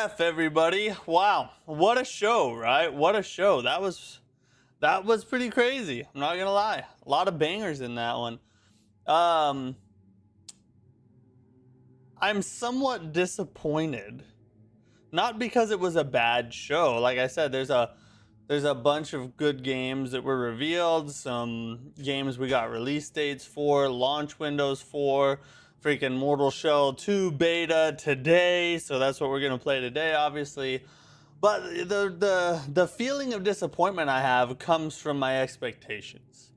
SGF, everybody. Wow, what a show, right? What a show. That was pretty crazy. I'm not gonna lie. A lot of bangers in that one. I'm somewhat disappointed. Not because it was a bad show. Like I said, there's a bunch of good games that were revealed, some games we got release dates for, launch windows for, freaking Mortal Shell 2 beta today, so that's what we're gonna play today, obviously. But the feeling of disappointment I have comes from my expectations,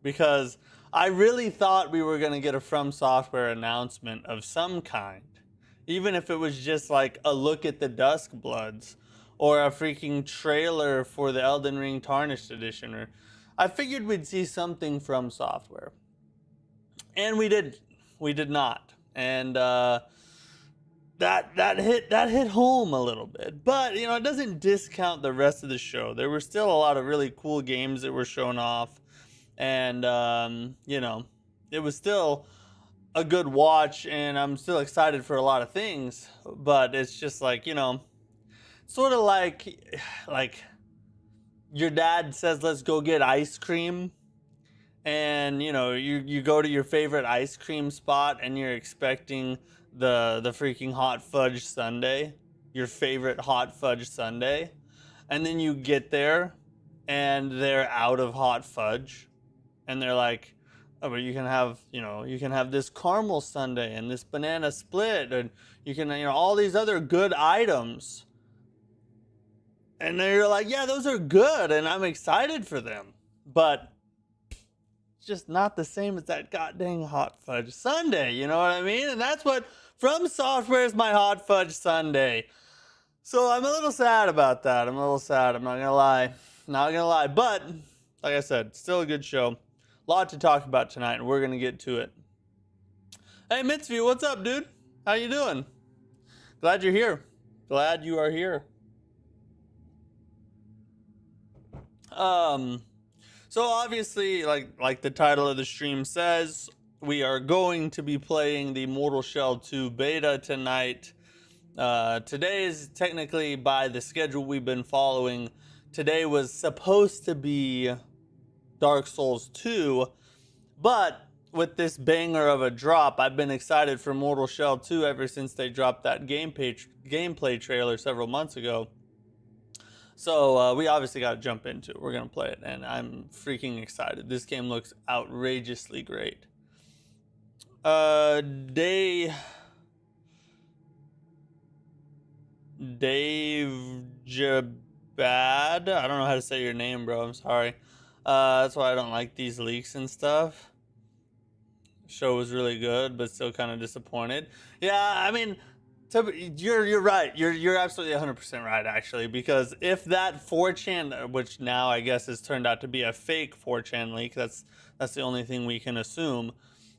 because I really thought we were gonna get a From Software announcement of some kind, even if it was just like a look at the Dusk Bloods or a freaking trailer for the Elden Ring Tarnished Edition. Or I figured we'd see something from Software, and we didn't. We did not, and that hit home a little bit. But you know, it doesn't discount the rest of the show. There were still a lot of really cool games that were shown off, and you know, it was still a good watch, and I'm still excited for a lot of things. But it's just like, you know, sort of like your dad says, let's go get ice cream, and you know, you go to your favorite ice cream spot and you're expecting the freaking hot fudge sundae, your favorite hot fudge sundae, and then you get there and they're out of hot fudge, and they're like, oh, but you can have, you know, you can have this caramel sundae and this banana split, and you can, you know, all these other good items. And they're like, yeah, those are good, and I'm excited for them. But it's just not the same as that goddamn hot fudge sundae, you know what I mean? And that's what From Software is, my hot fudge sundae. So I'm a little sad about that. I'm a little sad, I'm not gonna lie. Not gonna lie. But, like I said, still a good show. A lot to talk about tonight, and we're gonna get to it. Hey, Mitzvah, what's up, dude? How you doing? Glad you're here. Glad you are here. So obviously, like the title of the stream says, we are going to be playing the Mortal Shell 2 beta tonight. Today is technically, by the schedule we've been following, today was supposed to be Dark Souls 2, but with this banger of a drop, I've been excited for Mortal Shell 2 ever since they dropped that gameplay trailer several months ago. So we obviously got to jump into it. We're going to play it, and I'm freaking excited. This game looks outrageously great. Dave Jabad, I don't know how to say your name, bro. I'm sorry. That's why I don't like these leaks and stuff. Show was really good, but still kind of disappointed. Yeah, I mean, you're right. You're absolutely 100% right, actually, because if that 4chan, which now I guess has turned out to be a fake 4chan leak, that's the only thing we can assume.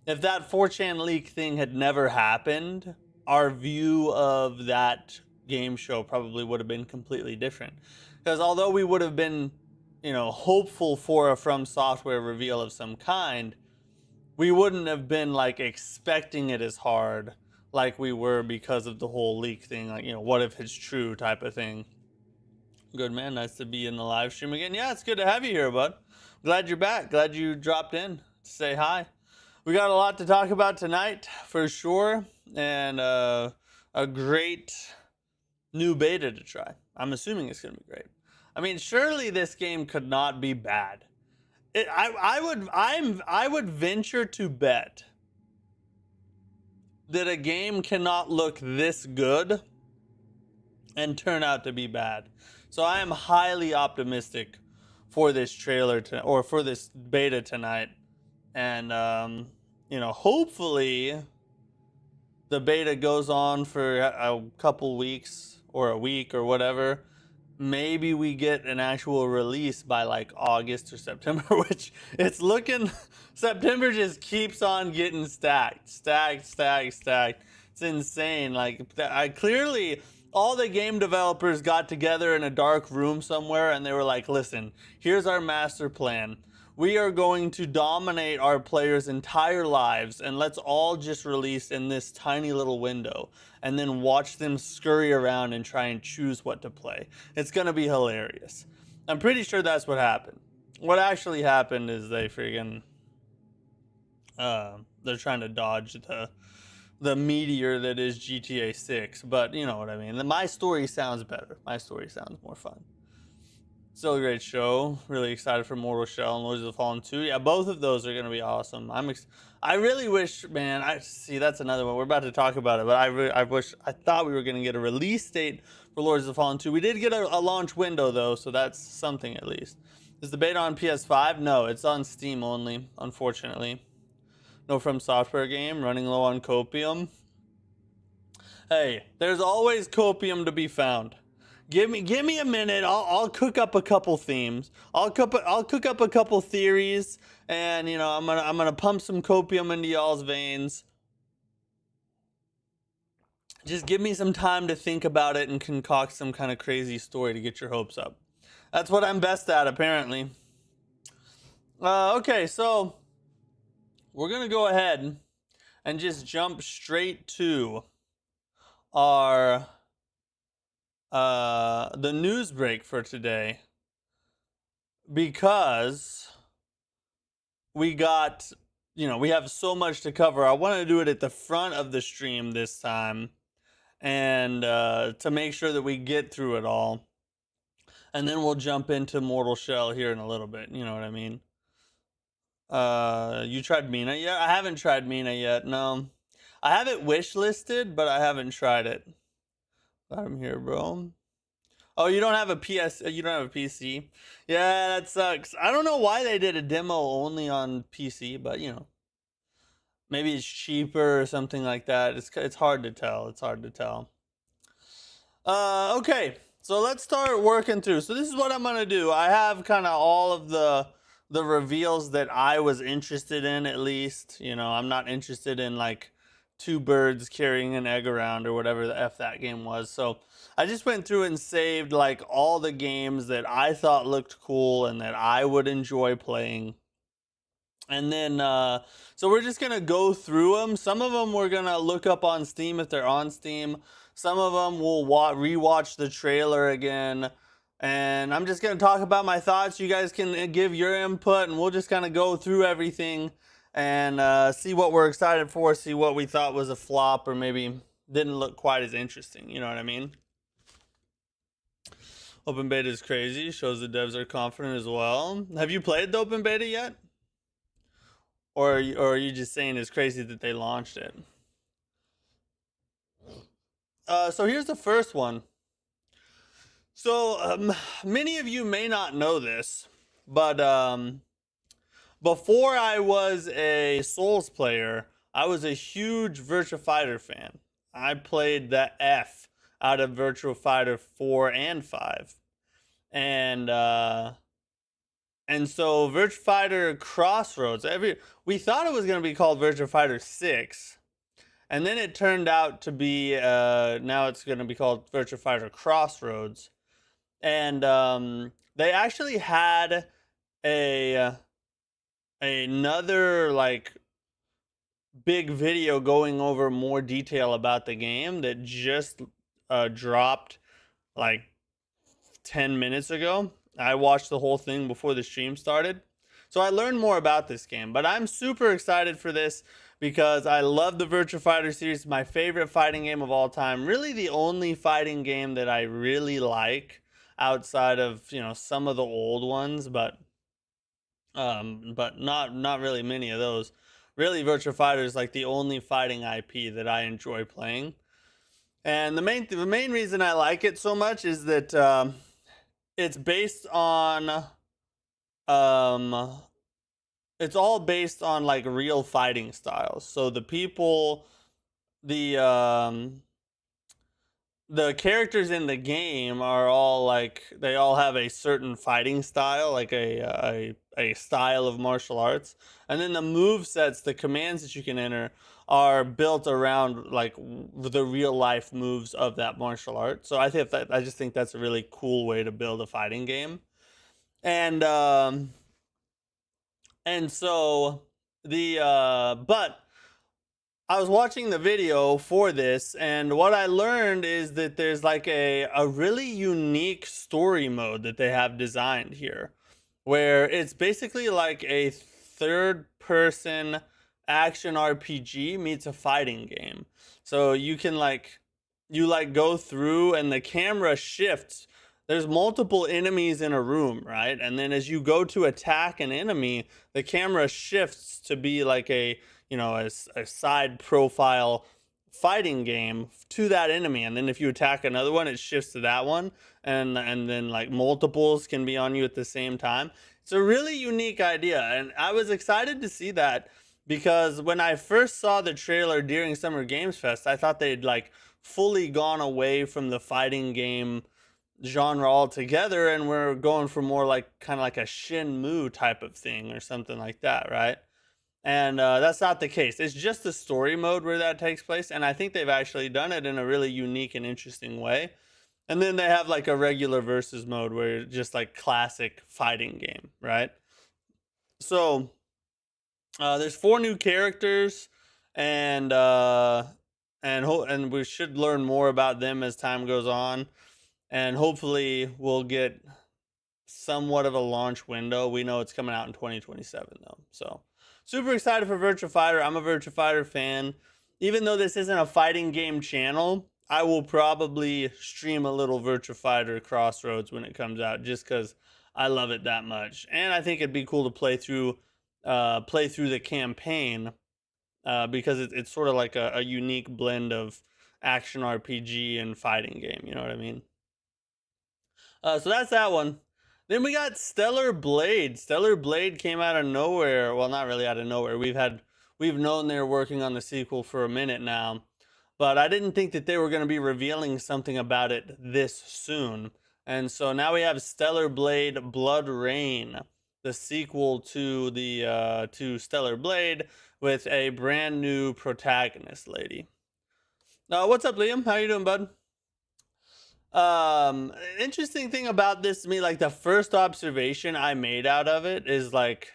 If that 4chan leak thing had never happened, our view of that game show probably would have been completely different. Because although we would have been, you know, hopeful for a From Software reveal of some kind, we wouldn't have been like expecting it as hard like we were because of the whole leak thing, like, you know, what if it's true type of thing. Good, man. Nice to be in the live stream again. Yeah, it's good to have you here, bud. Glad you're back. Glad you dropped in to say hi. We got a lot to talk about tonight, for sure, and a great new beta to try. I'm assuming it's going to be great. I mean, surely this game could not be bad. I would venture to bet that a game cannot look this good and turn out to be bad. So I am highly optimistic for this trailer or for this beta tonight, and you know, hopefully the beta goes on for a couple weeks or a week or whatever. Maybe we get an actual release by like August or September, which it's looking, September just keeps on getting stacked. It's insane. Like, I clearly, all the game developers got together in a dark room somewhere and they were like, listen, here's our master plan. We are going to dominate our players' entire lives, and let's all just release in this tiny little window and then watch them scurry around and try and choose what to play. It's going to be hilarious. I'm pretty sure that's what happened. What actually happened is they friggin' they're trying to dodge the meteor that is GTA 6, but you know what I mean. My story sounds better. My story sounds more fun. Still a great show. Really excited for Mortal Shell and Lords of the Fallen 2. Yeah, both of those are going to be awesome. I really wish, man. I see that's another one. We're about to talk about it, but I thought we were going to get a release date for Lords of the Fallen 2. We did get a launch window though, so that's something at least. Is the beta on PS5? No, it's on Steam only, unfortunately. No From Software game, running low on copium. Hey, there's always copium to be found. Give me a minute. I'll cook up a couple themes. I'll cook up a couple theories, and you know I'm gonna pump some copium into y'all's veins. Just give me some time to think about it and concoct some kind of crazy story to get your hopes up. That's what I'm best at, apparently. Okay, so we're gonna go ahead and just jump straight to our the news break for today, because we got, you know, we have so much to cover. I want to do it at the front of the stream this time, and to make sure that we get through it all, and then we'll jump into Mortal Shell here in a little bit. You know what I mean? You tried Mina yet? I haven't tried Mina yet. No, I have it wish listed, but I haven't tried it. Glad I'm here, bro. Oh, you don't have a you don't have a PC? Yeah, that sucks. I don't know why they did a demo only on PC, but you know, maybe it's cheaper or something like that. It's hard to tell. It's hard to tell. Okay, so let's start working through. So this is what I'm gonna do. I have kind of all of the reveals that I was interested in, at least. You know, I'm not interested in like two birds carrying an egg around or whatever the F that game was. So I just went through and saved like all the games that I thought looked cool and that I would enjoy playing. And then, so we're just going to go through them. Some of them we're going to look up on Steam if they're on Steam. Some of them we'll rewatch the trailer again. And I'm just going to talk about my thoughts. You guys can give your input, and we'll just kind of go through everything and see what we're excited for, see what we thought was a flop or maybe didn't look quite as interesting. You know what I mean? Open beta is crazy. Shows the devs are confident as well. Have you played the open beta yet? Or are you just saying it's crazy that they launched it? So here's the first one. So many of you may not know this, but before I was a Souls player, I was a huge Virtua Fighter fan. I played the F out of Virtua Fighter 4 and 5. And so Virtua Fighter Crossroads, we thought it was going to be called Virtua Fighter 6. And then it turned out to be, now it's going to be called Virtua Fighter Crossroads. And they actually had another like big video going over more detail about the game that just dropped like 10 minutes ago. I watched the whole thing before the stream started, so I learned more about this game. But I'm super excited for this because I love the Virtua Fighter series. My favorite fighting game of all time, really the only fighting game that I really like outside of, you know, some of the old ones, but not really many of those. Really, Virtua Fighter is like the only fighting IP that I enjoy playing. And the main reason I like it so much is that it's based on it's all based on like real fighting styles. So the people, the characters in the game are all like, they all have a certain fighting style, like a style of martial arts, and then the move sets, the commands that you can enter, are built around like the real life moves of that martial art. So I just think that's a really cool way to build a fighting game. And And so but I was watching the video for this, and what I learned is that there's like a really unique story mode that they have designed here, where it's basically like a third person action RPG meets a fighting game. So you can like go through and the camera shifts. There's multiple enemies in a room, right? And then as you go to attack an enemy, the camera shifts to be like a side profile fighting game to that enemy, and then if you attack another one, it shifts to that one, and then like multiples can be on you at the same time. It's a really unique idea, and I was excited to see that because when I first saw the trailer during Summer Games Fest, I thought they'd like fully gone away from the fighting game genre altogether, and we're going for more like kind of like a Shenmue type of thing or something like that, right? And that's not the case. It's just the story mode where that takes place, and I think they've actually done it in a really unique and interesting way. And then they have like a regular versus mode where it's just like classic fighting game, right? So there's 4 new characters, and and we should learn more about them as time goes on, and hopefully we'll get somewhat of a launch window. We know it's coming out in 2027 though. So super excited for Virtua Fighter. I'm a Virtua Fighter fan. Even though this isn't a fighting game channel, I will probably stream a little Virtua Fighter Crossroads when it comes out, just because I love it that much. And I think it'd be cool to play through the campaign, because it's sort of like a unique blend of action RPG and fighting game. You know what I mean? So that's that one. Then we got Stellar Blade. Stellar Blade came out of nowhere. Well, not really out of nowhere. We've known they're working on the sequel for a minute now, but I didn't think that they were going to be revealing something about it this soon. And so now we have Stellar Blade Blood Rain, the sequel to the to Stellar Blade with a brand new protagonist lady. What's up, Liam? How you doing, bud? Interesting thing about this to me, like the first observation I made out of it is like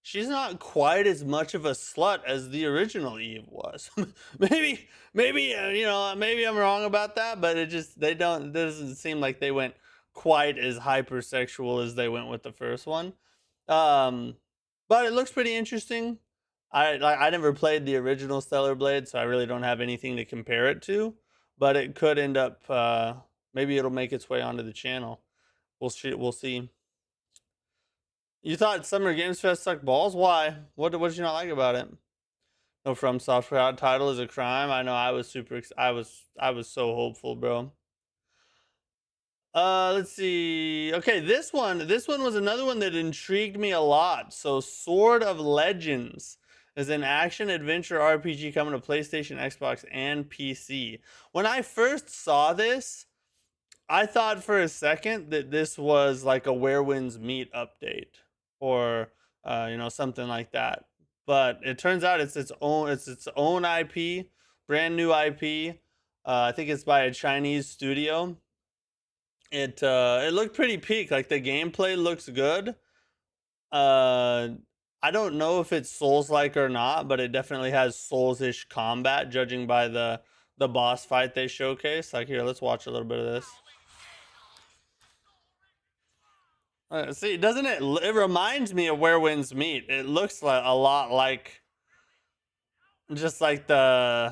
she's not quite as much of a slut as the original Eve was. Maybe maybe I'm wrong about that, but it doesn't seem like they went quite as hypersexual as they went with the first one. Um, but it looks pretty interesting. I never played the original Stellar Blade, so I really don't have anything to compare it to. But it could end up maybe it'll make its way onto the channel. We'll see. We'll see. You thought Summer Games Fest sucked balls? Why? What did you not like about it? No, From Software title is a crime. I know. I was I was so hopeful, bro. Let's see. Okay, this one was another one that intrigued me a lot. So Sword of Legends is an action adventure RPG coming to PlayStation, Xbox, and PC. When I first saw this, I thought for a second that this was like a Where Winds Meet update, or something like that. But it turns out it's its own IP, brand new IP. I think it's by a Chinese studio. It looked pretty peak. Like the gameplay looks good. Uh, I don't know if it's Souls-like or not, but it definitely has Souls-ish combat, judging by the boss fight they showcase. Like here, let's watch a little bit of this. See, doesn't it? It reminds me of Where Winds Meet. It looks like a lot like, just like the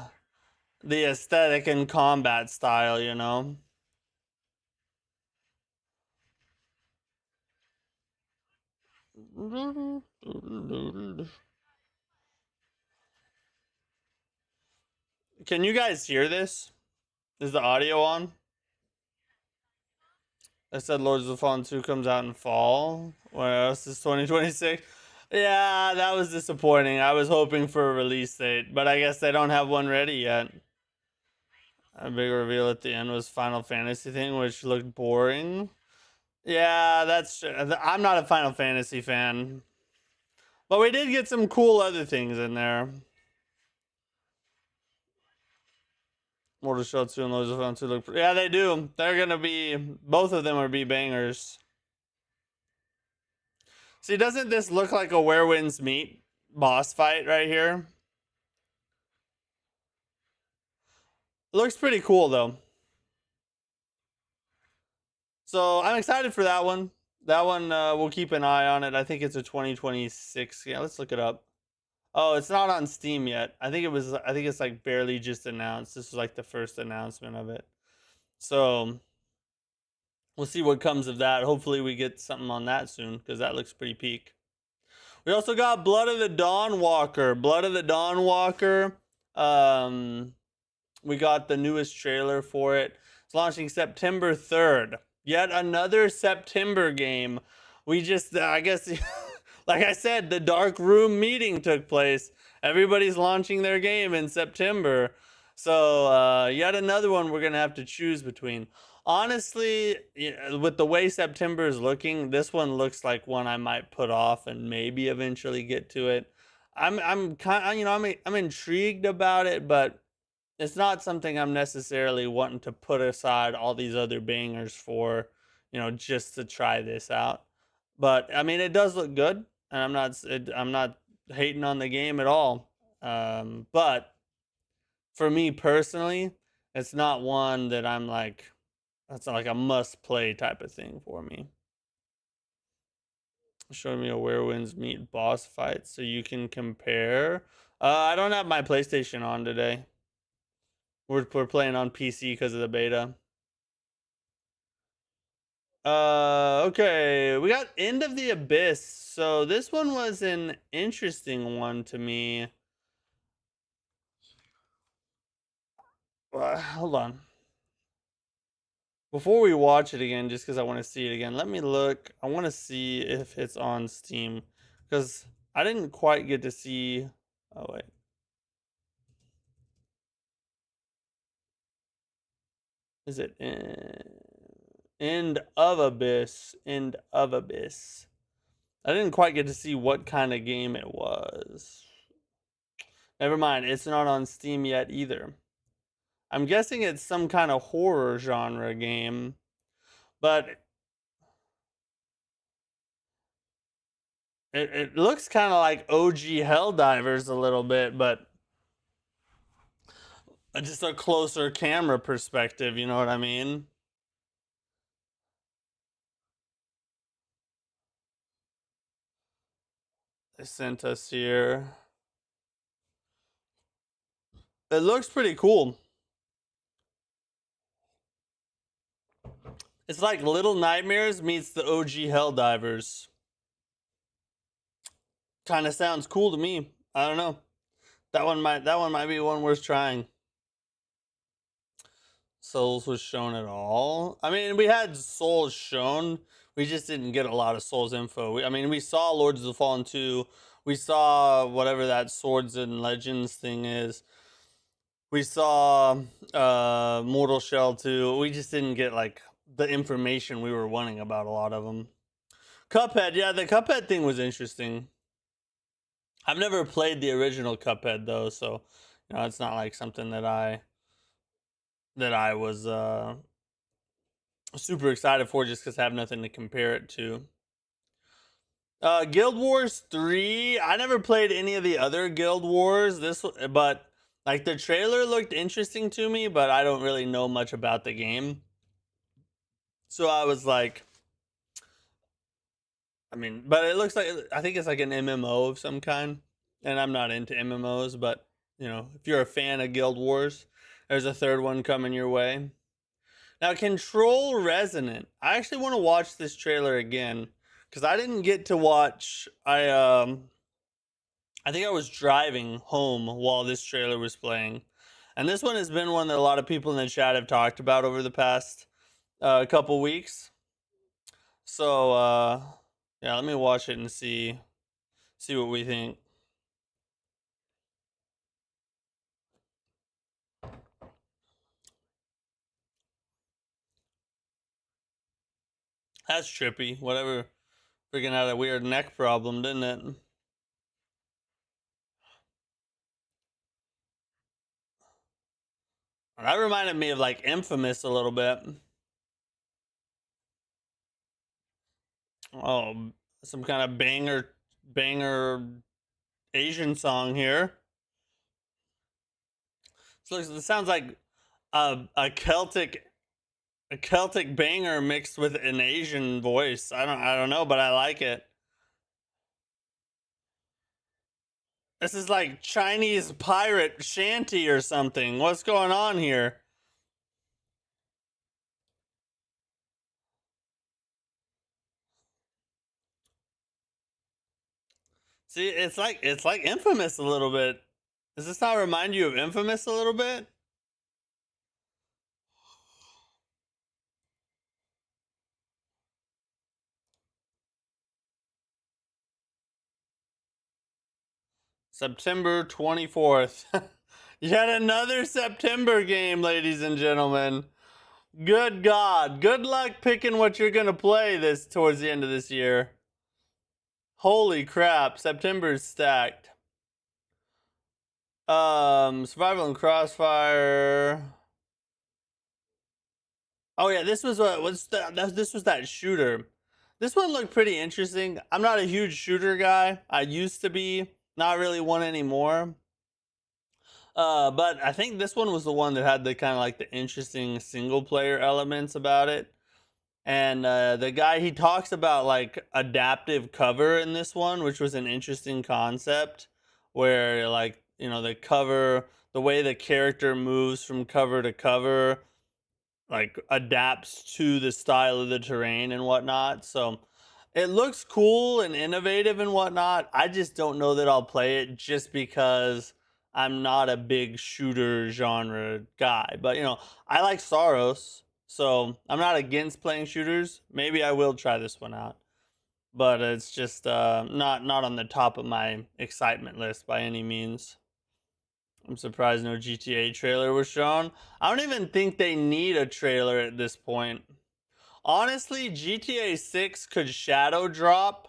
aesthetic and combat style, you know. Can you guys hear this? Is the audio on? I said Lords of the Fallen 2 comes out in fall. What else is 2026? Yeah, that was disappointing. I was hoping for a release date, but I guess they don't have one ready yet. A big reveal at the end was Final Fantasy thing, which looked boring. Yeah, that's I'm not a Final Fantasy fan. But we did get some cool other things in there. Mortal Shell 2 and Lords of the Fallen 2 look. Yeah, they do. They're gonna be. Both of them are be bangers. See, doesn't this look like a Where Winds Meet boss fight right here? It looks pretty cool though. So I'm excited for that one. That one, we'll keep an eye on it. I think it's a 2026. Yeah, let's look it up. Oh, it's not on Steam yet. I think it was. I think it's like barely just announced. This was like the first announcement of it. So we'll see what comes of that. Hopefully, we get something on that soon because that looks pretty peak. We also got Blood of the Dawn Walker. Blood of the Dawn Walker. We got the newest trailer for it. It's launching September 3rd. Yet another September game. We just, I guess, like I said, the dark room meeting took place. Everybody's launching their game in September. So, yet another one we're going to have to choose between. Honestly, with the way September is looking, this one looks like one I might put off and maybe eventually get to it. I'm kind, I'm intrigued about it, but it's not something I'm necessarily wanting to put aside all these other bangers for, just to try this out. But I mean, it does look good, and I'm not hating on the game at all. But for me personally, it's not one that I'm like, that's not like a must play type of thing for me. Showing me a Where Winds Meet boss fight so you can compare. I don't have my PlayStation on today. We're playing on PC because of the beta. Okay, we got End of the Abyss. So this one was an interesting one to me. Hold on. Before we watch it again, just because I want to see it again, let me look. I want to see if it's on Steam because I didn't quite get to see. Oh wait. Is it End of Abyss? End of Abyss. I didn't quite get to see what kind of game it was. Never mind, it's not on Steam yet either. I'm guessing it's some kind of horror genre game, but it looks kind of like OG Helldivers a little bit, but just a closer camera perspective, you know what I mean? They sent us here. It looks pretty cool. It's like Little Nightmares meets the OG Helldivers. Kind of sounds cool to me. I don't know. That one might be one worth trying. Souls was shown at all. I mean, we had Souls shown. We just didn't get a lot of Souls info. I mean, we saw Lords of the Fallen 2. We saw whatever that Swords and Legends thing is. We saw Mortal Shell 2. We just didn't get like the information we were wanting about a lot of them. Cuphead, yeah, the Cuphead thing was interesting. I've never played the original Cuphead though, so it's not like something that I was super excited for just because I have nothing to compare it to. Guild Wars 3. I never played any of the other Guild Wars. But like the trailer looked interesting to me, but I don't really know much about the game. So I was like, I mean, but it looks like I think it's like an MMO of some kind, and I'm not into MMOs, but if you're a fan of Guild Wars, there's a third one coming your way. Now, Control Resonant. I actually want to watch this trailer again because I didn't get to watch. I think I was driving home while this trailer was playing, and this one has been one that a lot of people in the chat have talked about over the past couple weeks. So yeah, let me watch it and see what we think. That's trippy. Whatever. Freaking had a weird neck problem, didn't it? That reminded me of like Infamous a little bit. Oh, some kind of banger Asian song here. So it sounds like a Celtic banger mixed with an Asian voice. I don't know, but I like it. This is like Chinese pirate shanty or something. What's going on here? See, it's like Infamous a little bit. Does this not remind you of Infamous a little bit? September 24th. Yet another September game, ladies and gentlemen. Good God. Good luck picking what you're going to play this towards the end of this year. Holy crap. September's stacked. Survival and Crossfire. Oh yeah, this was this was that shooter. This one looked pretty interesting. I'm not a huge shooter guy. I used to be, not really one anymore. But I think this one was the one that had the kind of like the interesting single player elements about it. And the guy, he talks about like adaptive cover in this one, which was an interesting concept where like, you know, the cover, the way the character moves from cover to cover like adapts to the style of the terrain and whatnot. So it looks cool and innovative and whatnot. I just don't know that I'll play it just because I'm not a big shooter genre guy. But you know, I like Saros, so I'm not against playing shooters. Maybe I will try this one out. But it's just not on the top of my excitement list by any means. I'm surprised no GTA trailer was shown. I don't even think they need a trailer at this point. Honestly, GTA 6 could shadow drop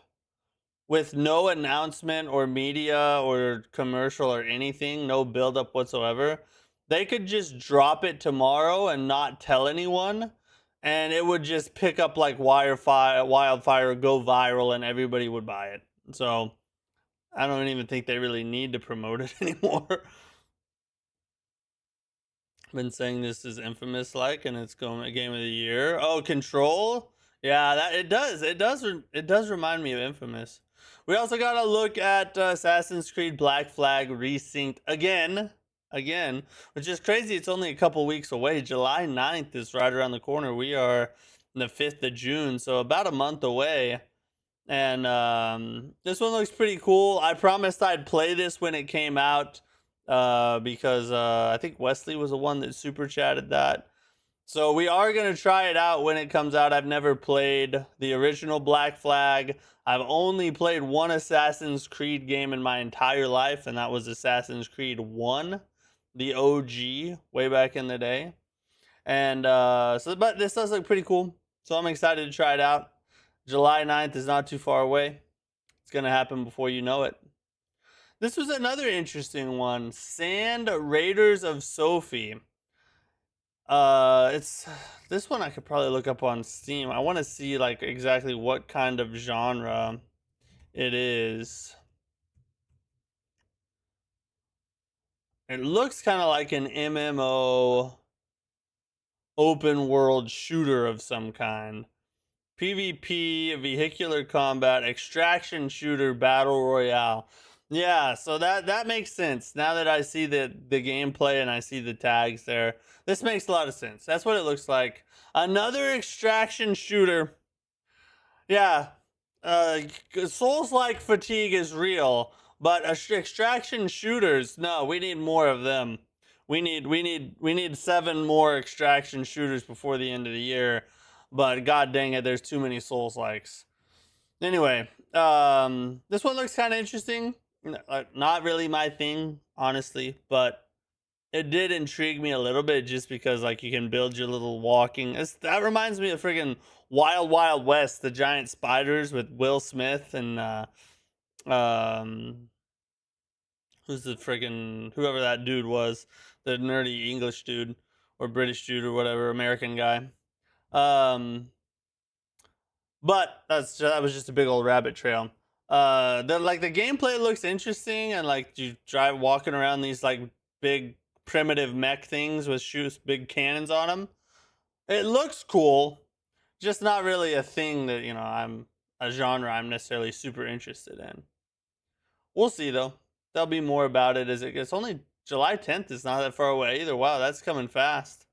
with no announcement or media or commercial or anything, no build up whatsoever. They could just drop it tomorrow and not tell anyone, and it would just pick up like wildfire, go viral, and everybody would buy it. So I don't even think they really need to promote it anymore. Been saying this is Infamous like, and it's going game of the year. Oh, Control. Yeah, that it does remind me of Infamous. We also got to look at Assassin's Creed Black Flag Resynced again, which is crazy. It's only a couple weeks away. July 9th is right around the corner. We are the 5th of June, so about a month away. And this one looks pretty cool. I promised I'd play this when it came out because I think Wesley was the one that super chatted that. So we are going to try it out when it comes out. I've never played the original Black Flag. I've only played one Assassin's Creed game in my entire life, and that was Assassin's Creed 1, the OG, way back in the day. And but this does look pretty cool. So I'm excited to try it out. July 9th is not too far away. It's going to happen before you know it. This was another interesting one. Sand Raiders of Sophie. It's this one I could probably look up on Steam. I want to see like exactly what kind of genre it is. It looks kind of like an MMO open world shooter of some kind. PvP, vehicular combat, extraction shooter, battle royale. Yeah, so that makes sense. Now that I see the gameplay and I see the tags there, this makes a lot of sense. That's what it looks like. Another extraction shooter. Yeah, Souls-like fatigue is real, but extraction shooters, no, we need more of them. We need 7 more extraction shooters before the end of the year. But god dang it, there's too many Souls-likes. Anyway, this one looks kind of interesting. Not really my thing, honestly, but it did intrigue me a little bit just because like you can build your little walking. That reminds me of freaking Wild Wild West, the giant spiders with Will Smith and um, who's the freaking whoever that dude was, the nerdy English dude or British dude or whatever, American guy. Um, But that was just a big old rabbit trail. The gameplay looks interesting, and like you drive walking around these like big primitive mech things with shoots big cannons on them. It looks cool, just not really a thing that I'm a genre I'm necessarily super interested in. We'll see though. There'll be more about it as it gets. Only July 10th is not that far away either. Wow, that's coming fast.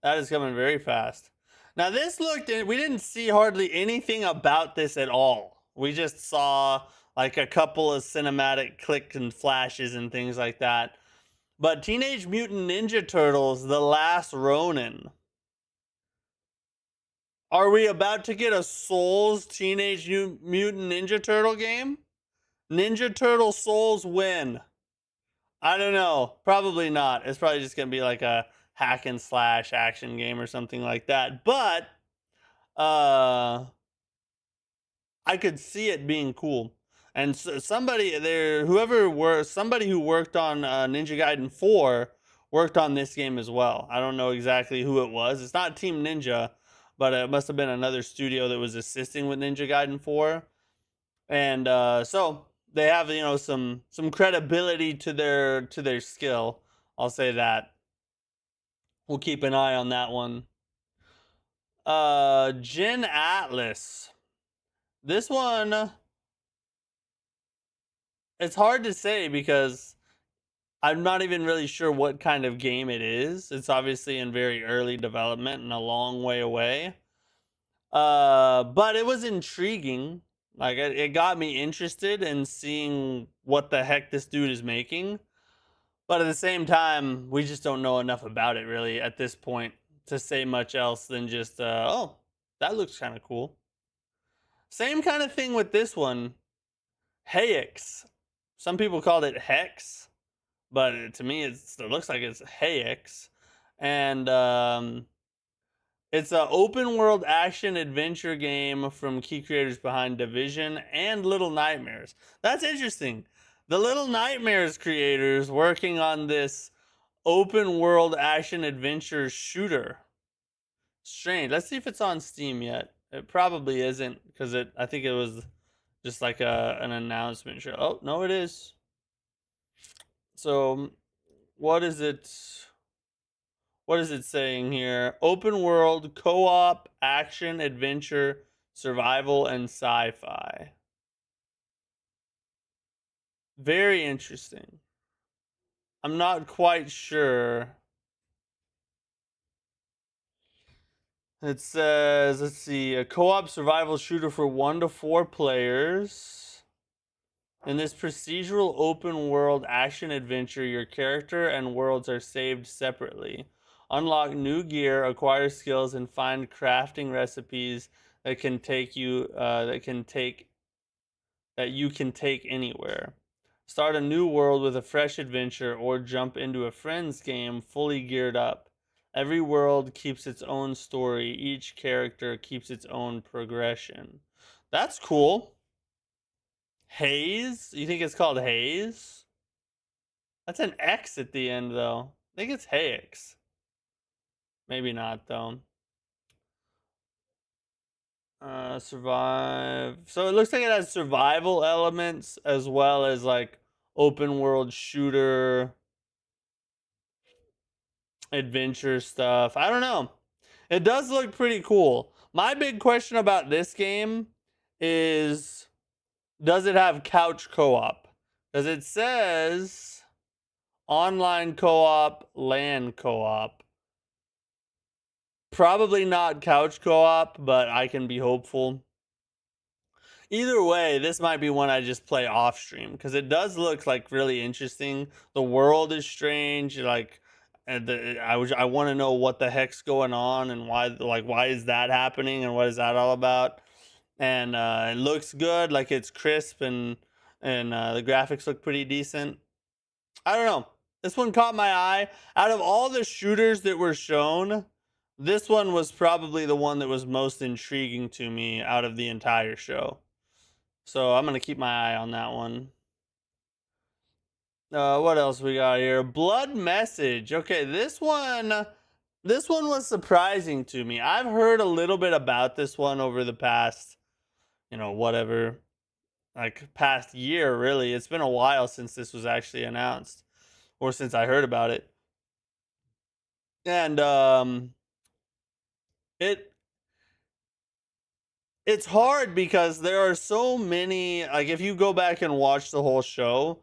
That is coming very fast. Now this we didn't see hardly anything about this at all. We just saw like a couple of cinematic clicks and flashes and things like that. But Teenage Mutant Ninja Turtles: The Last Ronin. Are we about to get a Souls Teenage Mutant Ninja Turtle game? Ninja Turtle Souls win. I don't know. Probably not. It's probably just going to be like a hack and slash action game or something like that. But I could see it being cool. And somebody there, somebody who worked on Ninja Gaiden 4 worked on this game as well. I don't know exactly who it was. It's not Team Ninja, but it must have been another studio that was assisting with Ninja Gaiden 4. And so they have some credibility to their skill. I'll say that. We'll keep an eye on that one. Jin Atlas. This one, it's hard to say because I'm not even really sure what kind of game it is. It's obviously in very early development and a long way away. But it was intriguing. Like it got me interested in seeing what the heck this dude is making. But at the same time, we just don't know enough about it really at this point to say much else than just oh, that looks kind of cool. Same kind of thing with this one. Hex. Some people called it Hex, but to me it looks like it's Hex. And it's an open world action adventure game from key creators behind Division and Little Nightmares. That's interesting. The Little Nightmares creators working on this open world action adventure shooter. Strange. Let's see if it's on Steam yet. It probably isn't because I think it was just like an announcement show. Oh, no, it is. So what is it? What is it saying here? Open world, co-op, action, adventure, survival, and sci-fi. Very interesting. I'm not quite sure. It says, let's see, a co-op survival shooter for 1 to 4 players. In this procedural open world action adventure, your character and worlds are saved separately. Unlock new gear, acquire skills, and find crafting recipes that you can take anywhere. Start a new world with a fresh adventure, or jump into a friend's game fully geared up. Every world keeps its own story. Each character keeps its own progression. That's cool. Haze? You think it's called Haze? That's an X at the end, though. I think it's Hex. Maybe not, though. Survive. So it looks like it has survival elements as well as like open world shooter adventure stuff. I don't know. It does look pretty cool. My big question about this game is, does it have couch co-op? Because it says online co-op, LAN co-op. Probably not couch co-op, but I can be hopeful. Either way, this might be one I just play off stream because it does look like really interesting. The world is strange. Like, I want to know what the heck's going on and why is that happening and what is that all about? And it looks good, like it's crisp and the graphics look pretty decent. I don't know. This one caught my eye. Out of all the shooters that were shown, this one was probably the one that was most intriguing to me out of the entire show. So I'm going to keep my eye on that one. What else we got here? Blood Message. Okay, this one was surprising to me. I've heard a little bit about this one over the past whatever, like past year, really. It's been a while since this was actually announced, or since I heard about it. And it it's hard because there are so many, like if you go back and watch the whole show,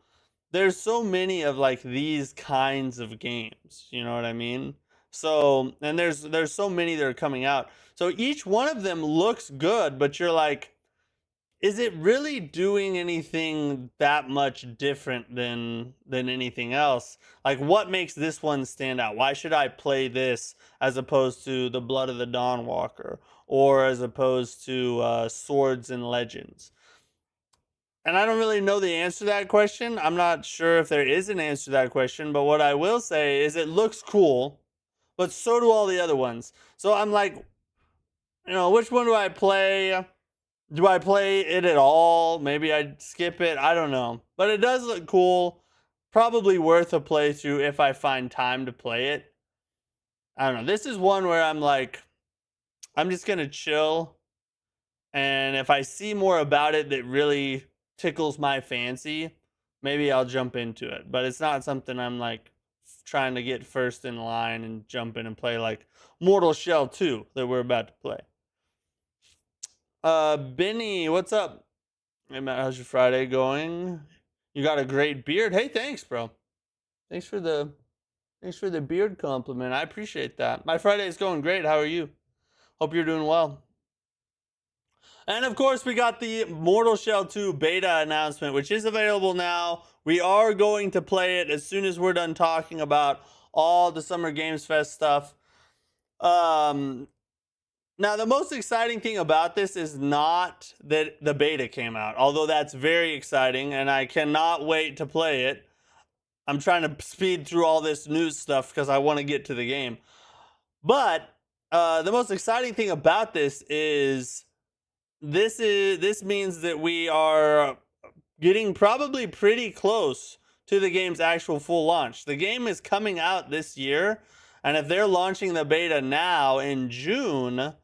there's so many of like these kinds of games, you know what I mean? So, and there's so many that are coming out. So each one of them looks good, but you're like, is it really doing anything that much different than anything else? Like what makes this one stand out? Why should I play this as opposed to the Blood of the Dawnwalker, or as opposed to Swords and Legends? And I don't really know the answer to that question. I'm not sure if there is an answer to that question, but what I will say is it looks cool, but so do all the other ones. So I'm like, which one do I play? Do I play it at all? Maybe I'd skip it. I don't know. But it does look cool. Probably worth a playthrough if I find time to play it. I don't know. This is one where I'm like, I'm just going to chill. And if I see more about it that really tickles my fancy, maybe I'll jump into it. But it's not something I'm like trying to get first in line and jump in and play, like Mortal Shell 2 that we're about to play. Benny, what's up? Hey Matt, how's your Friday going? You got a great beard. Hey, thanks, bro. Thanks for the beard compliment. I appreciate that. My Friday is going great. How are you? Hope you're doing well. And of course, we got the Mortal Shell 2 beta announcement, which is available now. We are going to play it as soon as we're done talking about all the Summer Games Fest stuff. Now, the most exciting thing about this is not that the beta came out, although that's very exciting, and I cannot wait to play it. I'm trying to speed through all this news stuff because I want to get to the game. But the most exciting thing about this is this means that we are getting probably pretty close to the game's actual full launch. The game is coming out this year, and if they're launching the beta now in June,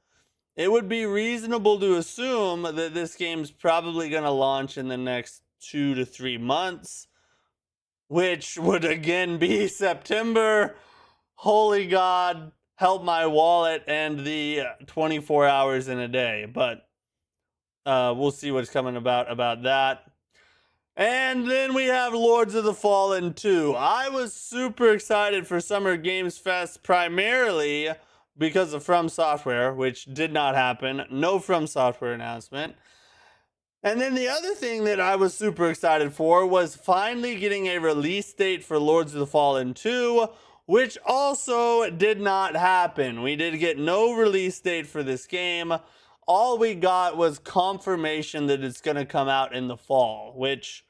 it would be reasonable to assume that this game's probably going to launch in the next 2 to 3 months, which would again be September. Holy God, help my wallet and the 24 hours in a day. But we'll see what's coming about that. And then we have Lords of the Fallen 2. I was super excited for Summer Games Fest primarily because of From Software, which did not happen. No From Software announcement. And then the other thing that I was super excited for was finally getting a release date for Lords of the Fallen 2, which also did not happen. We did get no release date for this game. All we got was confirmation that it's going to come out in the fall, which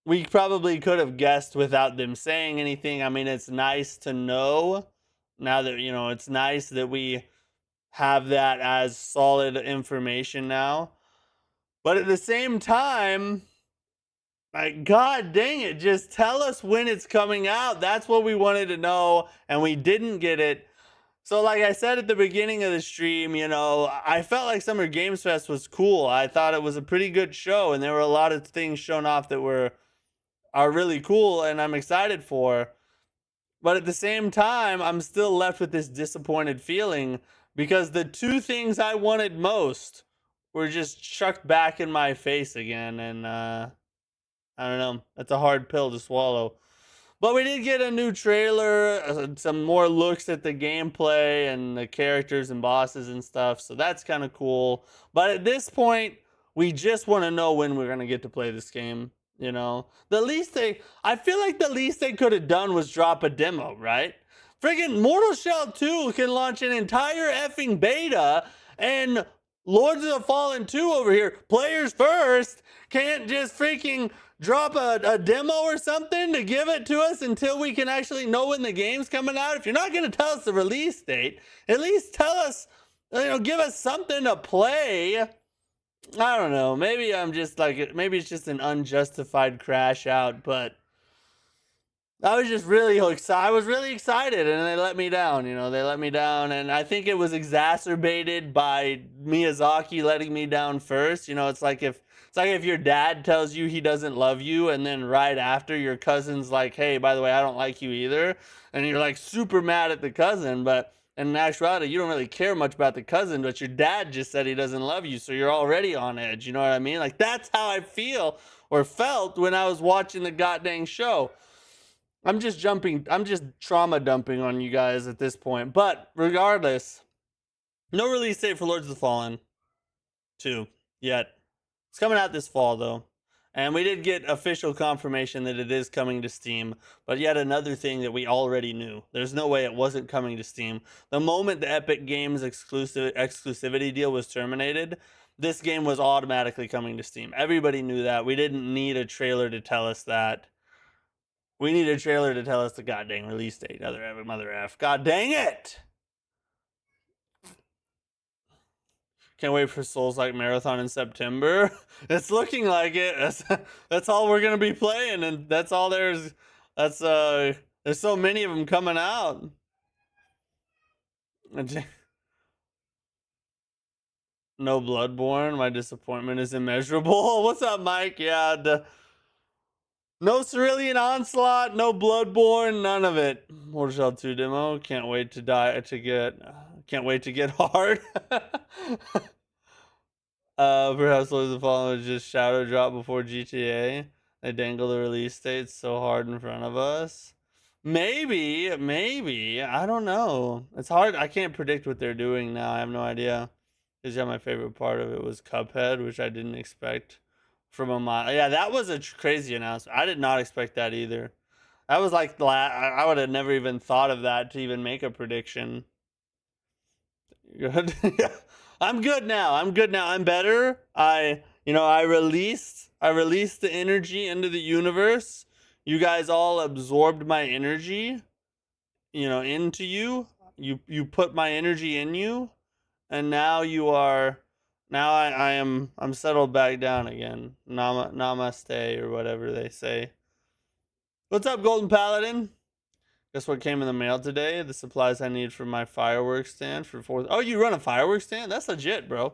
we probably could have guessed without them saying anything. I mean, it's nice to know now that, it's nice that we have that as solid information now. But at the same time, like, God dang it, just tell us when it's coming out. That's what we wanted to know, and we didn't get it. So like I said at the beginning of the stream, I felt like Summer Games Fest was cool. I thought it was a pretty good show, and there were a lot of things shown off that are really cool and I'm excited for. But at the same time, I'm still left with this disappointed feeling because the two things I wanted most were just chucked back in my face again. And I don't know. That's a hard pill to swallow. But we did get a new trailer, some more looks at the gameplay and the characters and bosses and stuff. So that's kind of cool. But at this point, we just want to know when we're going to get to play this game. I feel like the least they could have done was drop a demo, right? Friggin' Mortal Shell 2 can launch an entire effing beta, and Lords of the Fallen 2 over here, players first, can't just freaking drop a demo or something to give it to us until we can actually know when the game's coming out. If you're not going to tell us the release date, at least tell us, give us something to play. I don't know. Maybe I'm just maybe it's just an unjustified crash out, but I was just really excited. I was really excited, and they let me down. You know, they let me down, and I think it was exacerbated by Miyazaki letting me down first. You know, it's like if your dad tells you he doesn't love you, and then right after your cousin's like, "Hey, by the way, I don't like you either," and you're like super mad at the cousin, but in actuality, you don't really care much about the cousin, but your dad just said he doesn't love you, so you're already on edge. You know what I mean? Like that's how I feel or felt when I was watching the goddamn show. I'm just trauma dumping on you guys at this point. But regardless, no release date for Lords of the Fallen 2 yet. It's coming out this fall though. And we did get official confirmation that it is coming to Steam, but yet another thing that we already knew. There's no way it wasn't coming to Steam. The moment the Epic Games exclusivity deal was terminated, this game was automatically coming to Steam. Everybody knew that. We didn't need a trailer to tell us that. We need a trailer to tell us the goddamn release date. Mother F. God dang it! Can't wait for Souls Like Marathon in September. It's looking like it. That's all we're gonna be playing, and that's all there's. There's so many of them coming out. No Bloodborne. My disappointment is immeasurable. What's up, Mike? Yeah. No Cerulean Onslaught, no Bloodborne, none of it. Mortal Shell 2 demo. Can't wait to can't wait to get hard. Perhaps Lords of the Fallen was just shadow drop before GTA. They dangle the release dates so hard in front of us. Maybe. I don't know. It's hard. I can't predict what they're doing now. I have no idea. Because yeah, my favorite part of it was Cuphead, which I didn't expect from a mile. Yeah, that was a crazy announcement. I did not expect that either. That was like I would have never even thought of that to even make a prediction. Good. I'm good now. I'm better. I released the energy into the universe. You guys all absorbed my energy, into you. You put my energy in you, and now you are. Now I'm settled back down again. Namaste or whatever they say. What's up, Golden Paladin? Guess what came in the mail today? The supplies I need for my fireworks stand for 4th. Oh, you run a fireworks stand? That's legit, bro.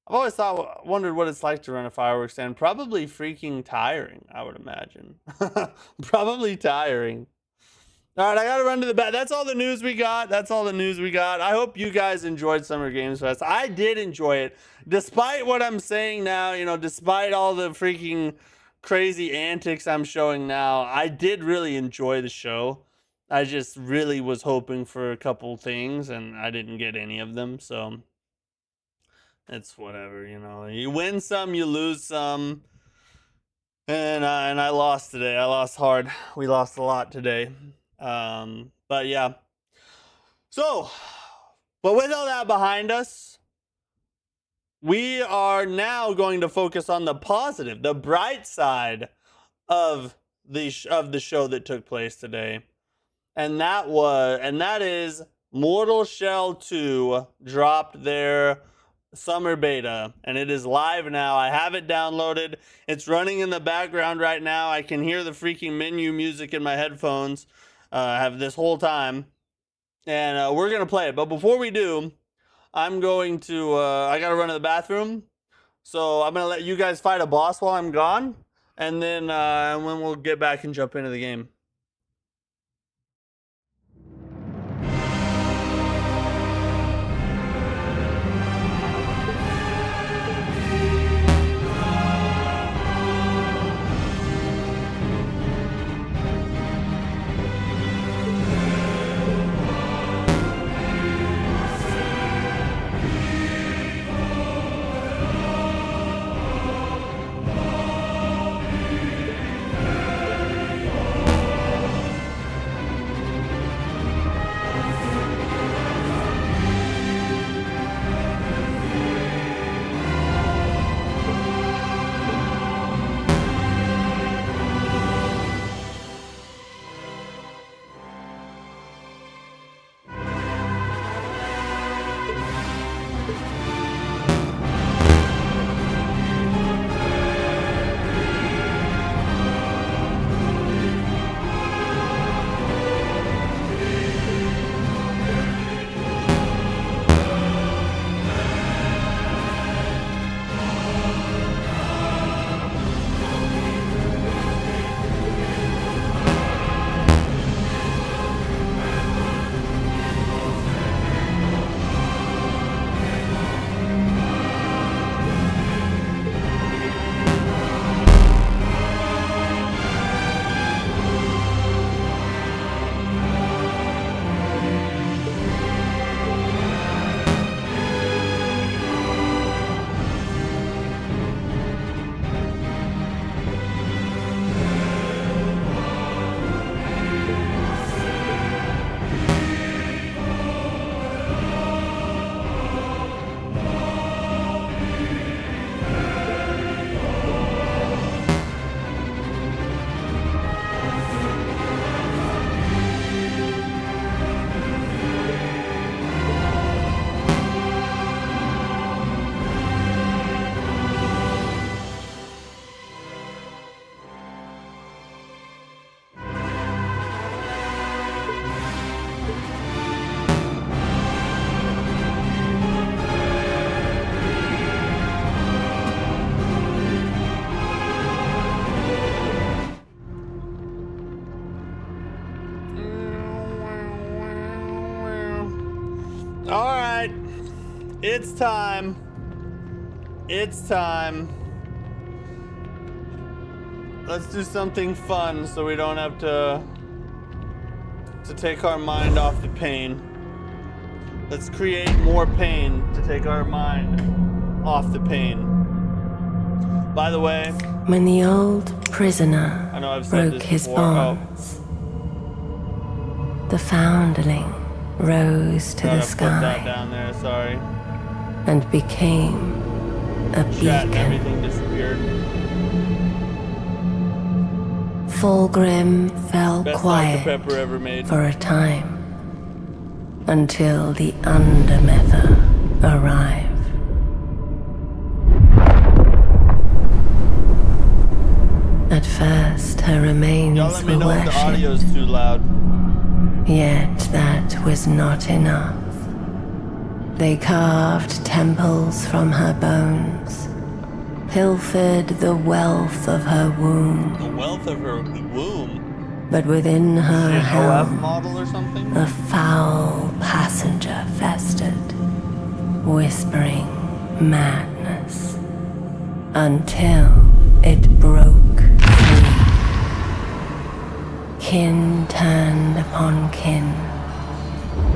I've always wondered what it's like to run a fireworks stand. Probably freaking tiring, I would imagine. Probably tiring. All right, I got to run to the back. That's all the news we got. I hope you guys enjoyed Summer Games Fest. I did enjoy it. Despite what I'm saying now, despite all the freaking crazy antics I'm showing now, I did really enjoy the show. I just really was hoping for a couple things, and I didn't get any of them, so it's whatever, You win some, you lose some. And I lost today. I lost hard. We lost a lot today. But yeah. So, but with all that behind us, we are now going to focus on the positive, the bright side of the show that took place today. And that is Mortal Shell 2 dropped their summer beta, and it is live now. I have it downloaded. It's running in the background right now. I can hear the freaking menu music in my headphones. I have this whole time, and we're gonna play it. But before we do, I'm going to I gotta run to the bathroom, so I'm gonna let you guys fight a boss while I'm gone, and then we'll get back and jump into the game. It's time. It's time. Let's do something fun so we don't have to take our mind off the pain. Let's create more pain to take our mind off the pain. By the way, when the old prisoner I know I've said broke this his before. bonds, the foundling rose to the Gotta put that sky down there, sorry. and became a Chat and beacon. everything disappeared. Fulgrim fell Best Dr. quiet Pepper ever made. for a time, until the Undermether arrived. At first, her remains Y'all let me were know if the worshipped, audio's too loud. yet that was not enough. They carved temples from her bones, pilfered the wealth of her womb, The wealth of her womb. but within her An OF helm, model or something? a foul passenger festered, whispering madness, until it broke free. Kin turned upon kin.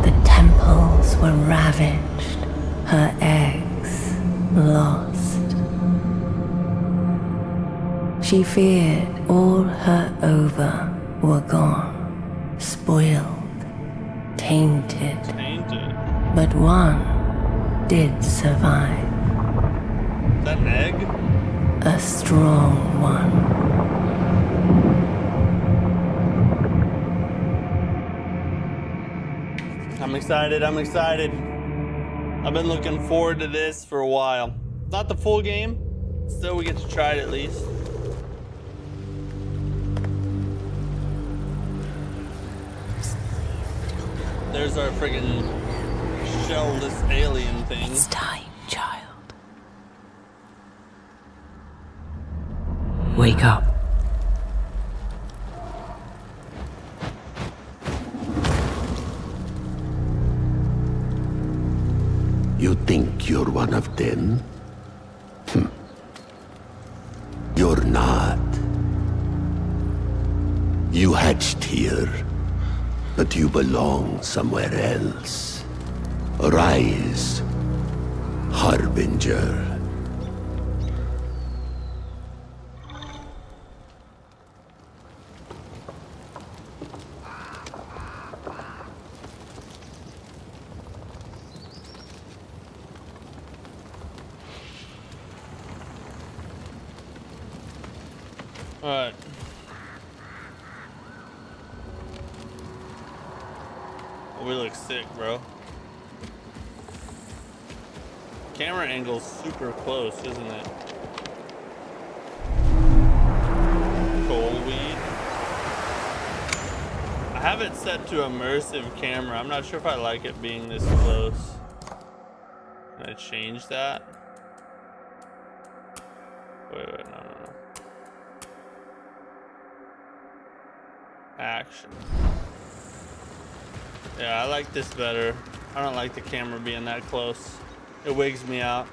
The temples were ravaged, her eggs lost. She feared all her ova were gone, spoiled, tainted. Tainted. But one did survive. Is that an egg? A strong one. I'm excited, I'm excited. I've been looking forward to this for a while. Not the full game, still we get to try it at least. There's our friggin' shellless alien thing. It's time, child. Wake up. You think you're one of them? You're not. You hatched here, but you belong somewhere else. Arise, Harbinger. Alright. Oh, we look sick, bro. Camera angle's super close, isn't it? Coal weed. I have it set to immersive camera. I'm not sure if I like it being this close. Can I change that? Wait, no. Action. Yeah, I like this better. I don't like the camera being that close. It wigs me out.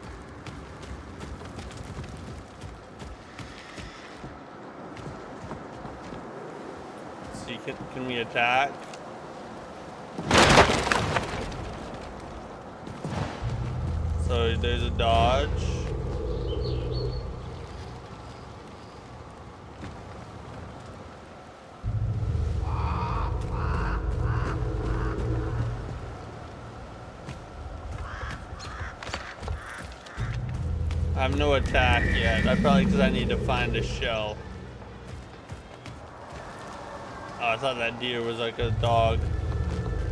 Let's see, can we attack? So there's a dodge. I have no attack yet. Probably because I need to find a shell. Oh, I thought that deer was like a dog.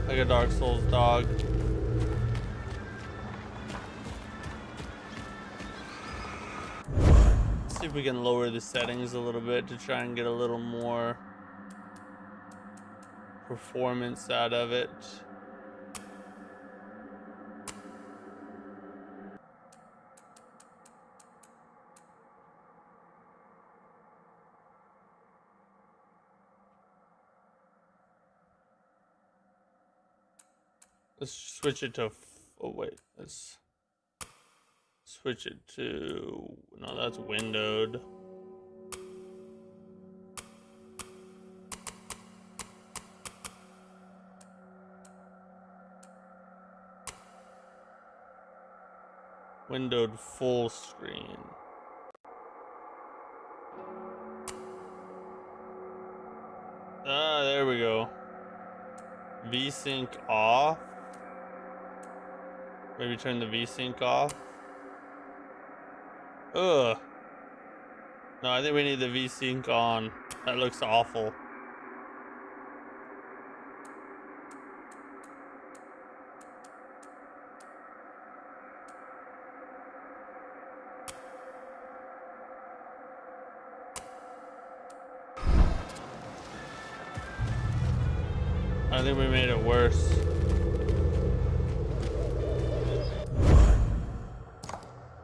Like a Dark Souls dog. Let's see if we can lower the settings a little bit to try and get a little more performance out of it. Let's switch it to, oh wait, let's Switch it to, no, that's windowed. Windowed full screen. Ah, there we go. VSync off. Maybe turn the VSync off. Ugh. No, I think we need the VSync on. That looks awful. I think we made it worse.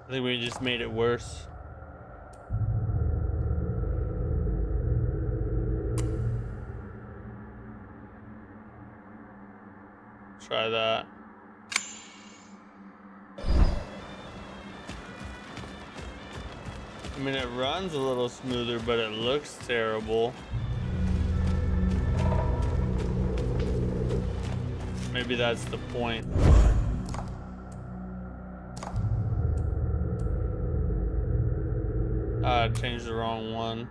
I think we just made it worse. Try that. I mean, it runs a little smoother, but it looks terrible. Maybe that's the point. I changed the wrong one.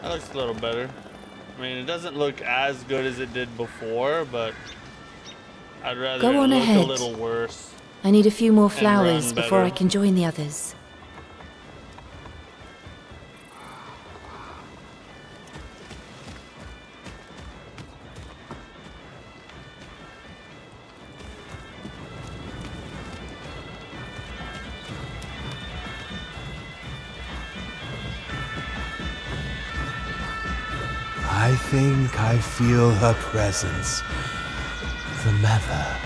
That looks a little better. I mean, it doesn't look as good as it did before, but I'd rather Go on it look ahead. a little worse. I need a few more run flowers before better. I can join the others. I think I feel her presence. The mother.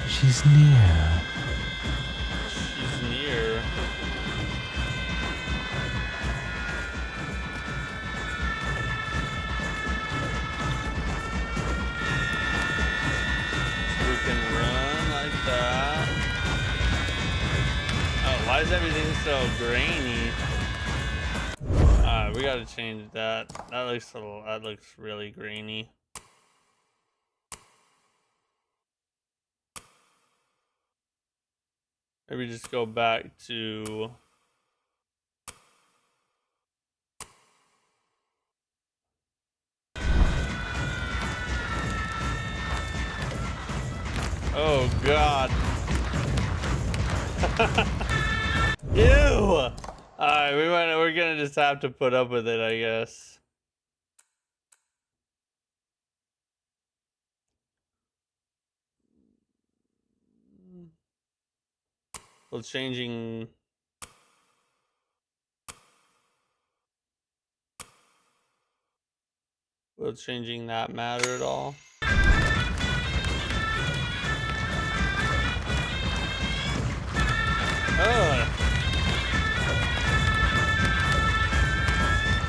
She's near. She's near. So we can run like that. Oh, why is everything so grainy? We gotta change that. That looks really grainy. Maybe just go back to oh god. Ew! Alright, we're gonna just have to put up with it, I guess. Well, changing will changing that matter at all?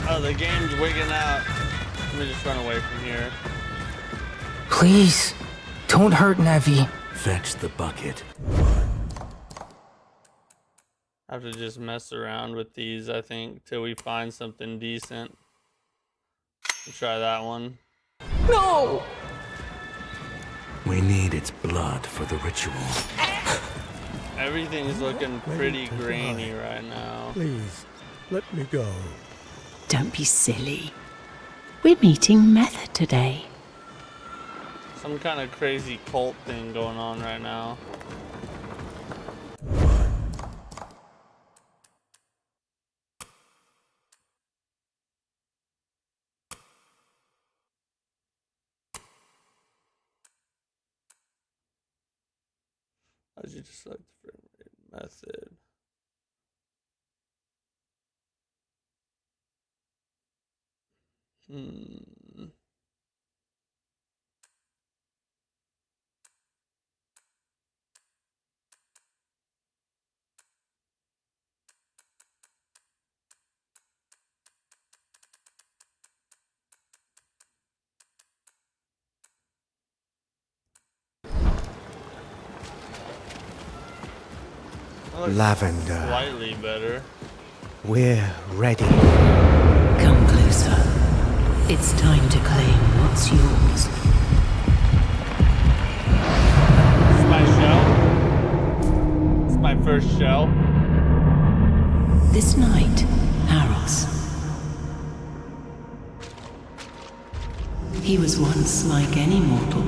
Oh, the game's wigging out. Let me just run away from here. Please, don't hurt Navi. Fetch the bucket. I have to just mess around with these, I think, till we find something decent. We'll try that one. No! We need its blood for the ritual. Everything's looking pretty grainy right now. Please, let me go. Don't be silly. We're meeting Method today. Some kind of crazy cult thing going on right now. How'd you just select the frame rate method? looks Lavender. slightly better. We're ready. Come closer. It's time to claim what's yours. This is my shell. This is my first shell. This night, Haros. He was once like any mortal.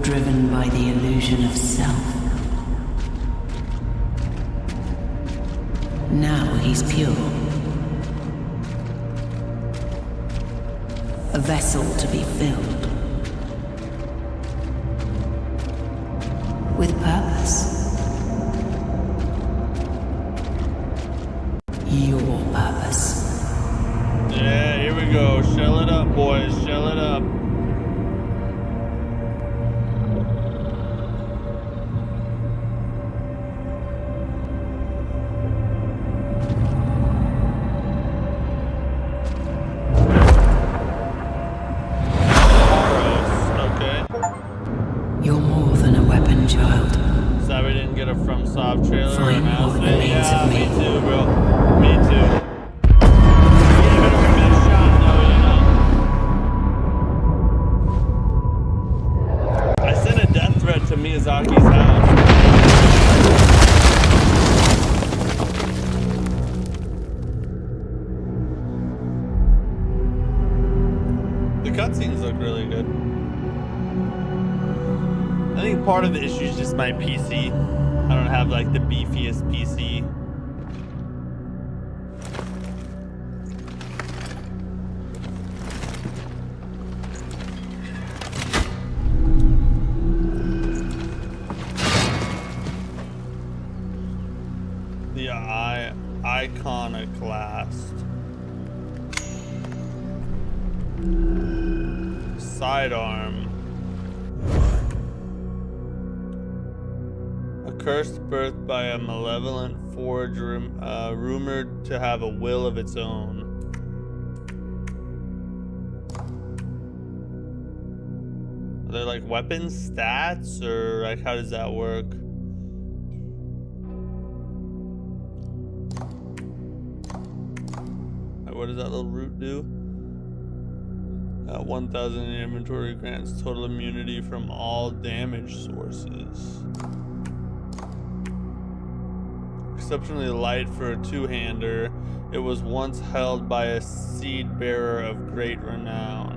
Driven by the illusion of self. Now he's pure. A vessel to be filled. With purpose. Your purpose. Yeah, here we go. Shell it up, boys. Shell it up. You're more than a weapon, child. Sorry we didn't get a From Soft trailer Find announcement. what remains Yeah, of me me. too, bro. Me too. Give it our best shot, though, you know. I sent a death threat to Miyazaki's house. The cutscenes look really good. I think part of the issue is just my PC. I don't have like the beefiest PC. The iconoclast. Sidearm. A cursed birth by a malevolent forge rumored to have a will of its own. Are there like weapon stats or like how does that work? What does that little root do? 1,000 in inventory grants total immunity from all damage sources. Exceptionally light for a two-hander, it was once held by a seed bearer of great renown.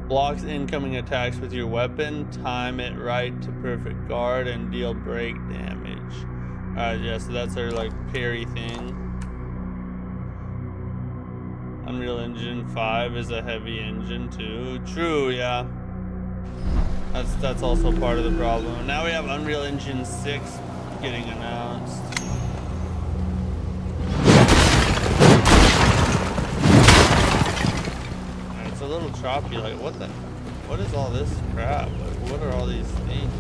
Blocks incoming attacks with your weapon, time it right to perfect guard, and deal break damage. Alright, yeah, so that's our like parry thing. Unreal Engine 5 is a heavy engine too. True, yeah. That's also part of the problem. And now we have Unreal Engine 6 getting announced. And it's a little choppy, like what is all this crap? Like what are all these things?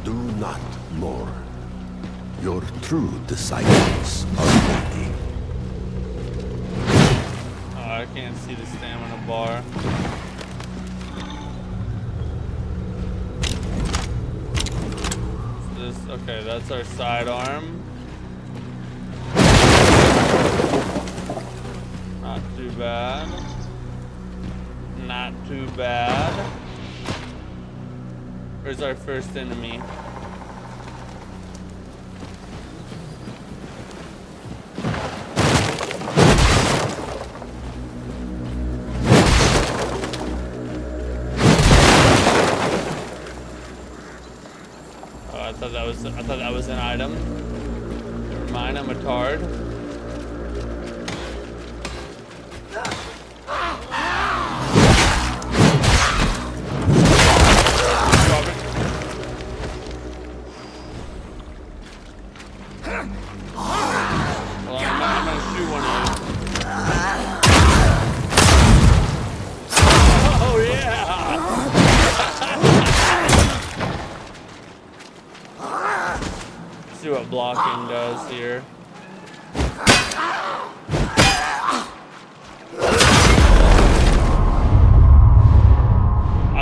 Do not more. Your true disciples are ready. Oh, I can't see the stamina bar. Okay, that's our sidearm. Not too bad. Not too bad. Where's our first enemy? I thought that was an item. Never mind, I'm a tard. Well, I'm gonna shoot one of you. Oh yeah! See what blocking does here.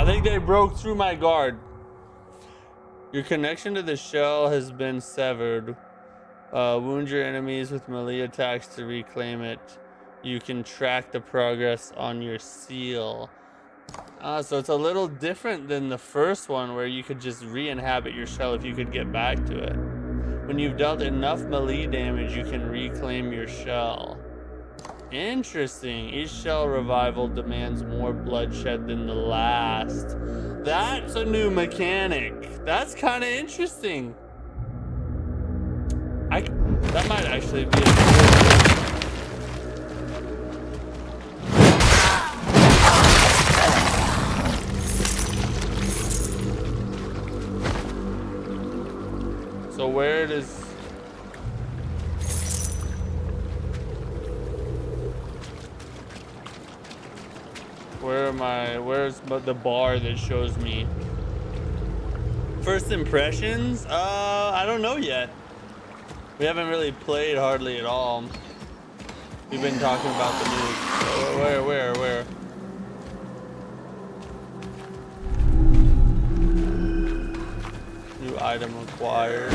I think they broke through my guard. Your connection to the shell has been severed. Wound your enemies with melee attacks to reclaim it. You can track the progress on your seal. So it's a little different than the first one where you could just re-inhabit your shell if you could get back to it. When you've dealt enough melee damage, you can reclaim your shell. Interesting. Each shell revival demands more bloodshed than the last. That's a new mechanic. That's kind of interesting. That might actually be a So where does... Where's the bar that shows me? First impressions? I don't know yet. We haven't really played hardly at all. We've been talking about the news. Where? New item acquired.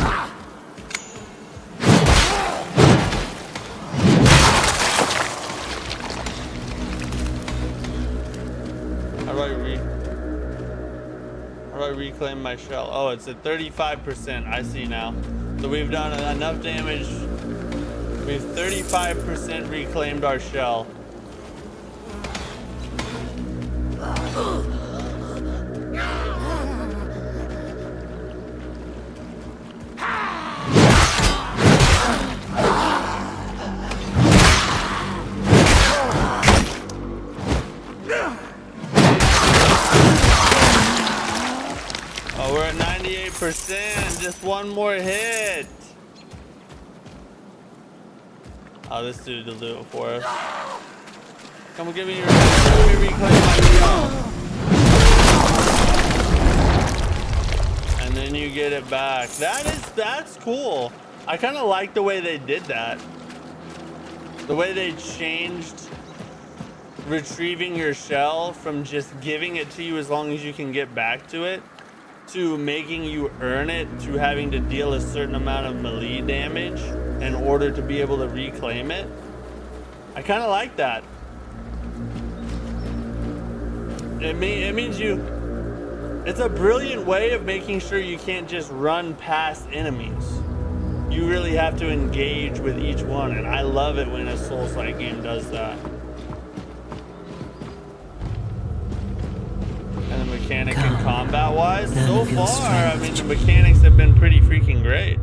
How do I reclaim my shell? Oh, it's at 35%. I see now. So we've done enough damage. We've 35% reclaimed our shell. Oh, we're at 98%. Just one more hit. Oh, this dude will do it for us. Come on, give me your... Let me reclaim my shell. And then you get it back. That's cool. I kind of like the way they did that. The way they changed retrieving your shell from just giving it to you as long as you can get back to it, to making you earn it through having to deal a certain amount of melee damage in order to be able to reclaim it. I kind of like that. It means it's a brilliant way of making sure you can't just run past enemies. You really have to engage with each one, and I love it when a Souls-like game does that. And the mechanic and combat-wise, so far, I mean, the mechanics have been pretty freaking great.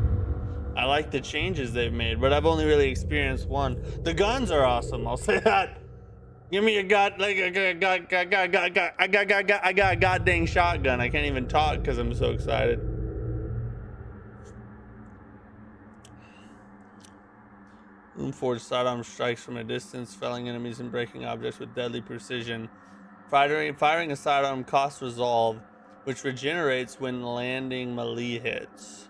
I like the changes they've made, but I've only really experienced one. The guns are awesome, I'll say that. Give me a got a goddamn shotgun. I can't even talk because I'm so excited. Forged sidearm strikes from a distance, felling enemies and breaking objects with deadly precision. Firing a sidearm costs resolve, which regenerates when landing melee hits.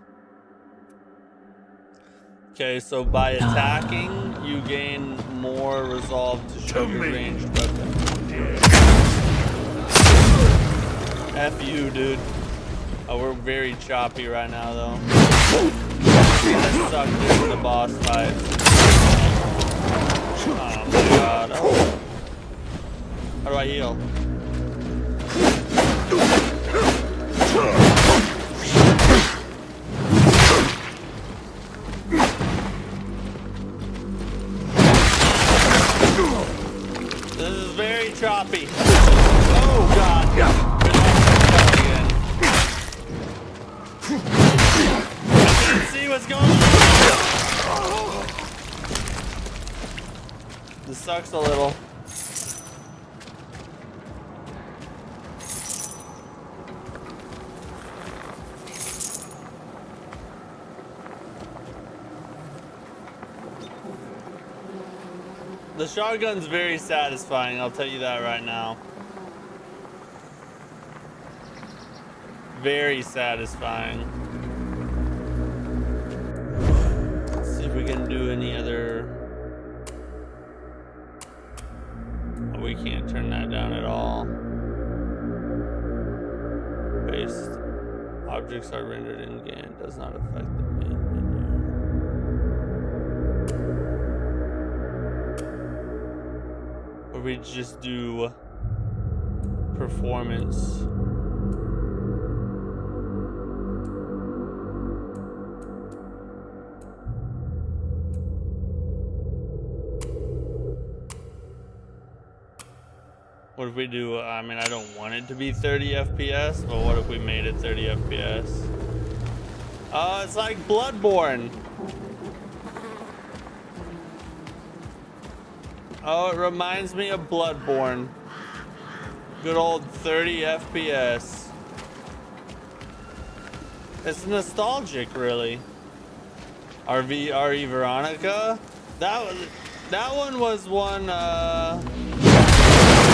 Okay, so by attacking, you gain more resolve to shoot your ranged weapon. F you, dude. Oh, we're very choppy right now, though. That sucked in the boss fight. Oh my god. Oh. How do I heal? This is very choppy. Oh god. I can't see what's going on. This sucks a little. The shotgun's very satisfying, I'll tell you that right now. Very satisfying. Let's see if we can do any other... Oh, we can't turn that down at all. placed. Objects are rendered in game. Does not affect the main menu. Or we just do performance. What if we do, I mean, I don't want it to be 30 FPS, but what if we made it 30 FPS? Oh, it's like Bloodborne. Oh, it reminds me of Bloodborne. Good old 30 FPS. It's nostalgic, really. RE Veronica? That one was one, I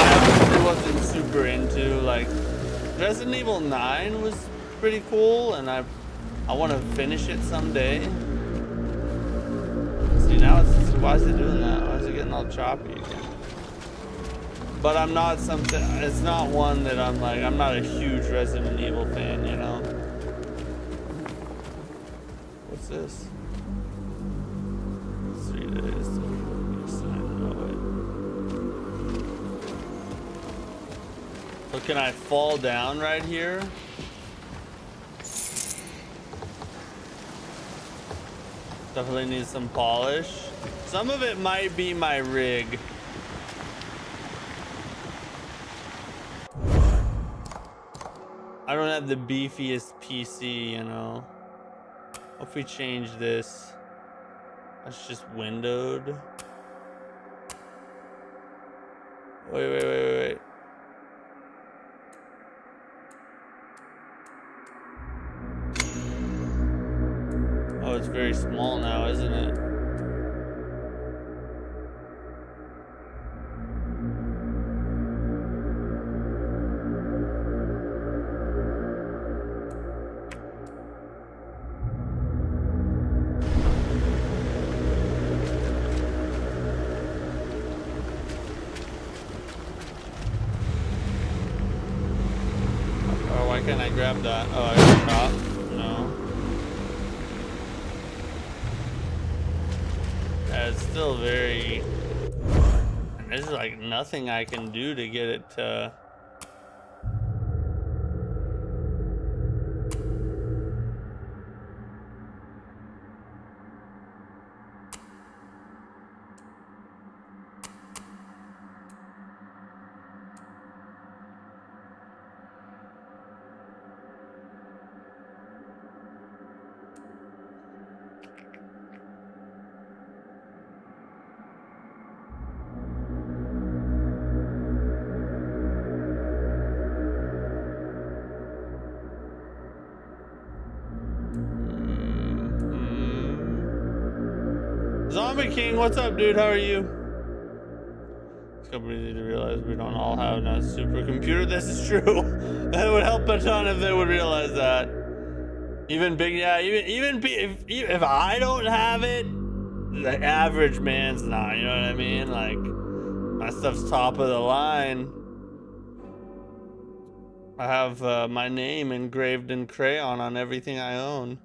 honestly wasn't super into. Like, Resident Evil 9 was pretty cool, and I want to finish it someday. See, now it's, why is it doing that? Why is it getting all choppy again? But I'm not something, it's not one that I'm like, I'm not a huge Resident Evil fan, you know? What's this? 3 days to so can I fall down right here? Definitely needs some polish. Some of it might be my rig. I don't have the beefiest PC, you know. What if we change this? That's just windowed. Wait. Oh, it's very small now, isn't it? Oh, why can't I grab that? Oh, I got shot. No. It's still very, there's like nothing I can do to get it to Zombie King, what's up, dude? How are you? It's kind of easy to realize we don't all have a supercomputer. This is true. That would help a ton if they would realize that. Even big, yeah. Even if I don't have it, the average man's not. You know what I mean? Like, my stuff's top of the line. I have my name engraved in crayon on everything I own.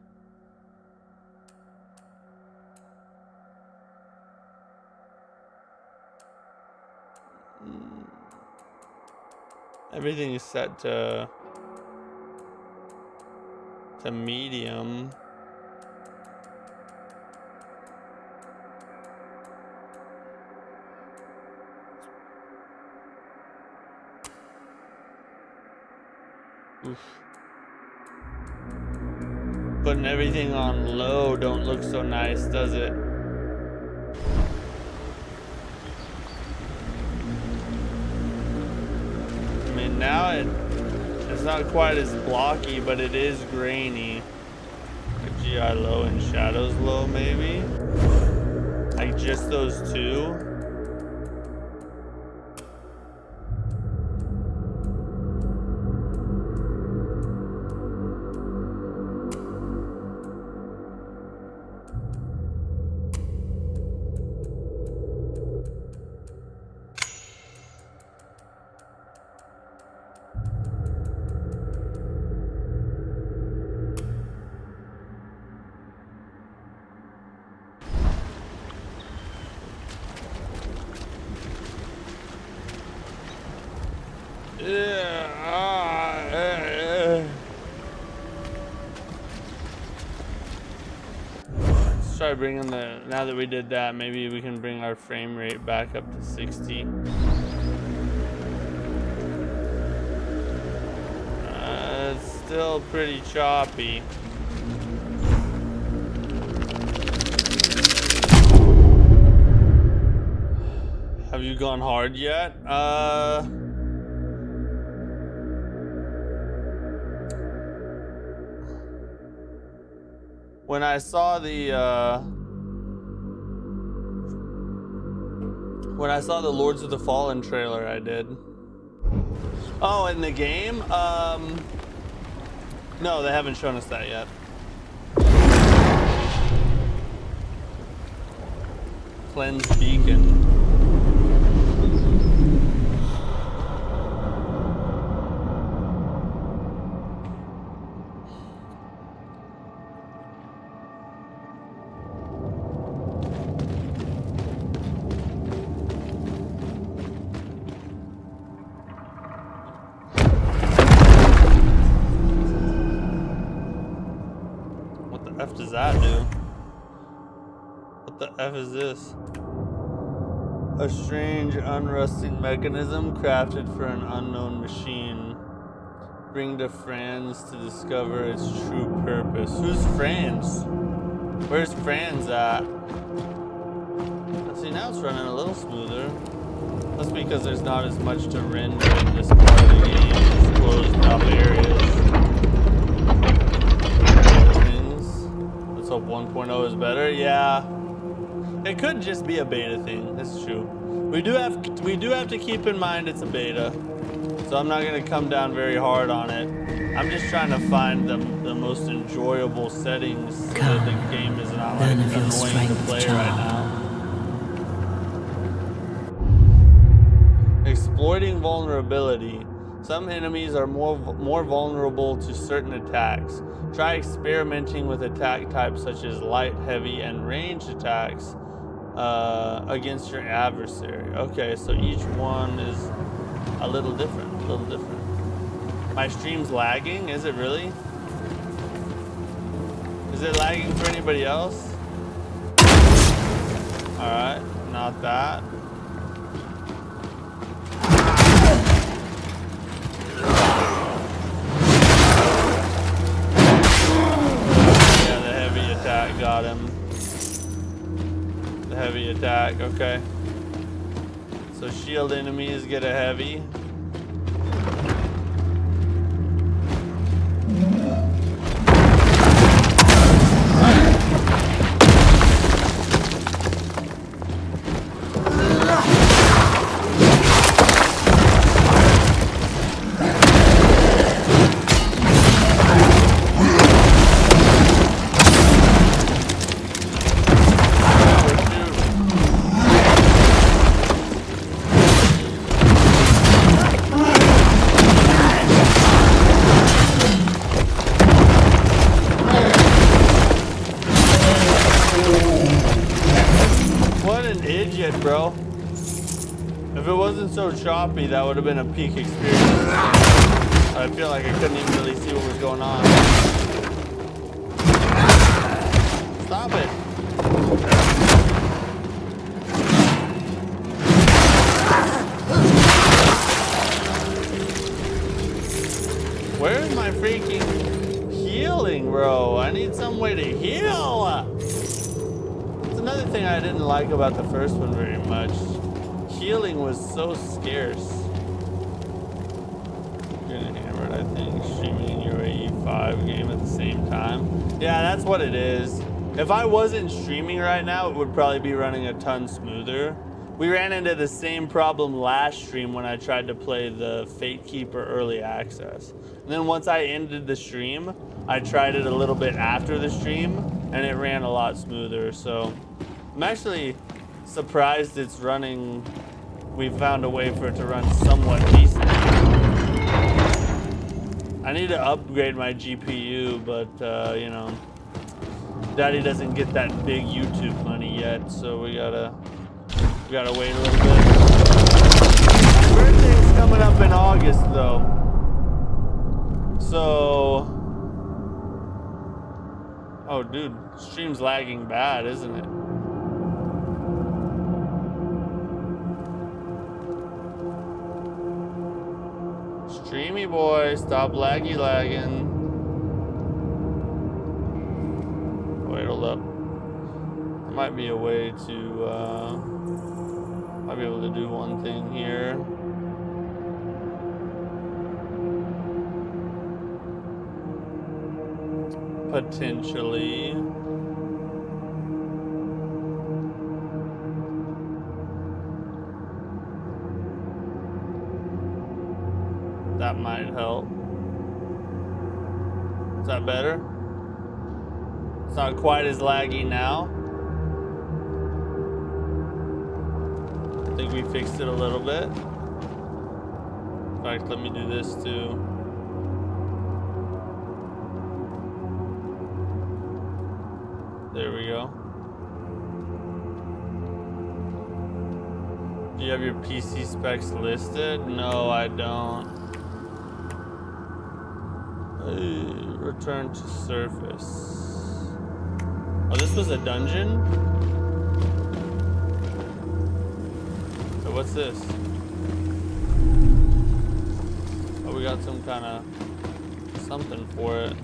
Everything is set to medium. Oof. Putting everything on low don't look so nice, does it? I mean, now it's not quite as blocky, but it is grainy. Like GI low and shadows low, maybe? Like just those two? try bringing the, now that we did that, maybe we can bring our frame rate back up to 60. It's still pretty choppy. Have you gone hard yet? When I saw the Lords of the Fallen trailer, I did. Oh, in the game? No, they haven't shown us that yet. Cleanse Beacon. What the F does that do? What the F is this? A strange, unrusting mechanism crafted for an unknown machine. Bring to Franz to discover its true purpose. Who's Franz? Where's Franz at? See, now it's running a little smoother. That's because there's not as much to render in this part of the game. It's closed up areas. Let's hope 1.0 is better. Yeah. It could just be a beta thing. That's true. We do have to keep in mind it's a beta, so I'm not gonna come down very hard on it. I'm just trying to find the most enjoyable settings so that the game is not like annoying to play right now. Exploiting vulnerability. Some enemies are more vulnerable to certain attacks. Try experimenting with attack types such as light, heavy, and ranged attacks against your adversary. Okay, so each one is a little different, My stream's lagging? Is it really? Is it lagging for anybody else? Alright, not that. Yeah, the heavy attack got him. The heavy attack, okay. So shield enemies get a heavy. Bro, if it wasn't so choppy, that would have been a peak experience. I feel like I couldn't even really see what was going on. Stop it. Where's my freaking healing, bro? I need some way to heal. Another thing I didn't like about the first one very much. Healing was so scarce. Getting hammered, I think. Streaming UAE 5 game at the same time. Yeah, that's what it is. If I wasn't streaming right now, it would probably be running a ton smoother. We ran into the same problem last stream when I tried to play the Fate Keeper early access. And then once I ended the stream, I tried it a little bit after the stream, and it ran a lot smoother. So I'm actually surprised it's running. We found a way for it to run somewhat decent. I need to upgrade my GPU, but you know, Daddy doesn't get that big YouTube money yet, so we gotta wait a little bit. My birthday's coming up in August, though. So Oh, dude, stream's lagging bad, isn't it? Streamy boy, stop lagging. Wait, hold up. There might be a way to, might be able to do one thing here. Potentially. That might help. Is that better? It's not quite as laggy now. I think we fixed it a little bit. In fact, let me do this too. There we go. Do you have your PC specs listed? No, I don't. Return to surface. Oh, this was a dungeon? So what's this? Oh, we got some kind of something for it.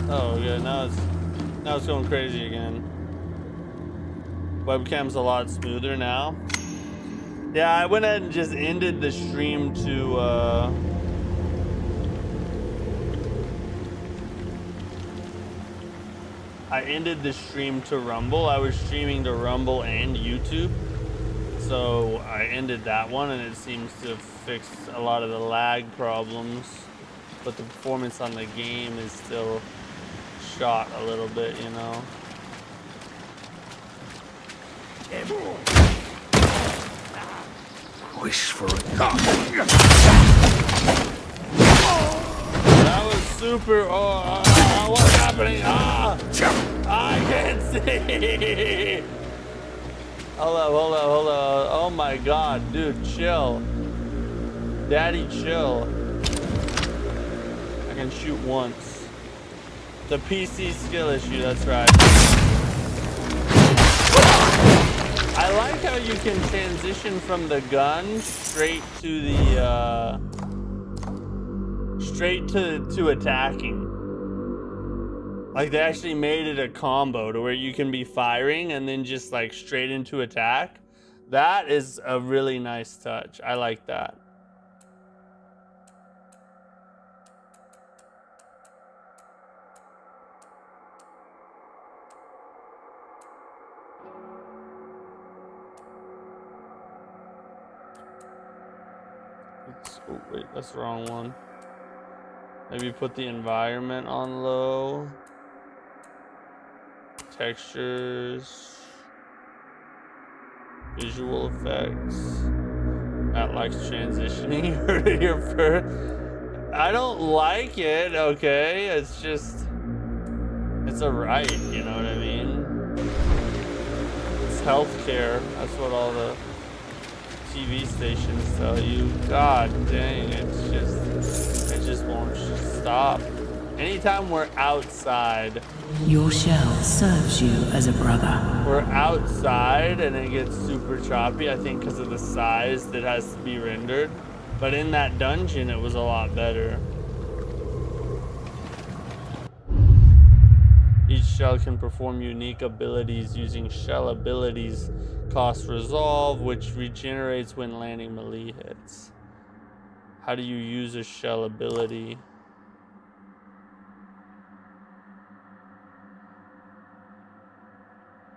Oh, yeah, now it's going crazy again. Webcam's a lot smoother now. Yeah, I went ahead and just ended the stream to I ended the stream to Rumble. I was streaming to Rumble and YouTube. So I ended that one and it seems to have fixed a lot of the lag problems. But the performance on the game is still shot a little bit, you know. Wish for a god. That was super. What's happening? I can't see. Hold up. Oh my god, dude, chill. Daddy, chill. I can shoot once. The PC skill issue, that's right. I like how you can transition from the gun straight to the straight to attacking. Like they actually made it a combo to where you can be firing and then just like straight into attack. That is a really nice touch. I like that. Oh wait, that's the wrong one. Maybe put the environment on low. Textures. Visual effects. Matt likes transitioning here for. I don't like it, okay? It's just. It's a right, you know what I mean? It's healthcare. That's what all the TV stations tell you. God dang, it just won't stop. Anytime we're outside, Your shell serves you as a brother. we're outside and it gets super choppy, I think because of the size that has to be rendered. But in that dungeon, it was a lot better. Each shell can perform unique abilities using shell abilities cost resolve, which regenerates when landing melee hits. How do you use a shell ability?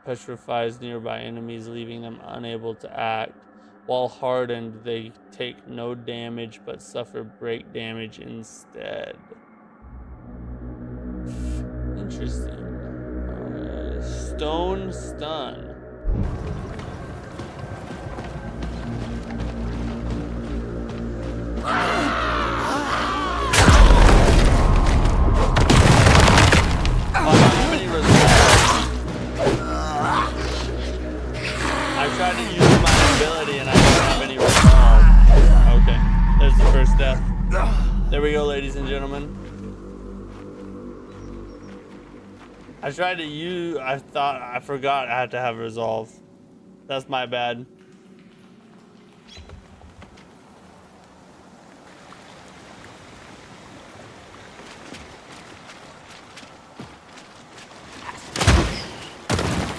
Petrifies nearby enemies, leaving them unable to act. While hardened, they take no damage but suffer break damage instead. Interesting. Stone stun. I tried to use my ability and I don't have any resolve. There we go, ladies and gentlemen. I tried to use, I forgot I had to have resolve. That's my bad.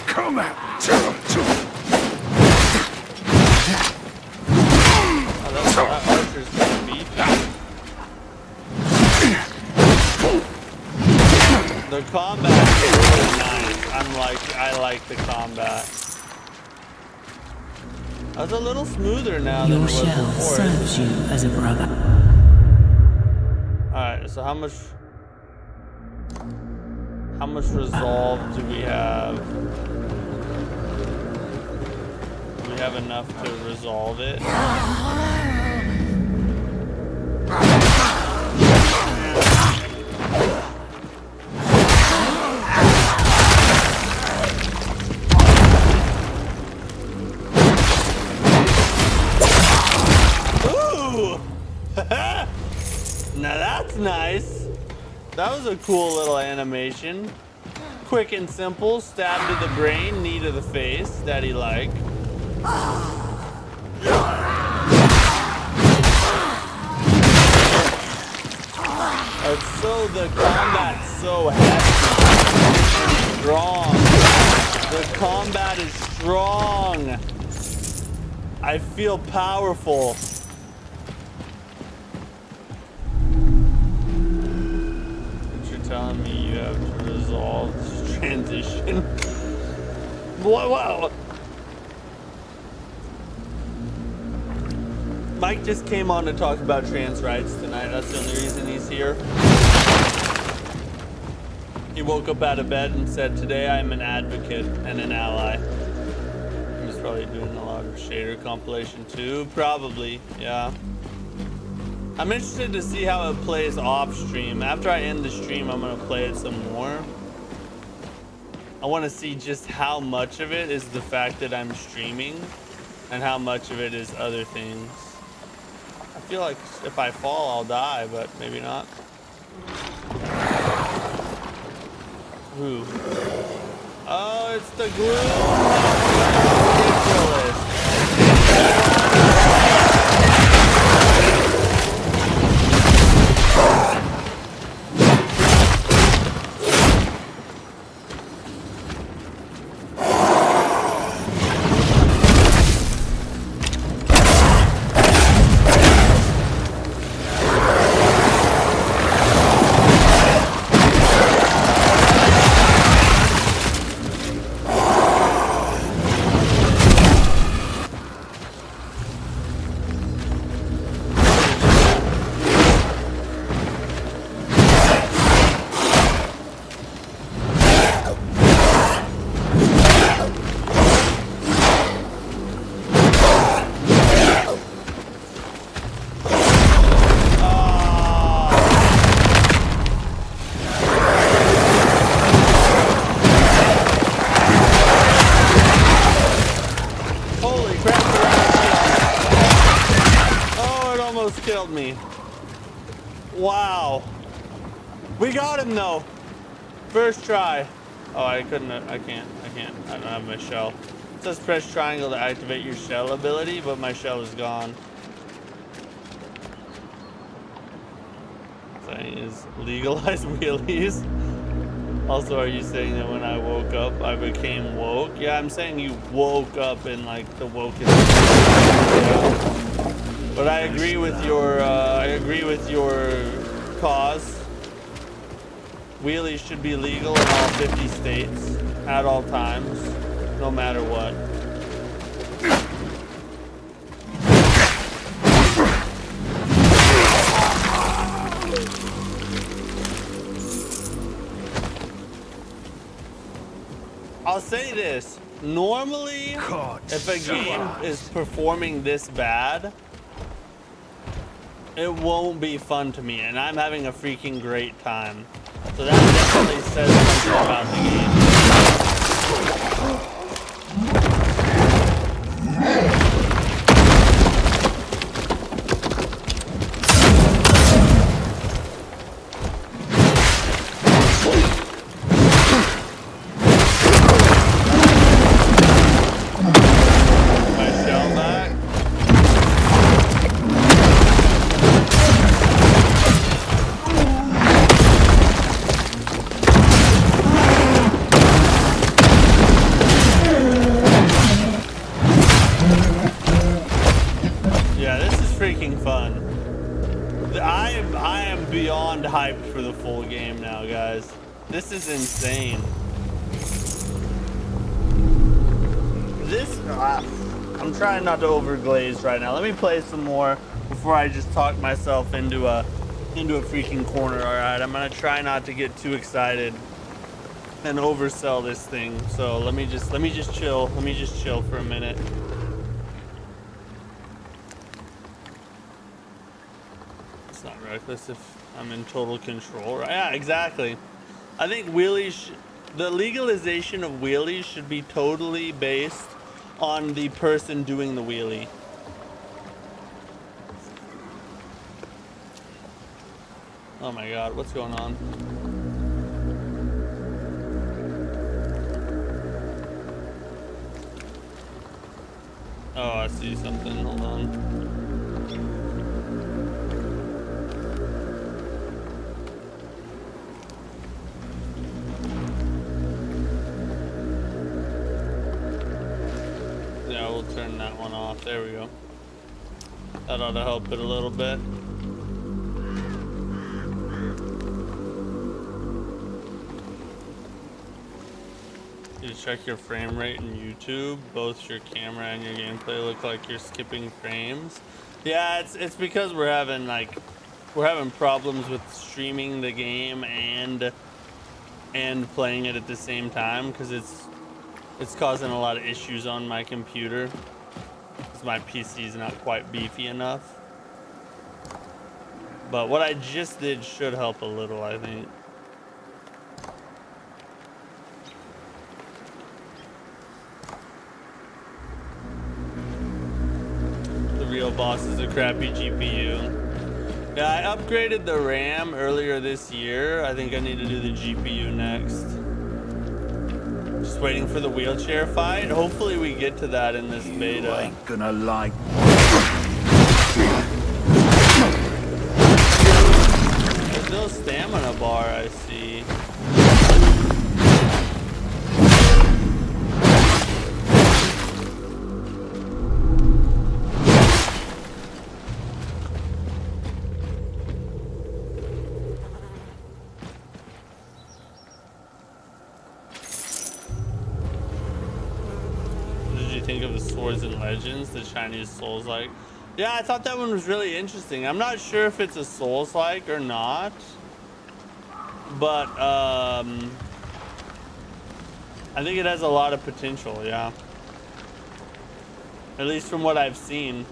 Come out. Oh, that archer's gonna beat. The combat is really nice. I like the combat. That's a little smoother now than it Your was shell before. serves you as a brother. Alright, so how much resolve do we have? Do we have enough to resolve it? Now that's nice. That was a cool little animation. Quick and simple, stab to the brain, knee to the face, that he like. So the combat's so heavy and strong. The combat is strong. I feel powerful. Telling me you have to resolve this transition. Wow. Mike just came on to talk about trans rights tonight. That's the only reason he's here. He woke up out of bed and said, "Today I'm an advocate and an ally." He's probably doing a lot of shader compilation too. Probably, yeah. I'm interested to see how it plays off stream. After I end the stream, I'm gonna play it some more. I want to see just how much of it is the fact that I'm streaming and how much of it is other things. I feel like if I fall, I'll die, but maybe not. Who? Oh, it's the glue. Ridiculous. Killed me. Wow. We got him though. First try. Oh, I couldn't. I can't. I don't have my shell. It says press triangle to activate your shell ability, but my shell is gone. Saying is legalize wheelies. Also, are you saying that when I woke up, I became woke? Yeah, I'm saying you woke up in like the wokest. Yeah. But I agree with your cause. Wheelies should be legal in all 50 states at all times, no matter what. I'll say this. Normally, if a game is performing this bad, it won't be fun to me, and I'm having a freaking great time. So that definitely says something about the game. hyped for the full game now, guys. This is insane. I'm trying not to overglaze right now. Let me play some more before I just talk myself into a freaking corner. All right, I'm gonna try not to get too excited and oversell this thing. So let me just chill. Let me just chill for a minute. It's not reckless if I'm in total control, right? Yeah, exactly. I think wheelies, the legalization of wheelies should be totally based on the person doing the wheelie. Oh my God, what's going on? Oh, I see something. Hold on. Yeah, we'll turn that one off. There we go. That ought to help it a little bit. You check your frame rate in YouTube. Both your camera and your gameplay look like you're skipping frames. Yeah, it's because we're having problems with streaming the game and playing it at the same time, because it's causing a lot of issues on my computer because my PC is not quite beefy enough. But what I just did should help a little, I think. The real boss is a crappy GPU. Yeah, I upgraded the RAM earlier this year. I think I need to do the GPU next. Just waiting for the wheelchair fight. Hopefully we get to that in this beta. You ain't gonna like. There's no stamina bar, I see. Think of the Swords and Legends, the Chinese Souls-like. Yeah, I thought that one was really interesting. I'm not sure if it's a Souls-like or not, but I think it has a lot of potential. Yeah, at least from what I've seen.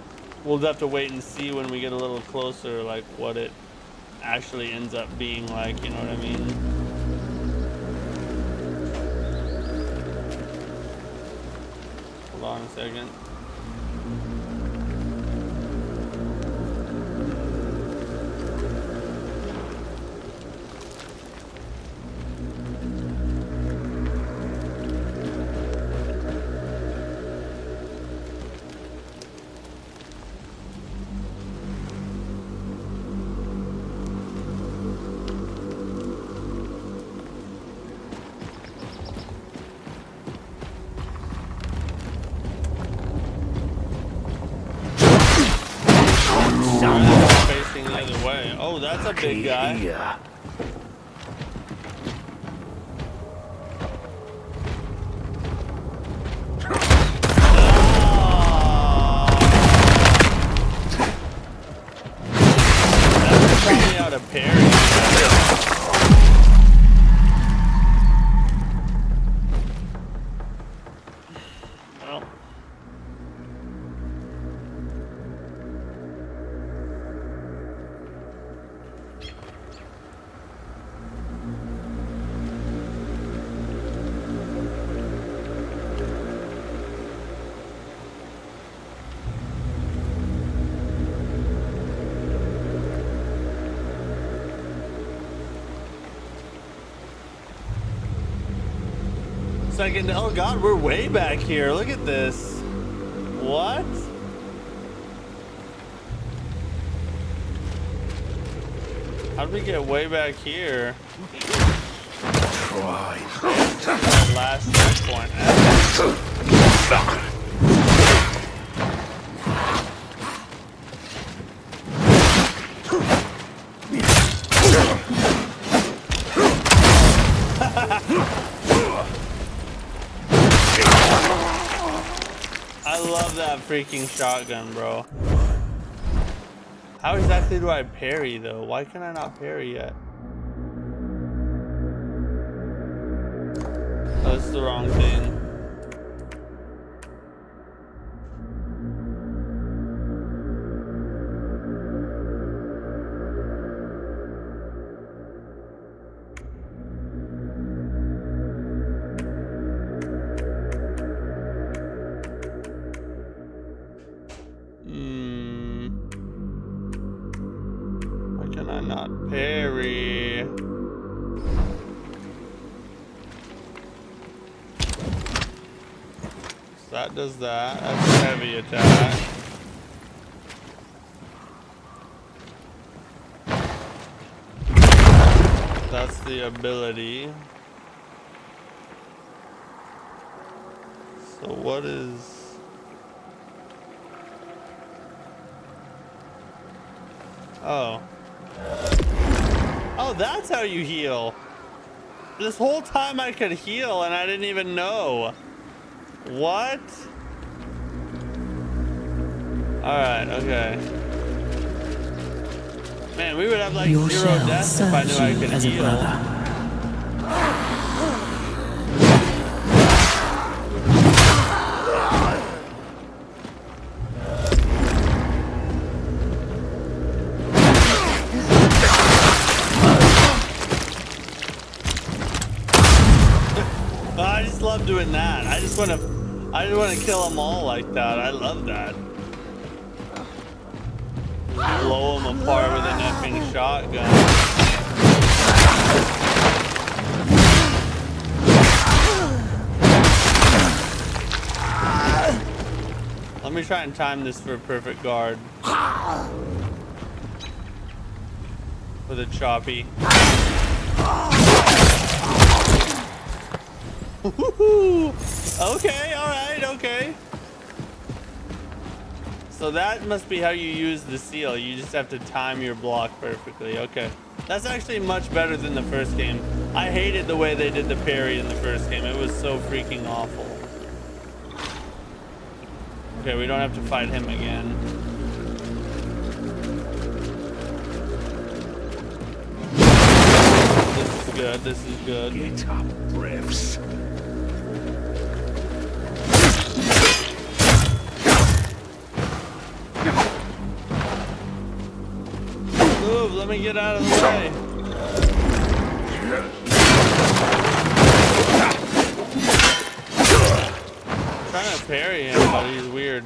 We'll have to wait and see when we get a little closer, like what it actually ends up being like. You know what I mean? Hold on a second. Facing the other way. Oh, that's a big guy. Yeah. That's probably out of parry. Well. Second, oh God, we're way back here. Look at this. What? How'd we get way back here? Try. That last checkpoint. I love that freaking shotgun, bro. How exactly do I parry, though? Why can I not parry yet? Oh, this is the wrong thing. Why can I not parry? So that does that. That's a heavy attack. That's the ability. So what is... Oh. Oh, that's how you heal. This whole time I could heal and I didn't even know. What? Alright, okay. Man, we would have like Your 0 shell deaths if I knew serves I you could as a heal. brother. I just love doing that. I just want to kill them all like that. I love that. Blow them apart with an effing shotgun. Let me try and time this for a perfect guard. With a choppy. Okay, alright, okay. So that must be how you use the seal. You just have to time your block perfectly. Okay. That's actually much better than the first game. I hated the way they did the parry in the first game. It was so freaking awful. Okay, we don't have to fight him again. This is good, this is good. Get up, refs. Move, let me get out of the way. I'm trying to parry him, but he's weird.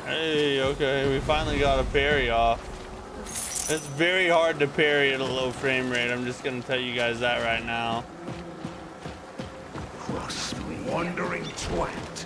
Hey, okay, we finally got a parry off. It's very hard to parry at a low frame rate. I'm just gonna tell you guys that right now. Cross me, wandering twat.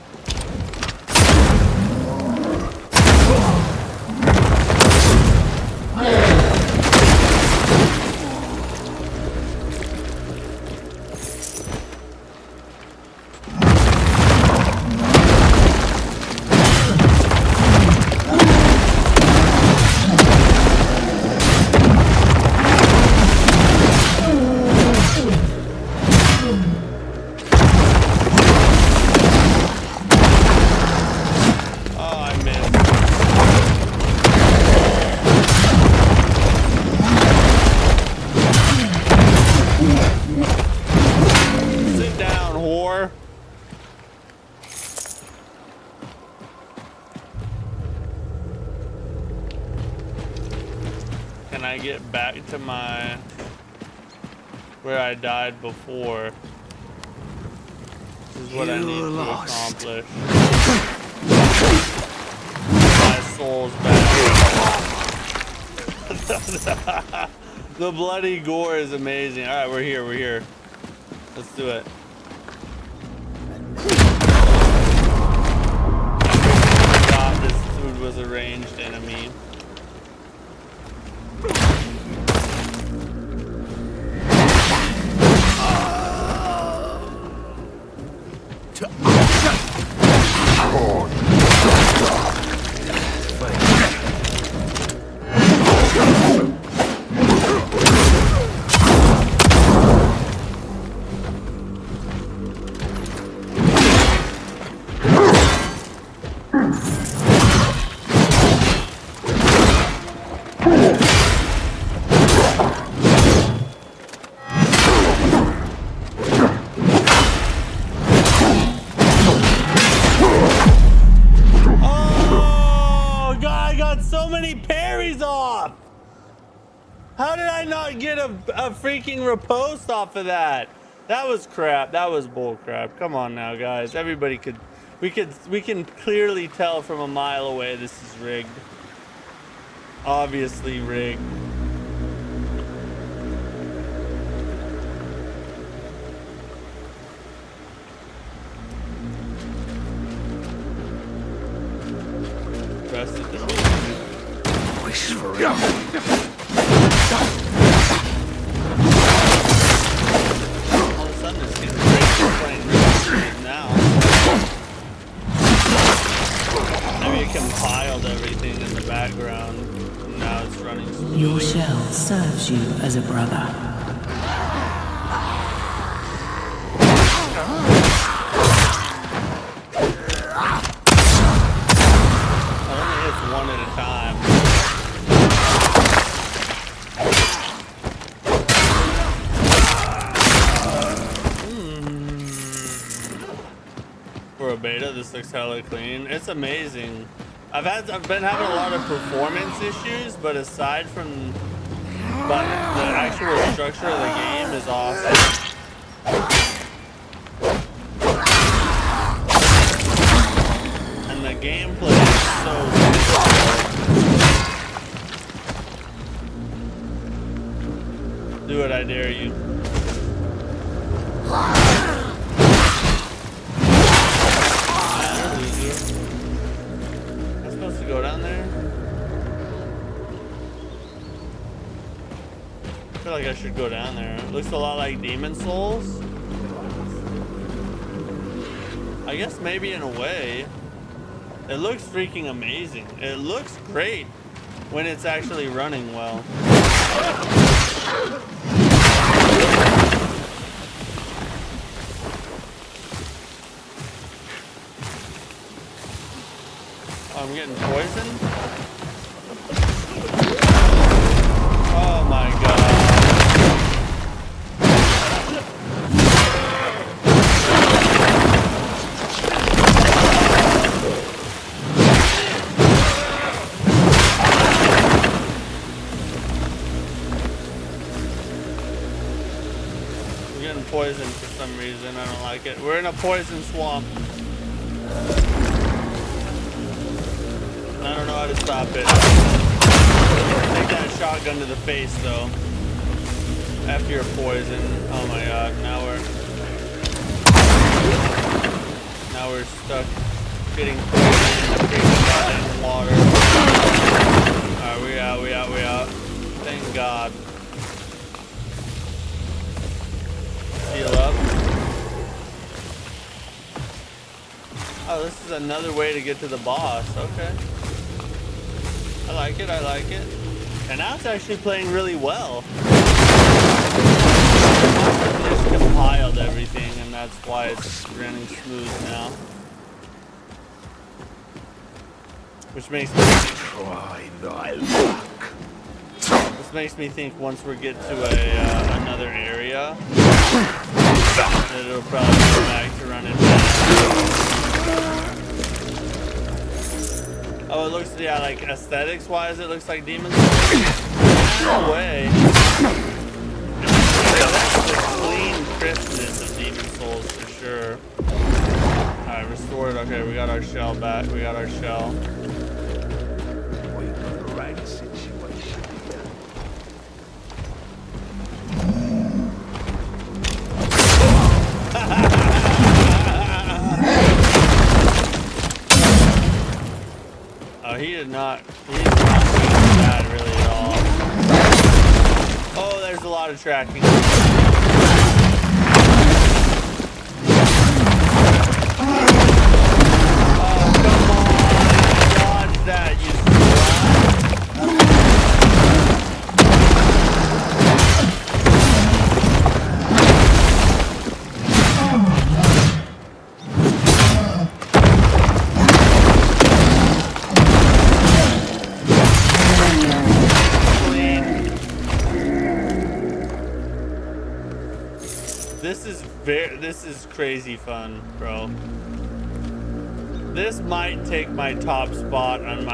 Can I get back to my where I died before? This is what I need to accomplish. My soul's back. The bloody gore is amazing. All right, we're here. We're here. Let's do it. I thought this dude was a ranged enemy. How did I not get a freaking riposte off of that? That was crap. That was bull crap. Come on now, guys. Everybody we can clearly tell from a mile away this is rigged. Obviously rigged. Rest of the Wish for it. all of a sudden it's getting playing really smooth now. Maybe it compiled everything in the background and now it's running smooth. Your shell serves you as a brother. Only hits one at a time. For a beta, this looks hella clean. It's amazing. I've been having a lot of performance issues, but aside from the actual structure of the game is awesome. And the gameplay is so good. Do it, I dare you. I'm supposed to go down there? I feel like I should go down there. It looks a lot like Demon Souls. I guess maybe in a way. It looks freaking amazing. It looks great when it's actually running well. I'm getting poisoned. Oh my god. I'm getting poisoned for some reason. I don't like it. We're in a poison swamp. I don't know how to stop it. Take that shotgun to the face, though. After your poison. Oh my god, now we're stuck getting poisoned in the freaking goddamn water. Alright, we out. Thank God. Heal up. Oh, this is another way to get to the boss. Okay. I like it. And now it's actually playing really well. I just compiled everything, and that's why it's running smooth now. Which makes me Try thy luck. This makes me think once we get to another area, that it'll probably go back to running fast. Oh, it looks, yeah, like aesthetics wise, it looks like Demon Souls. No way. That's the clean crispness of Demon Souls for sure. Alright, restored. Okay, we got our shell back. We got our shell. We got the right situation. Oh, he did not do that really at all. Oh, there's a lot of tracking. Oh, come on. Dodge that, you This is crazy fun, bro. This might take my top spot on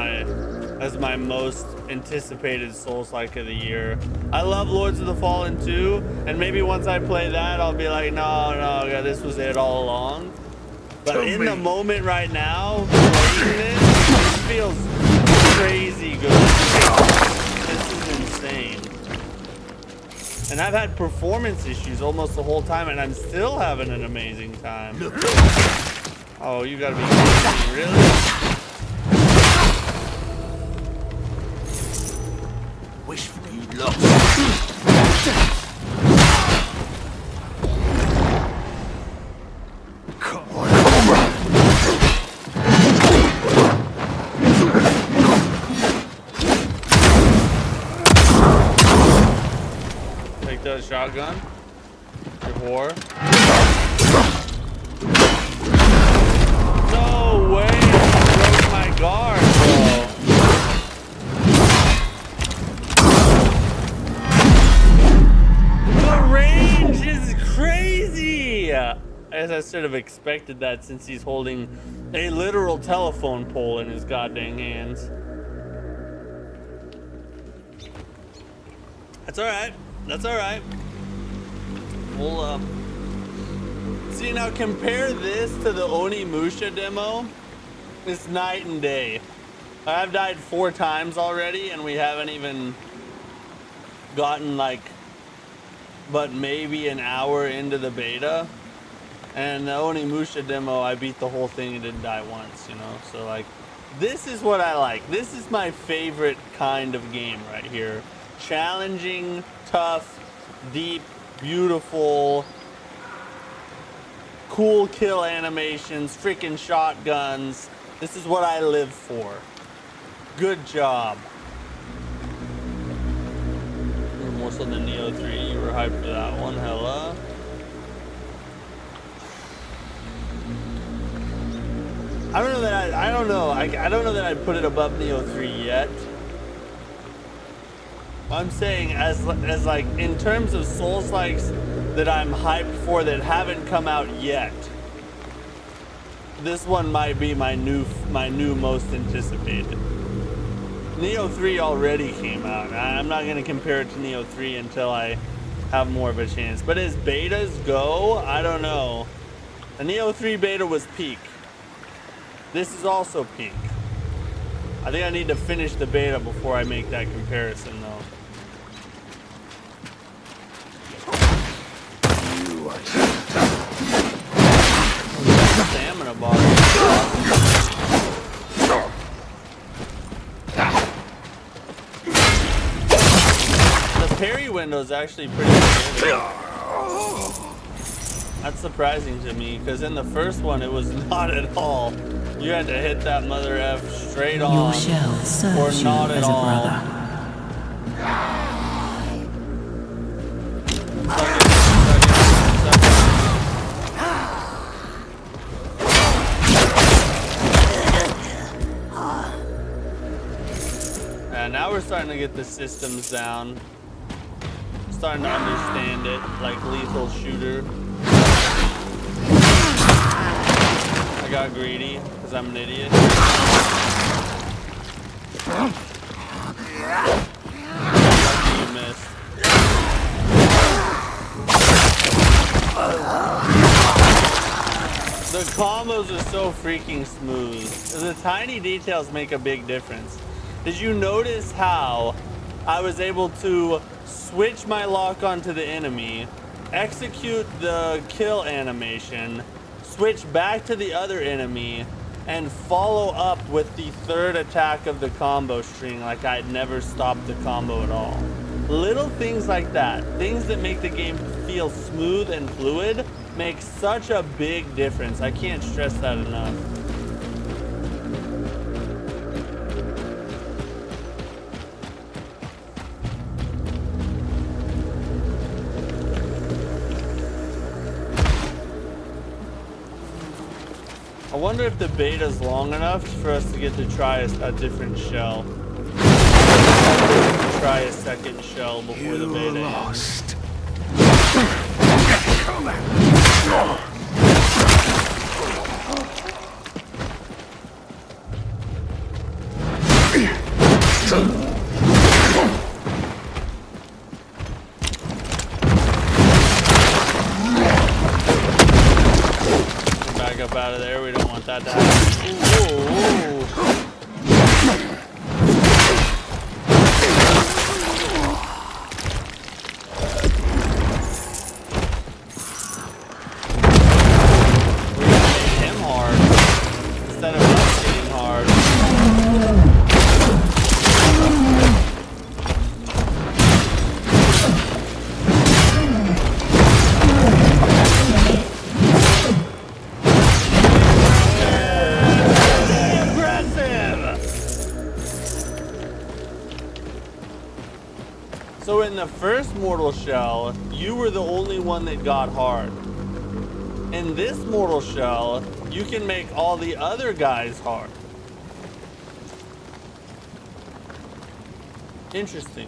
as my most anticipated Souls-like of the year. I love Lords of the Fallen 2, and maybe once I play that, I'll be like, no, yeah, this was it all along. But in the moment right now, playing this, it feels crazy good. This is insane. And I've had performance issues almost the whole time, and I'm still having an amazing time. Oh, you gotta be kidding me, really? Wishful you lost. Take that shotgun. Your whore. No way! I broke my guard, bro. The range is crazy! I guess I should have expected that since he's holding a literal telephone pole in his goddamn hands. That's alright. That's alright. We'll, see, now compare this to the Onimusha demo. It's night and day. I've died 4 times already, and we haven't even gotten, like, but maybe an hour into the beta. And the Onimusha demo, I beat the whole thing and didn't die once, you know? So, like, this is what I like. This is my favorite kind of game right here. Challenging, tough, deep, beautiful, cool kill animations, freaking shotguns. This is what I live for. Good job. More so than Neo 3. You were hyped for that one. Hella. I don't know that I don't know that I'd put it above Neo 3 yet. I'm saying as like in terms of Souls-likes that I'm hyped for that haven't come out yet, this one might be my new most anticipated. Neo 3 already came out. I'm not gonna compare it to Neo 3 until I have more of a chance. But as betas go, I don't know. The Neo 3 beta was peak. This is also peak. I think I need to finish the beta before I make that comparison though. Stamina bar. The parry window is actually pretty good. That's surprising to me because in the first one it was not at all. You had to hit that mother F straight on Your shell or serves you not at as a all. brother. Now we're starting to get the systems down. Starting to understand it, like lethal shooter. I got greedy because I'm an idiot. Lucky you missed. The combos are so freaking smooth. The tiny details make a big difference. Did you notice how I was able to switch my lock onto the enemy, execute the kill animation, switch back to the other enemy, and follow up with the third attack of the combo string like I'd never stopped the combo at all? Little things like that, things that make the game feel smooth and fluid, make such a big difference. I can't stress that enough. I wonder if the beta's long enough for us to get to try a different shell. Try a second shell before the beta ends. that to happen. Ooh, we gotta hit him hard instead of us hitting hard. So in the first Mortal Shell, you were the only one that got hard. In this Mortal Shell, you can make all the other guys hard. Interesting.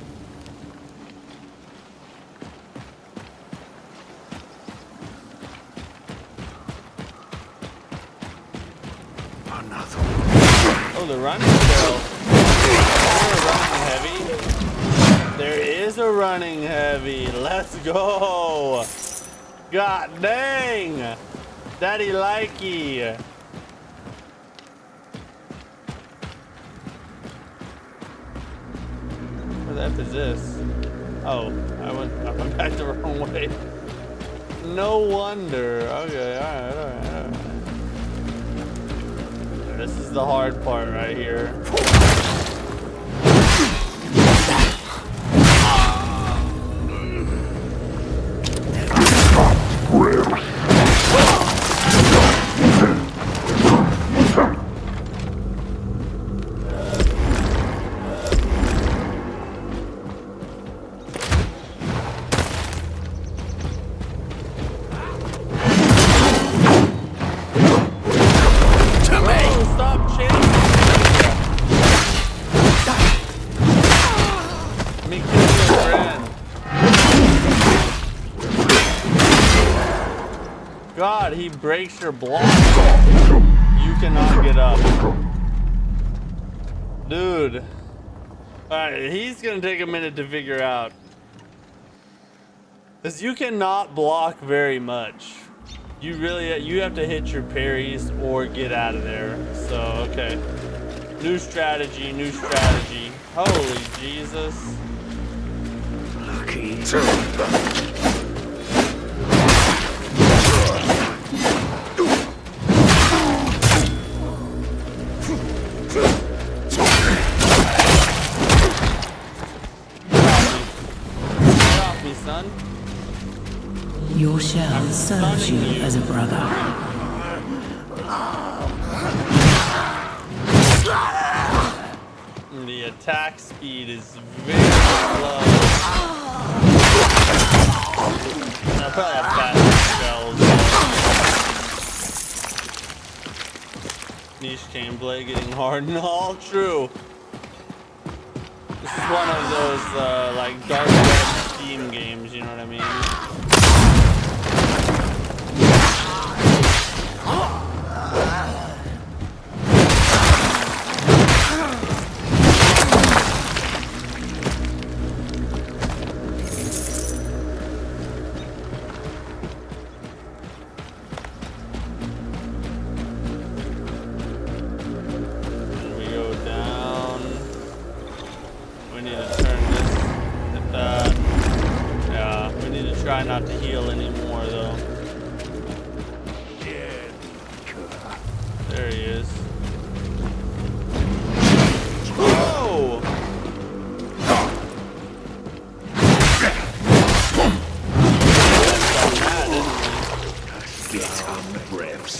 Oh, the running shell. Is there a running heavy? There is a running heavy. Let's go. God dang. Daddy likey. What the F is this? Oh, I went back the wrong way. No wonder. Okay, alright. This is the hard part right here. God, he breaks your block. You cannot get up. Dude. Alright, he's gonna take a minute to figure out. Because you cannot block very much. You have to hit your parries or get out of there. So, okay. New strategy. Holy Jesus. Lucky. Your shell serves you as a brother. The attack speed is very slow. I probably have fast shells. Niche gameplay getting hard and all true. This is one of those like dark web Steam games, you know what I mean? Try not to heal anymore, though. There he is. Whoa! Get on breaths.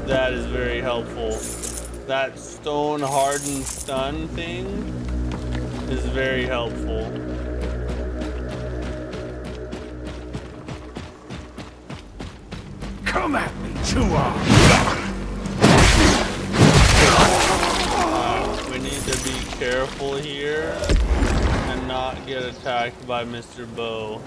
That is very helpful. That stone hardened stun thing is very helpful. Come at me, Chua! We need to be careful here and not get attacked by Mr. Bow.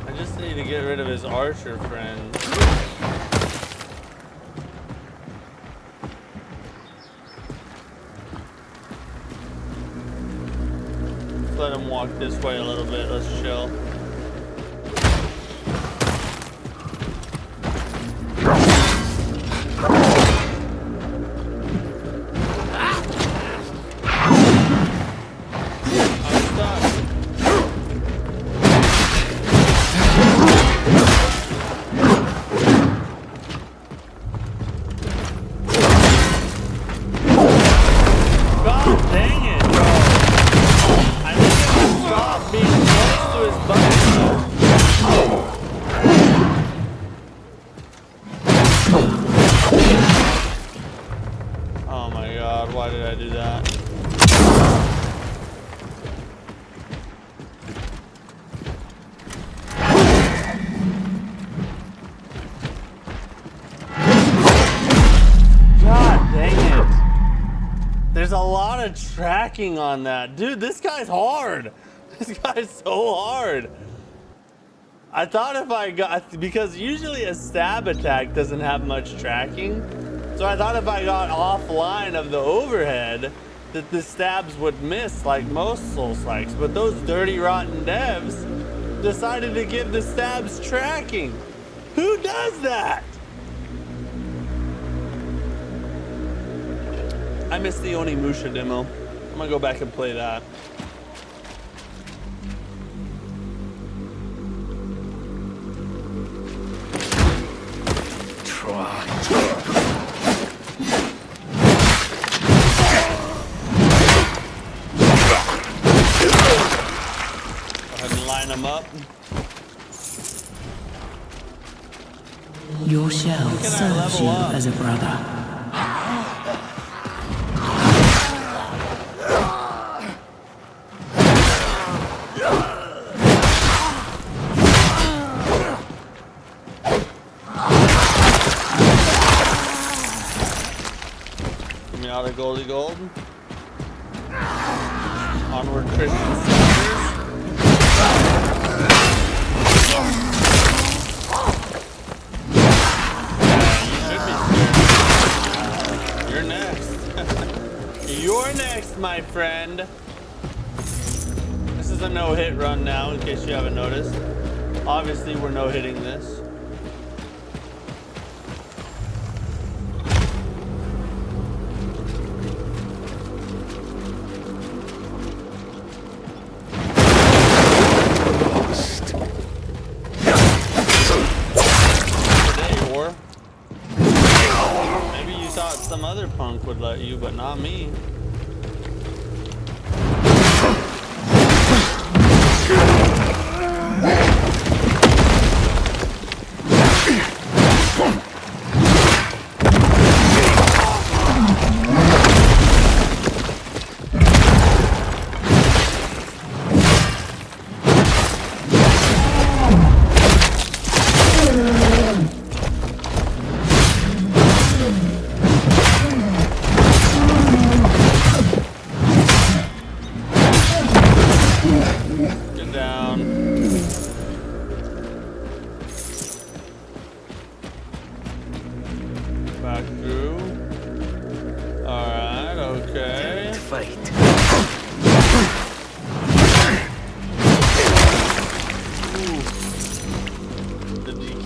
I just need to get rid of his archer friend. Let him walk this way a little bit. Let's chill. Tracking on that. Dude, this guy's hard. This guy's so hard. I thought if I got, because usually a stab attack doesn't have much tracking. So I thought if I got offline of the overhead that the stabs would miss like most soul strikes. But those dirty rotten devs decided to give the stabs tracking. Who does that? I missed the Onimusha demo. I'm gonna go back and play that. Try. Go ahead and line them up. Your shell serves you as a brother. Out of Goldie Gold. Onward Christian Soldiers. You should be scared. You're next. You're next, my friend. This is a no-hit run now, in case you haven't noticed. Obviously, we're no-hitting this. Some other punk would let you, but not me.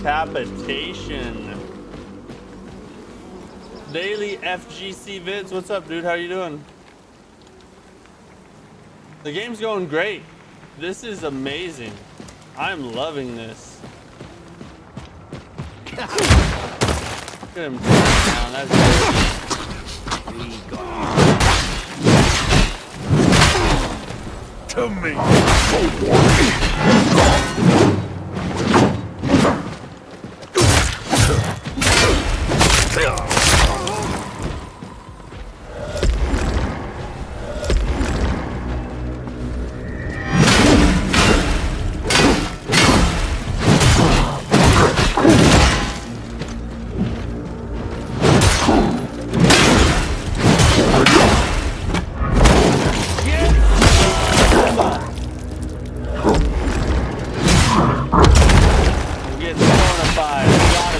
Decapitation. Daily FGC vids. What's up, dude? How you doing? The game's going great. This is amazing. I'm loving this. Get him down. That's good. To me.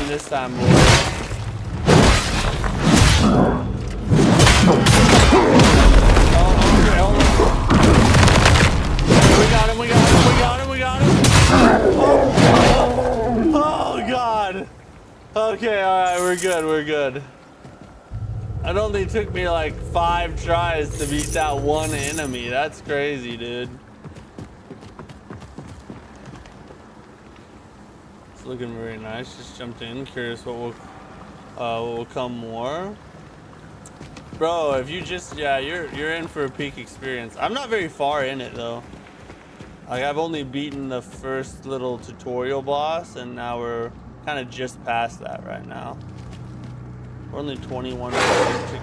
This time, boy. We got him. Oh God. Okay, alright, we're good. It only took me like 5 tries to beat that one enemy. That's crazy, dude. It's looking very nice. Just jumped in. Curious what will come more. Bro, if you just, yeah, you're in for a peak experience. I'm not very far in it though. Like I've only beaten the first little tutorial boss, and now we're kind of just past that right now. We're only 21 minutes to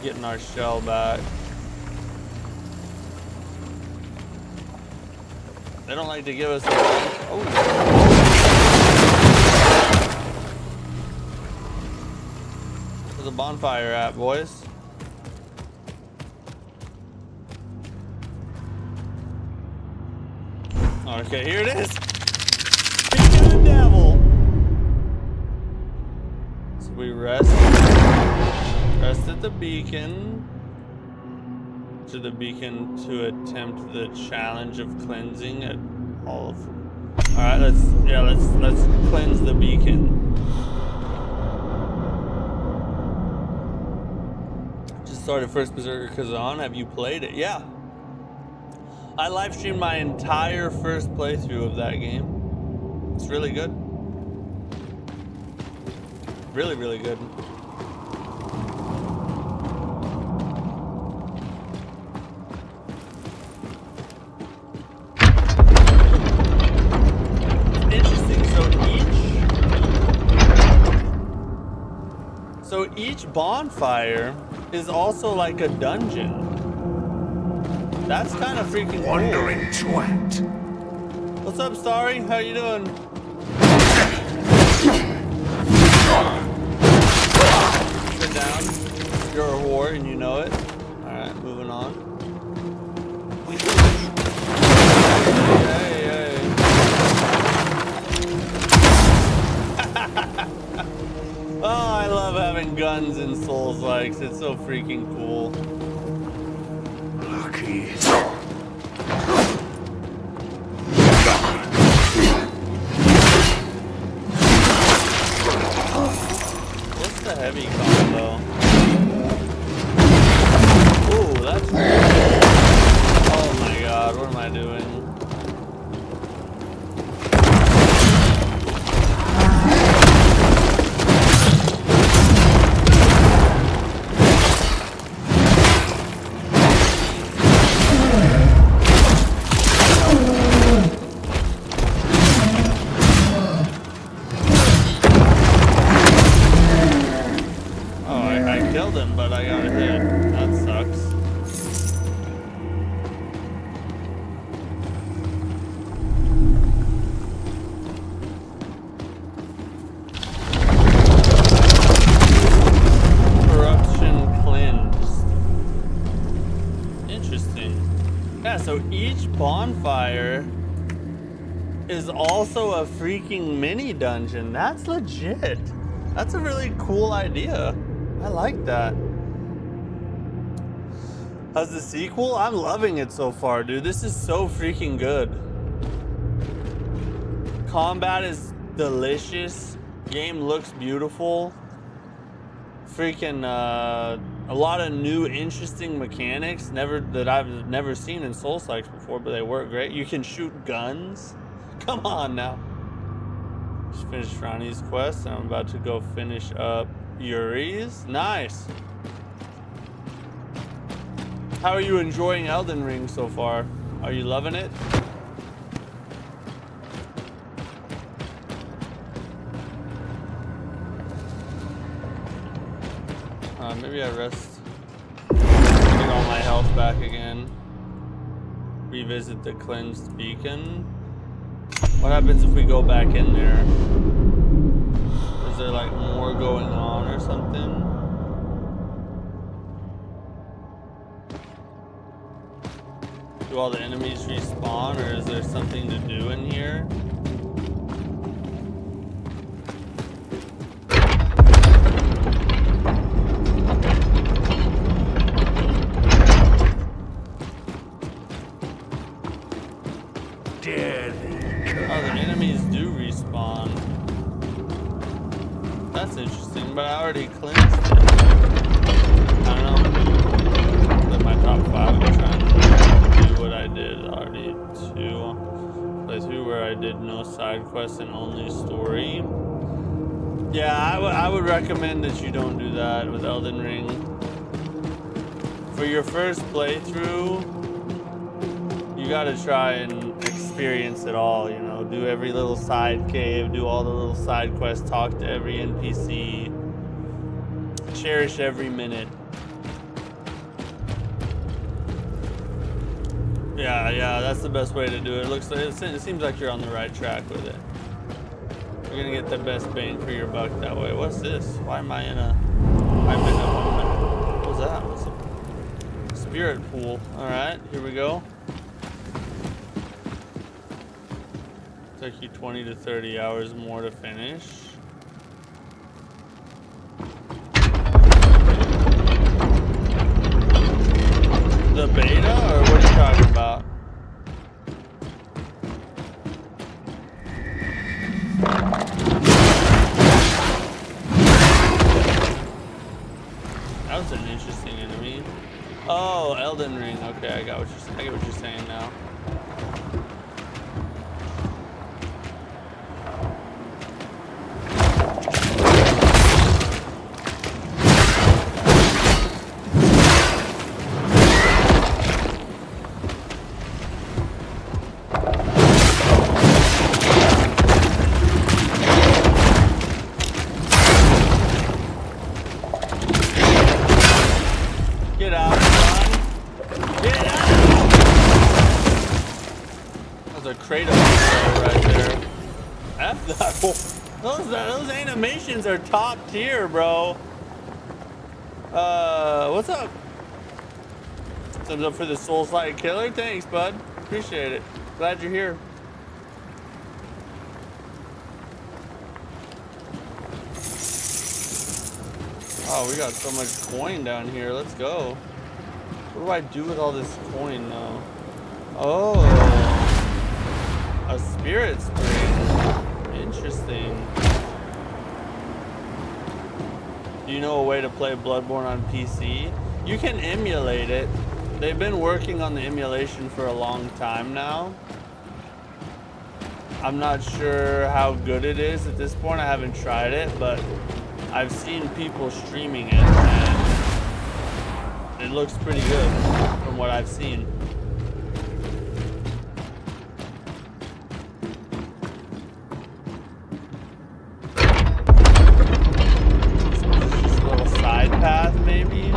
getting our shell back. They don't like to give us a oh. Where's the bonfire at, boys? Okay, here it is. Beacon of the devil. So we rest at the beacon. To the beacon to attempt the challenge of cleansing at all of them. All right, let's cleanse the beacon. Just started first Berserker Kazan. Have you played it? Yeah. I live streamed my entire first playthrough of that game. It's really good. Really, really good. Interesting. So each bonfire is also like a dungeon. That's kind of freaking cool. Wandering twat. What's up, Starry? How you doing? Sit down. You're a whore and you know it. Alright, moving on. Hey. Oh, I love having guns in Souls-likes. It's so freaking cool. Lucky. What's the heavy combo? Ooh, that's cool. Oh my god, what am I doing? But I got a hit. That sucks. Corruption cleansed. Interesting. Yeah, so each bonfire is also a freaking mini dungeon. That's legit. That's a really cool idea. I like that. As the sequel, I'm loving it so far, dude. This is so freaking good. Combat is delicious. Game looks beautiful. Freaking a lot of new interesting mechanics that I've never seen in Souls-likes before, but they work great. You can shoot guns. Come on now. Just finished Ronnie's quest, and I'm about to go finish up Yuri's. Nice. How are you enjoying Elden Ring so far? Are you loving it? Maybe I rest. Get all my health back again. Revisit the cleansed beacon. What happens if we go back in there? Is there like more going on or something? Do all the enemies respawn, or is there something to do in here? Oh, the enemies do respawn. That's interesting, but I already cleansed it. I don't know. In my top 5, I'm trying to do what I did already too. Play through where I did no side quests and only story. Yeah, I would recommend that you don't do that with Elden Ring. For your first playthrough, you gotta try and experience it all, you know, do every little side cave, do all the little side quests, talk to every NPC, cherish every minute. Yeah, that's the best way to do it. It seems like you're on the right track with it. You're gonna get the best bang for your buck that way. What's this? Why am I in a what was that? What's a spirit pool? Alright, here we go. Took you 20 to 30 hours more to finish. The beta, or what are you talking about? That was an interesting enemy. Oh, Elden Ring. Okay, I get what you're saying now. Get out, son. Get out! That was a crate of right there. F that. Those animations are top tier, bro. What's up? Thumbs up for the Souls-like killer. Thanks, bud. Appreciate it. Glad you're here. Oh, we got so much coin down here. Let's go. What do I do with all this coin, though? Oh, a spirit spring. Interesting. Do you know a way to play Bloodborne on PC? You can emulate it. They've been working on the emulation for a long time now. I'm not sure how good it is at this point. I haven't tried it, but I've seen people streaming it, and it looks pretty good from what I've seen. Just a little side path, maybe?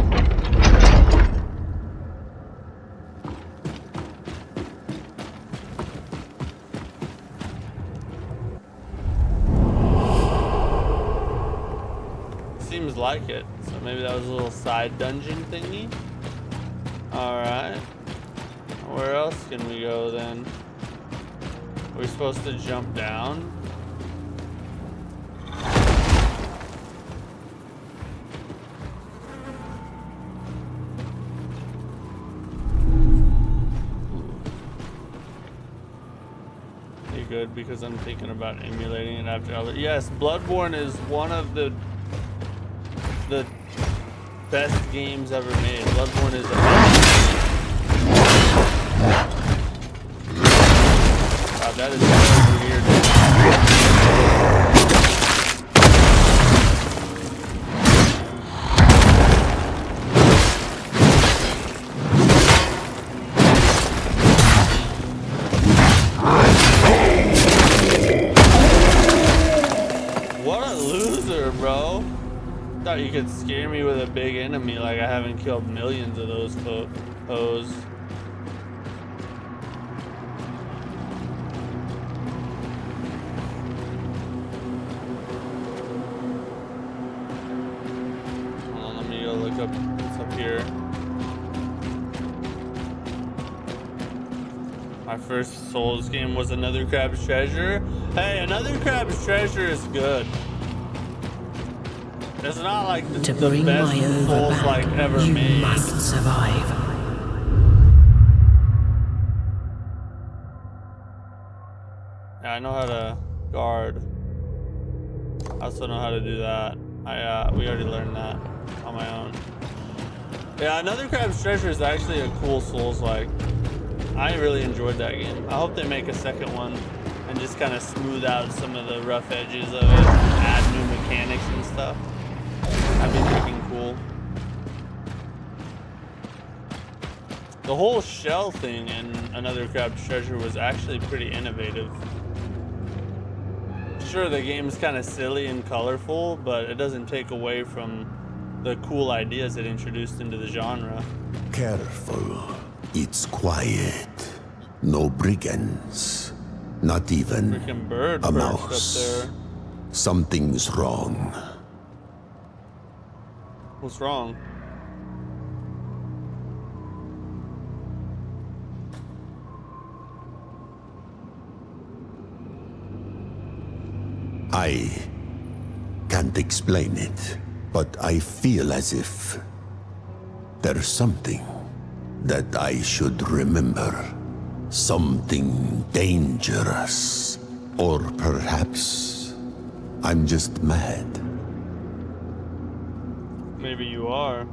Seems like it. So maybe that was a little side dungeon thingy. Alright. Where else can we go then? Are we supposed to jump down? You good? Because I'm thinking about emulating it after other. Yes, Bloodborne is one of the best games ever made. Bloodborne is God, that is so weird. thought you could scare me with a big enemy like I haven't killed millions of those foes. Hold on, let me go look up what's up here. My first Souls game was Another Crab's Treasure. Hey, Another Crab's Treasure is good. It's not like To the bring best my over Souls back, like ever you made. must survive. Yeah, I know how to guard. I also know how to do that. We already learned that on my own. Yeah, Another Crab's Treasure is actually a cool Souls-like. I really enjoyed that game. I hope they make a second one and just kind of smooth out some of the rough edges of it, add new mechanics and stuff. That'd be freaking cool. The whole shell thing in Another Crab's Treasure was actually pretty innovative. Sure, the game's kind of silly and colorful, but it doesn't take away from the cool ideas it introduced into the genre. Careful. It's quiet. No brigands. Not even Freaking bird a perched mouse. up there. Something's wrong. What's wrong? I can't explain it, but I feel as if there's something that I should remember. Something dangerous. Or perhaps I'm just mad. Maybe you are.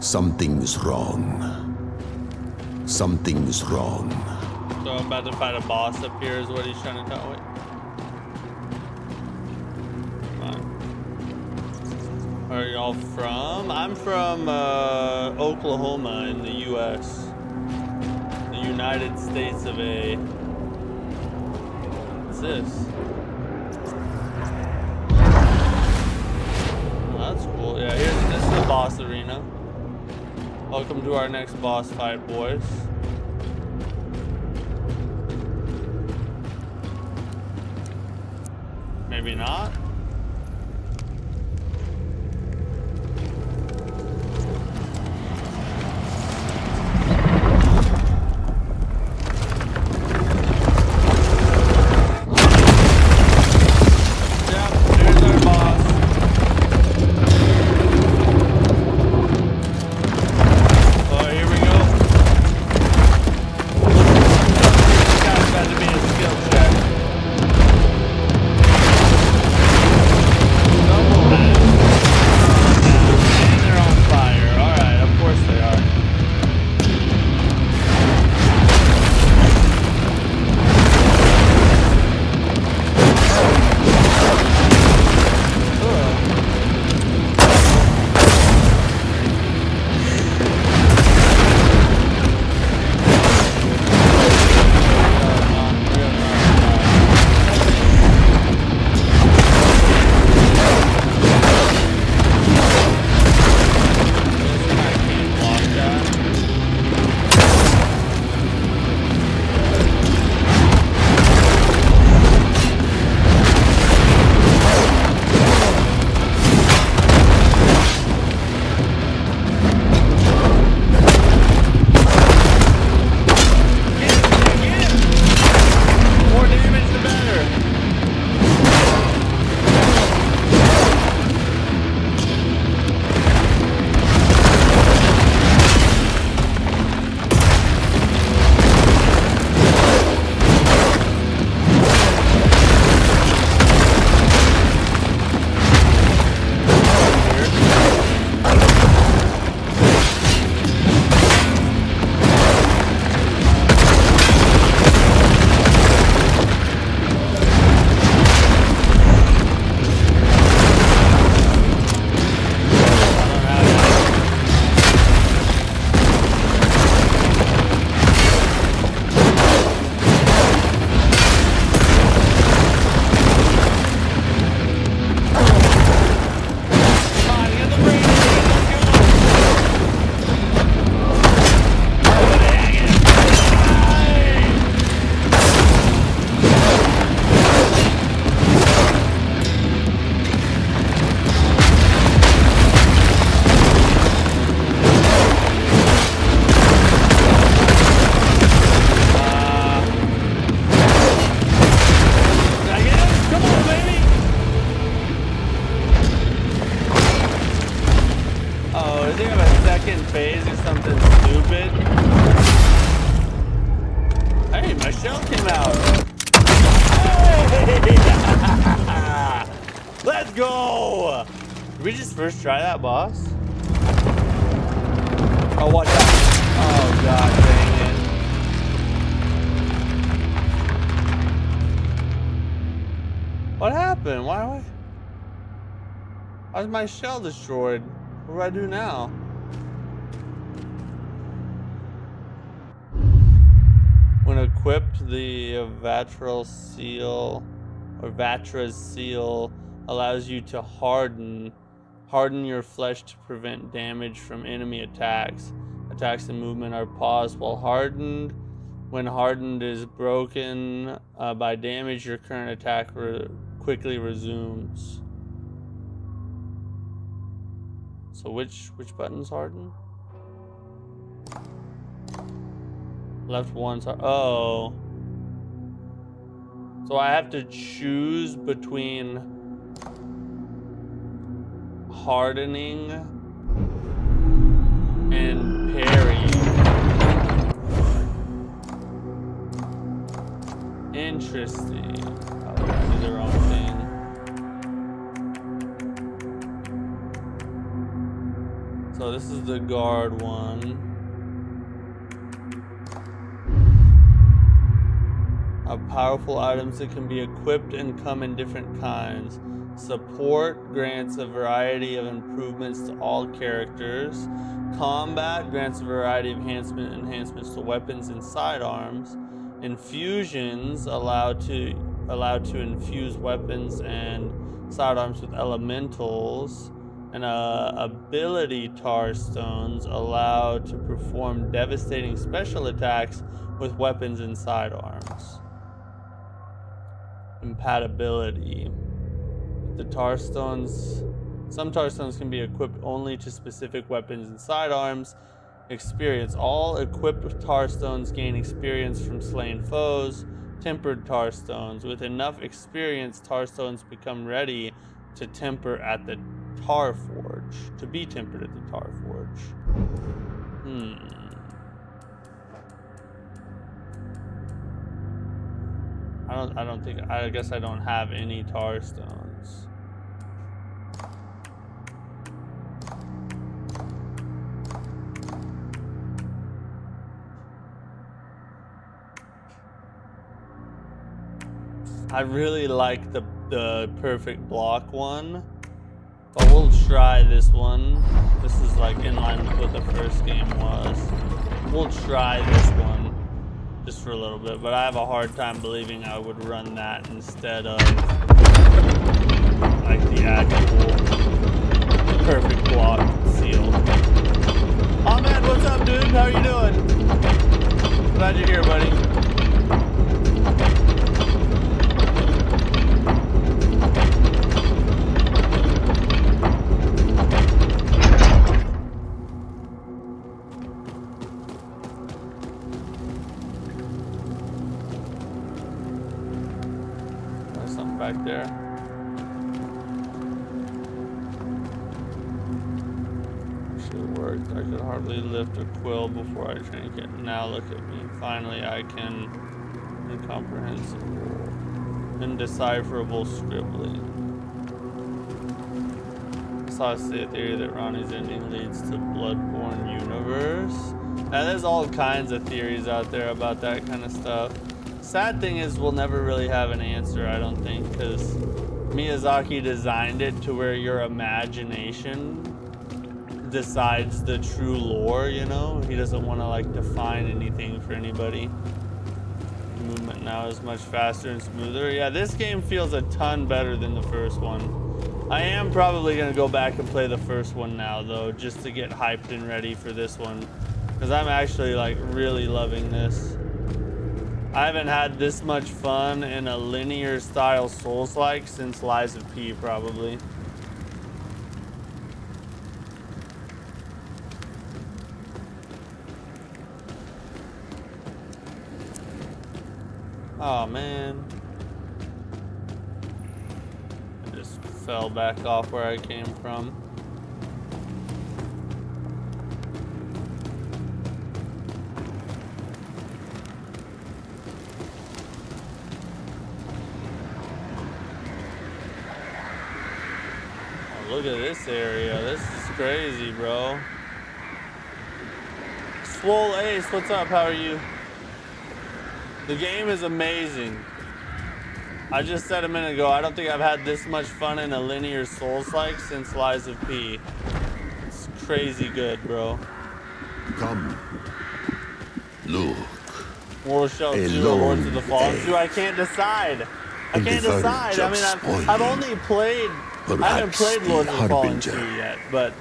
Something's wrong. Something's wrong. So I'm about to fight a boss up here is what he's trying to tell me. Come on. Where are y'all from? I'm from Oklahoma in the US. The United States of A. What's this? Oh, that's cool. Yeah, this is the boss arena. Welcome to our next boss fight, boys. Maybe not. Yeah, here's our boss. Oh, here we go. This guy's about to be a skill check. go! Did we just first try that boss? Oh, watch out. Oh, god dang it. What happened? Why is my shell destroyed? What do I do now? When equipped, the Vatral seal or Vatra's seal allows you to harden your flesh to prevent damage from enemy attacks. Attacks and movement are paused while hardened. When hardened is broken by damage, your current attack quickly resumes. So which button's hardened? Left one's oh. So I have to choose between hardening and parrying. Interesting. Oh, I did the wrong thing. So this is the guard one. Powerful items that can be equipped and come in different kinds. Support grants a variety of improvements to all characters. Combat grants a variety of enhancements to weapons and sidearms. Infusions allowed to infuse weapons and sidearms with elementals. And ability tar stones allowed to perform devastating special attacks with weapons and sidearms. Compatibility. The tar stones, some tar stones can be equipped only to specific weapons and sidearms. Experience. All equipped tar stones gain experience from slain foes. Tempered tar stones. With enough experience, tar stones become ready to temper at the tar forge. To be tempered at the tar forge. I guess I don't have any tar stones. I really like the perfect block one, but we'll try this one. This is like in line with what the first game was. We'll try this one. Just for a little bit, but I have a hard time believing I would run that instead of like the actual perfect block seal. Oh man, what's up, dude? How are you doing? Glad you're here, buddy. Back there. Actually worked. I could hardly lift a quill before I drink it. Now look at me. Finally I can incomprehensible, indecipherable scribbling. I saw a theory that Ronnie's ending leads to Bloodborne universe. Now there's all kinds of theories out there about that kind of stuff. Sad thing is we'll never really have an answer, I don't think, because Miyazaki designed it to where your imagination decides the true lore, you know? He doesn't want to like define anything for anybody. Movement now is much faster and smoother. Yeah, this game feels a ton better than the first one. I am probably going to go back and play the first one now though, just to get hyped and ready for this one, because I'm actually like really loving this. I haven't had this much fun in a linear style Souls-like since Lies of P, probably. Oh man. I just fell back off where I came from. Look at this area. This is crazy, bro. Swole Ace, what's up? How are you? The game is amazing. I just said a minute ago, I don't think I've had this much fun in a linear Souls-like since Lies of P. It's crazy good, bro. Come. Look. Mortal Shell 2 or Lords of the Fallen 2, I can't decide. I can't decide. I mean, I've only played, I haven't played Lords of the Fallen 2 yet, but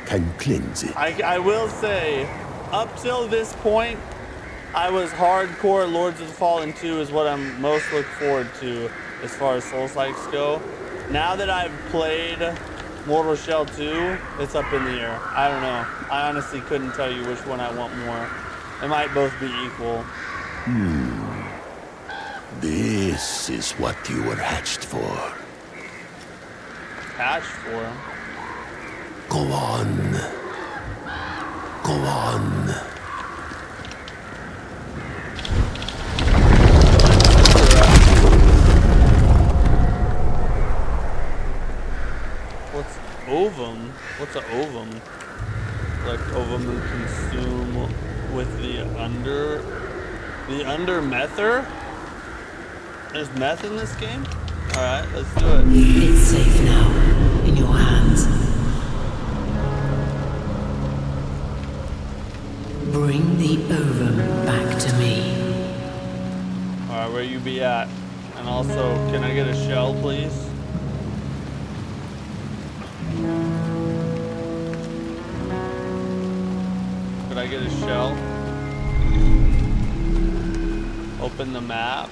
can cleanse it. I will say, up till this point, I was hardcore. Lords of the Fallen 2 is what I'm most look forward to as far as Souls-likes go. Now that I've played Mortal Shell 2, it's up in the air. I don't know. I honestly couldn't tell you which one I want more. They might both be equal. This is what you were hatched for. Hatched for? Go on. Go on. What's ovum? What's an ovum? Like ovum and consume with the under mether? There's meth in this game? Alright, let's do it. It's safe now, in your hands. Bring the ovum back to me. Alright, where you be at? And also, can I get a shell, please? Could I get a shell? Open the map.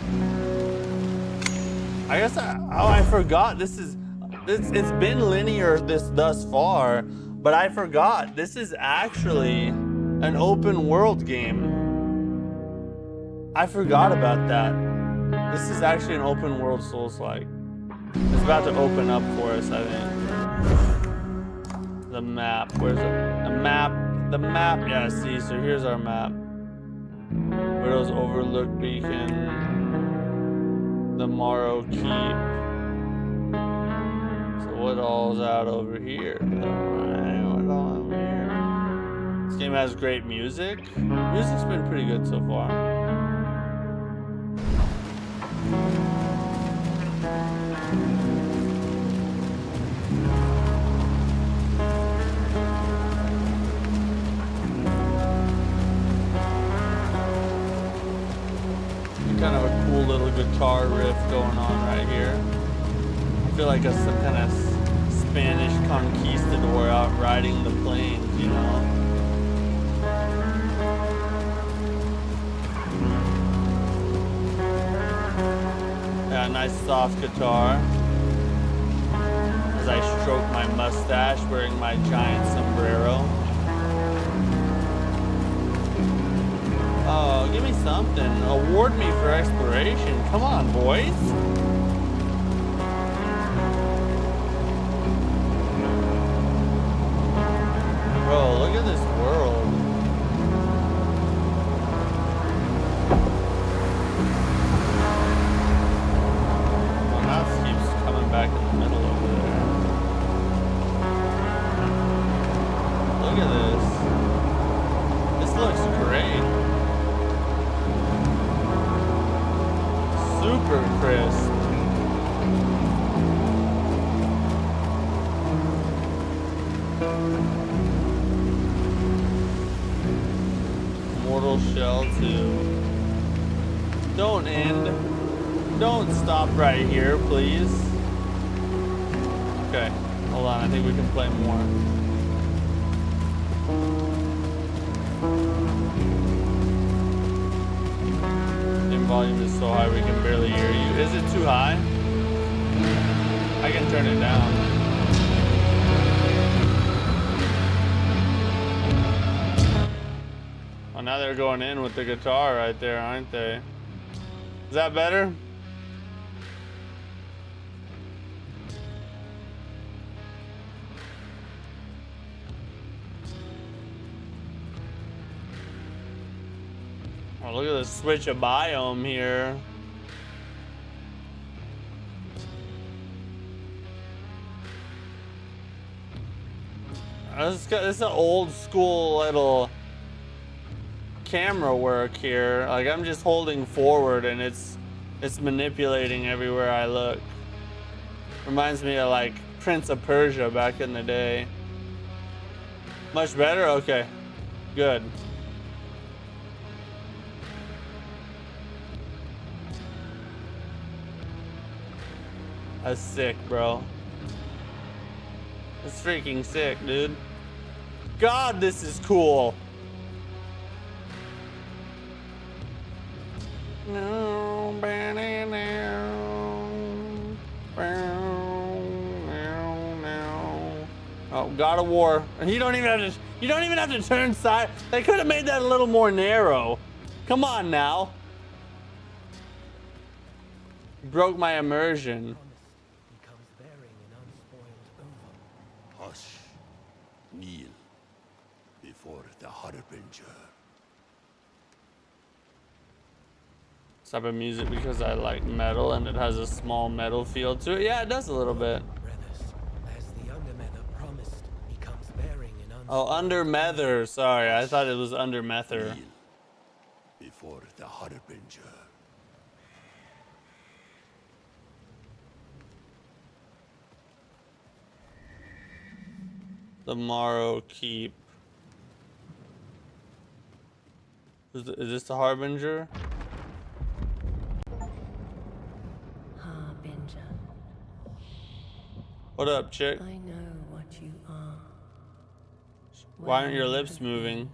I guess I forgot it's been linear thus far, but I forgot this is actually an open world game. I forgot about that. This is actually an open world Souls-like. It's about to open up for us, I think. The map, where's it? The map, yeah, see, so here's our map. Widow's Overlook Beacon. The Morrow Keep. So what all's out over here? What's all over here? This game has great music. Music's been pretty good so far. Kind of a cool little guitar riff going on right here. I feel like some kind of Spanish conquistador out riding the plains, you know? Yeah, nice soft guitar. As I stroke my mustache wearing my giant sombrero. Oh, give me something. Award me for exploration. Come on, boys. Bro, look at this world. My mouse keeps coming back in the middle over there. Look at this. This looks great. Super crisp. Mortal Shell 2. Don't end. Don't stop right here, please. Okay, hold on. I think we can play more. Volume is so high we can barely hear you. Is it too high? I can turn it down. Oh, now they're going in with the guitar right there, aren't they? Is that better? Oh, look at the switch of biome here. This is an old school little camera work here. Like I'm just holding forward and it's manipulating everywhere I look. Reminds me of like Prince of Persia back in the day. Much better? Okay. Good. That's sick, bro. That's freaking sick, dude. God, this is cool. Oh, God of War. You don't even have to turn side. They could have made that a little more narrow. Come on now. Broke my immersion. Hush. Kneel before the Harbinger. This type of music because I like metal and it has a small metal feel to it. Yeah, it does a little bit. Oh, under Mether. Sorry, I thought it was under Mether. Kneel before the Harbinger. The Morrow Keep. Is this the Harbinger? Harbinger. What up, chick? I know what you are. Why aren't your lips moving?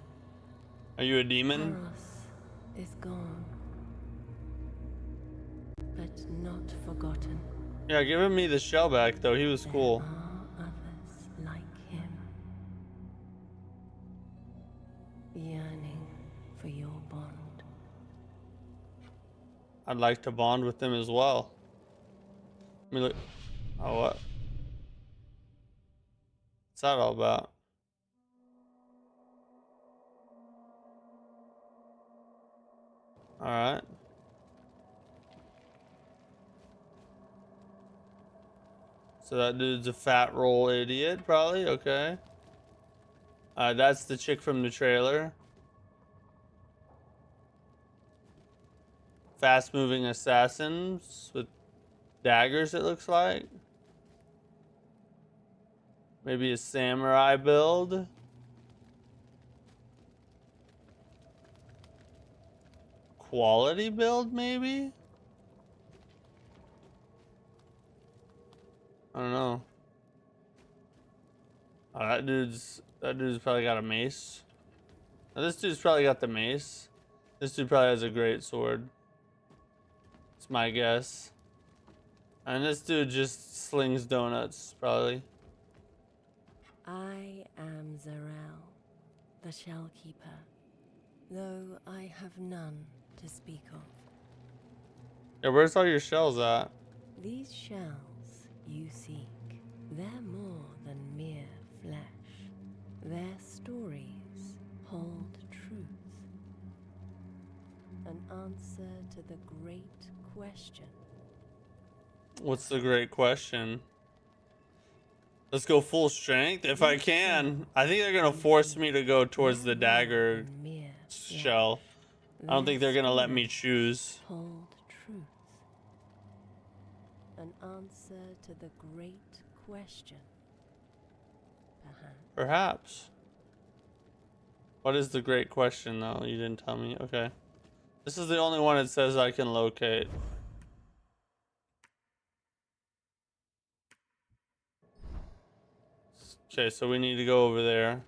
Are you a demon? Paros is gone, but not forgotten. Yeah, giving me the shell back though. He was cool. There are others like him, yearning for your bond. I'd like to bond with them as well. Let me look. Oh, what? What's that all about? All right. So that dude's a fat roll idiot, probably. Okay. That's the chick from the trailer. Fast-moving assassins with daggers, it looks like. Maybe a samurai build. Quality build, maybe? I don't know. Oh, that dude's probably got a mace. Now, this dude's probably got the mace. This dude probably has a great sword. It's my guess. And this dude just slings donuts, probably. I am Zarel, the Shellkeeper, though I have none to speak of. Yeah, where's all your shells at? These shells you seek, they're more than mere flesh. Their stories hold truth. An answer to the great question. What's the great question? Let's go full strength if I can. I think they're gonna force me to go towards the dagger shell. I don't think they're gonna let me choose. Hold truth. An answer to the great question. Perhaps. Perhaps. What is the great question though? You didn't tell me. Okay. This is the only one it says I can locate. Okay, so we need to go over there.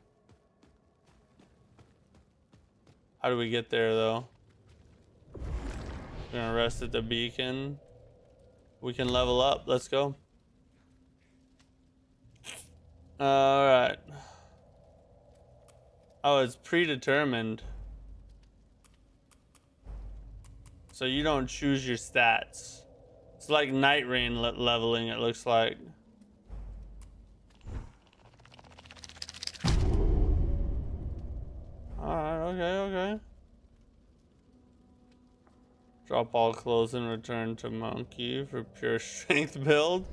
How do we get there though? We're gonna rest at the beacon. We can level up. Let's go. Alright. Oh, it's predetermined. So you don't choose your stats. It's like Night Rain leveling, it looks like. Alright, okay. Drop all clothes and return to Monkey for pure strength build.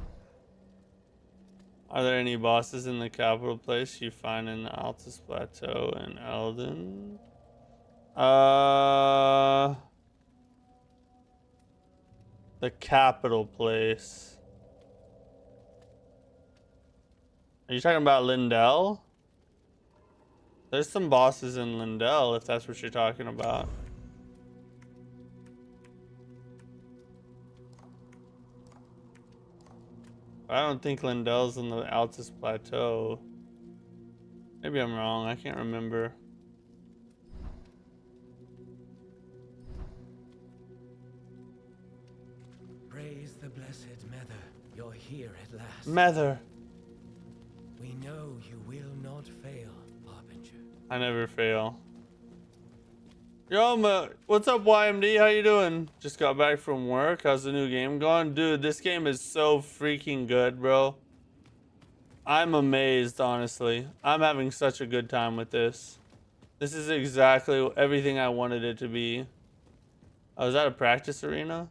Are there any bosses in the capital place you find in the Altus Plateau in Elden? The capital place. Are you talking about Lindell? There's some bosses in Lindell, if that's what you're talking about. I don't think Lindell's in the Altus Plateau. Maybe I'm wrong, I can't remember. Praise the blessed Mother. You're here at last. Mother. We know you will not fail, Harbinger. I never fail. Yo, what's up, YMD? How you doing? Just got back from work. How's the new game going? Dude, this game is so freaking good, bro. I'm amazed, honestly. I'm having such a good time with this. This is exactly everything I wanted it to be. Oh, is that a practice arena?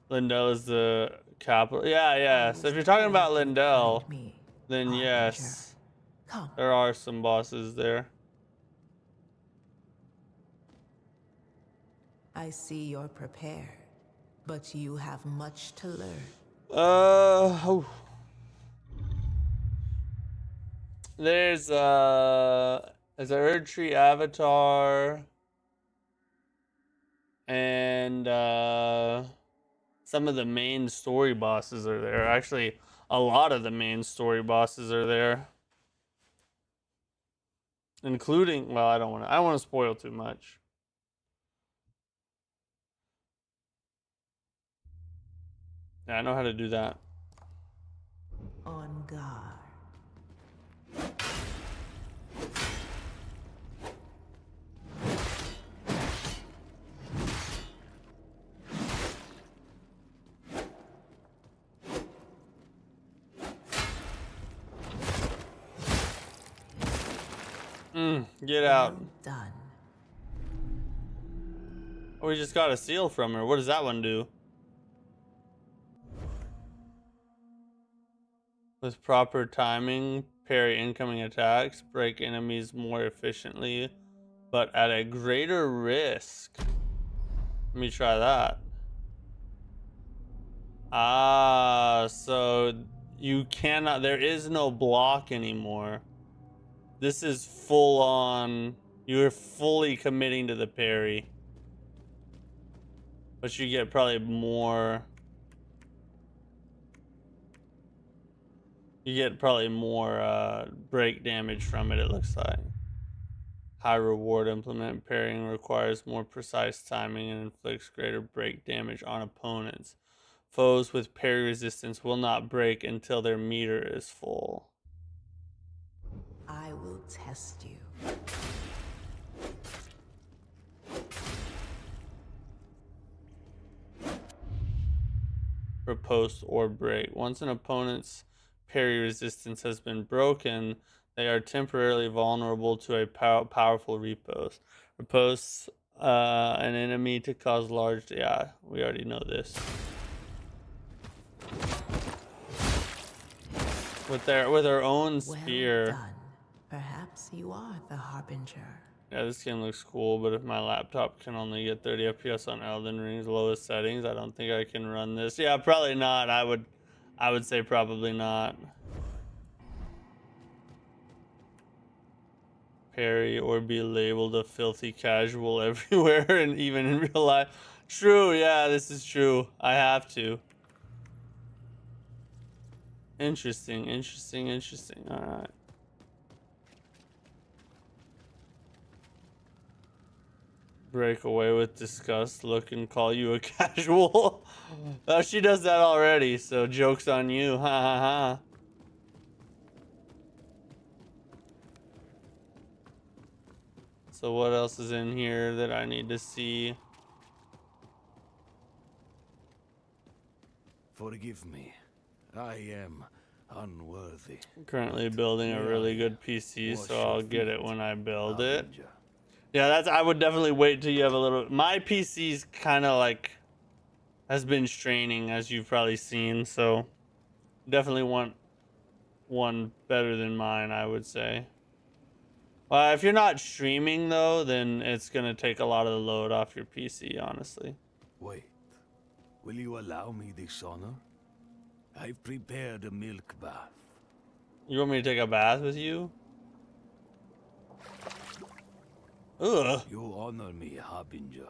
Lindell is the capital. Yeah. So if you're talking about Lindell, then yes, there are some bosses there. I see you're prepared, but you have much to learn. There's a Erdtree avatar and some of the main story bosses are there. Actually, a lot of the main story bosses are there. Including, well, I don't want to spoil too much. Yeah, I know how to do that. On guard. Get out. Well done. Oh, we just got a seal from her. What does that one do? With proper timing, parry incoming attacks, break enemies more efficiently, but at a greater risk. Let me try that. So you cannot, there is no block anymore. This is full on, you're fully committing to the parry. But you get probably more. You get probably more break damage from it, it looks like. High reward implement parrying requires more precise timing and inflicts greater break damage on opponents. Foes with parry resistance will not break until their meter is full. I will test you. Riposte or break. Once an opponent's parry resistance has been broken, they are temporarily vulnerable to a powerful riposte. Riposte an enemy to cause large. Yeah, we already know this. With their own spear. Well done. Perhaps you are the Harbinger. Yeah, this game looks cool, but if my laptop can only get 30 FPS on Elden Ring's lowest settings, I don't think I can run this. Yeah, probably not. I would say probably not. Parry or be labeled a filthy casual everywhere and even in real life. True, yeah, this is true. I have to. Interesting. Alright. Break away with disgust, look and call you a casual. She does that already, so joke's on you. Ha ha ha. So what else is in here that I need to see? Forgive me. I am unworthy. I'm currently building a really good PC, so I'll get it when I build it. Yeah, I would definitely wait till you have a little. My PC's kind of like has been straining, as you've probably seen. So definitely want one better than mine, I would say. If you're not streaming though, then it's gonna take a lot of the load off your PC, honestly. Wait, will you allow me this honor? I've prepared a milk bath. You want me to take a bath with you? Ugh. You honor me, Harbinger,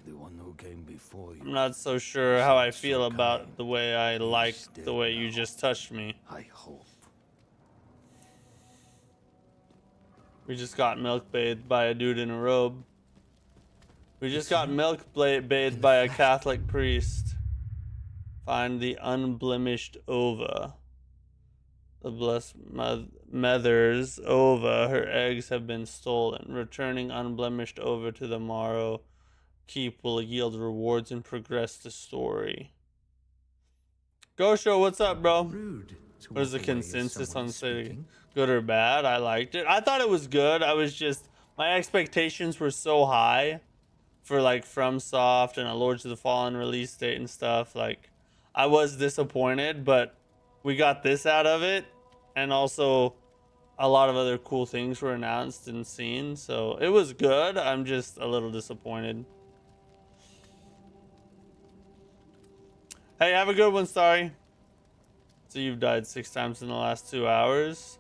the one who came before you. I'm not so sure how I feel So about kind. the way I liked He's the way dead you now. just touched me. I hope. We just got milk bathed by a dude in a robe. We just got milk bathed by a Catholic priest. Find the unblemished ova. The blessed mother's ova. Her eggs have been stolen. Returning unblemished ova to the Morrow Keep will yield rewards and progress the story. Gosho, what's up, bro? What is the consensus on saying good or bad? I liked it. I thought it was good. I was just, my expectations were so high for like FromSoft and a Lords of the Fallen release date and stuff. Like, I was disappointed, but we got this out of it, and also a lot of other cool things were announced and seen. So it was good. I'm just a little disappointed. Hey, have a good one, Starry. So you've died 6 times in the last 2 hours.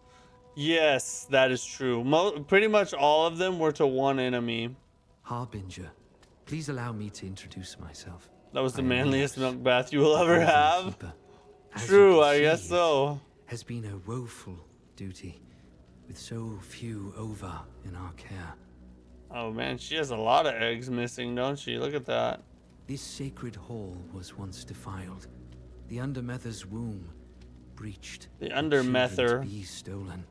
Yes, that is true. Pretty much all of them were to one enemy. Harbinger, please allow me to introduce myself. That was the I am manliest Eos, milk bath you will the ever Elven have. Keeper. As you True, can I see, guess it so. has been a woeful duty, with so few ova in our care. Oh man, she has a lot of eggs missing, don't she? Look at that. This sacred hall was once defiled. The Undermether's womb breached. The and Undermether. children's bees stolen,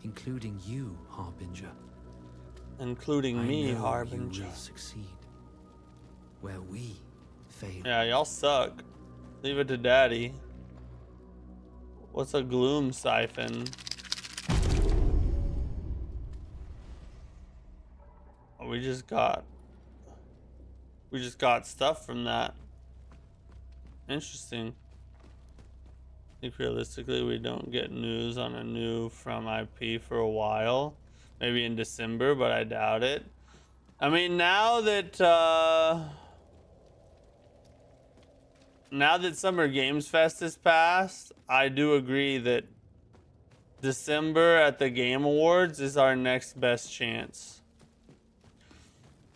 including you, Harbinger. Including me, I know Harbinger. you will succeed. Where we fail. Yeah, y'all suck. Leave it to daddy. What's a gloom siphon? Oh, we just got stuff from that. Interesting. I think realistically we don't get news on a new From IP for a while. Maybe in December, but I doubt it. I mean, now that Summer Games Fest is past, I do agree that December at the Game Awards is our next best chance.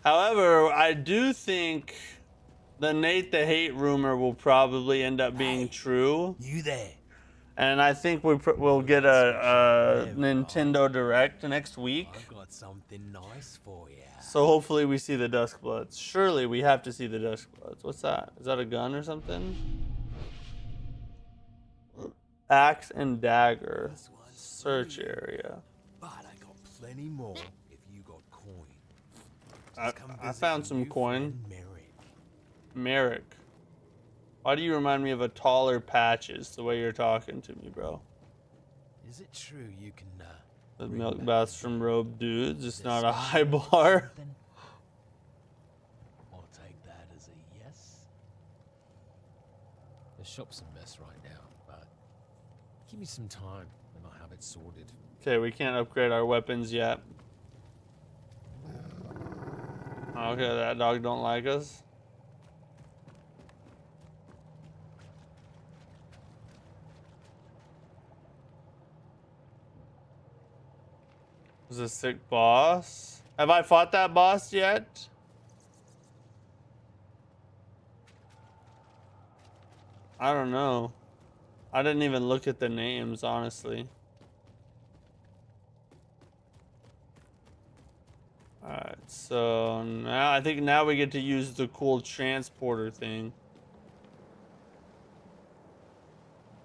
However, I do think the Nate the Hate rumor will probably end up being true. You there? And I think we'll get a Nintendo Direct next week. I've got something nice for you. So hopefully we see the Duskbloods. Surely we have to see the Duskbloods. What's that? Is that a gun or something? Axe and dagger. Search area. But I got plenty more if you got coin. I found some coin. Merrick. Why do you remind me of a taller Patches the way you're talking to me, bro? Is it true you can The milk baths from Robe Dudes. It's not a high bar. I'll take that as a yes. The shop's a mess right now, but give me some time and I'll have it sorted. Okay, we can't upgrade our weapons yet. Okay, that dog don't like us. This is a sick boss. Have I fought that boss yet? I don't know. I didn't even look at the names, honestly. Alright, so now I think now we get to use the cool transporter thing.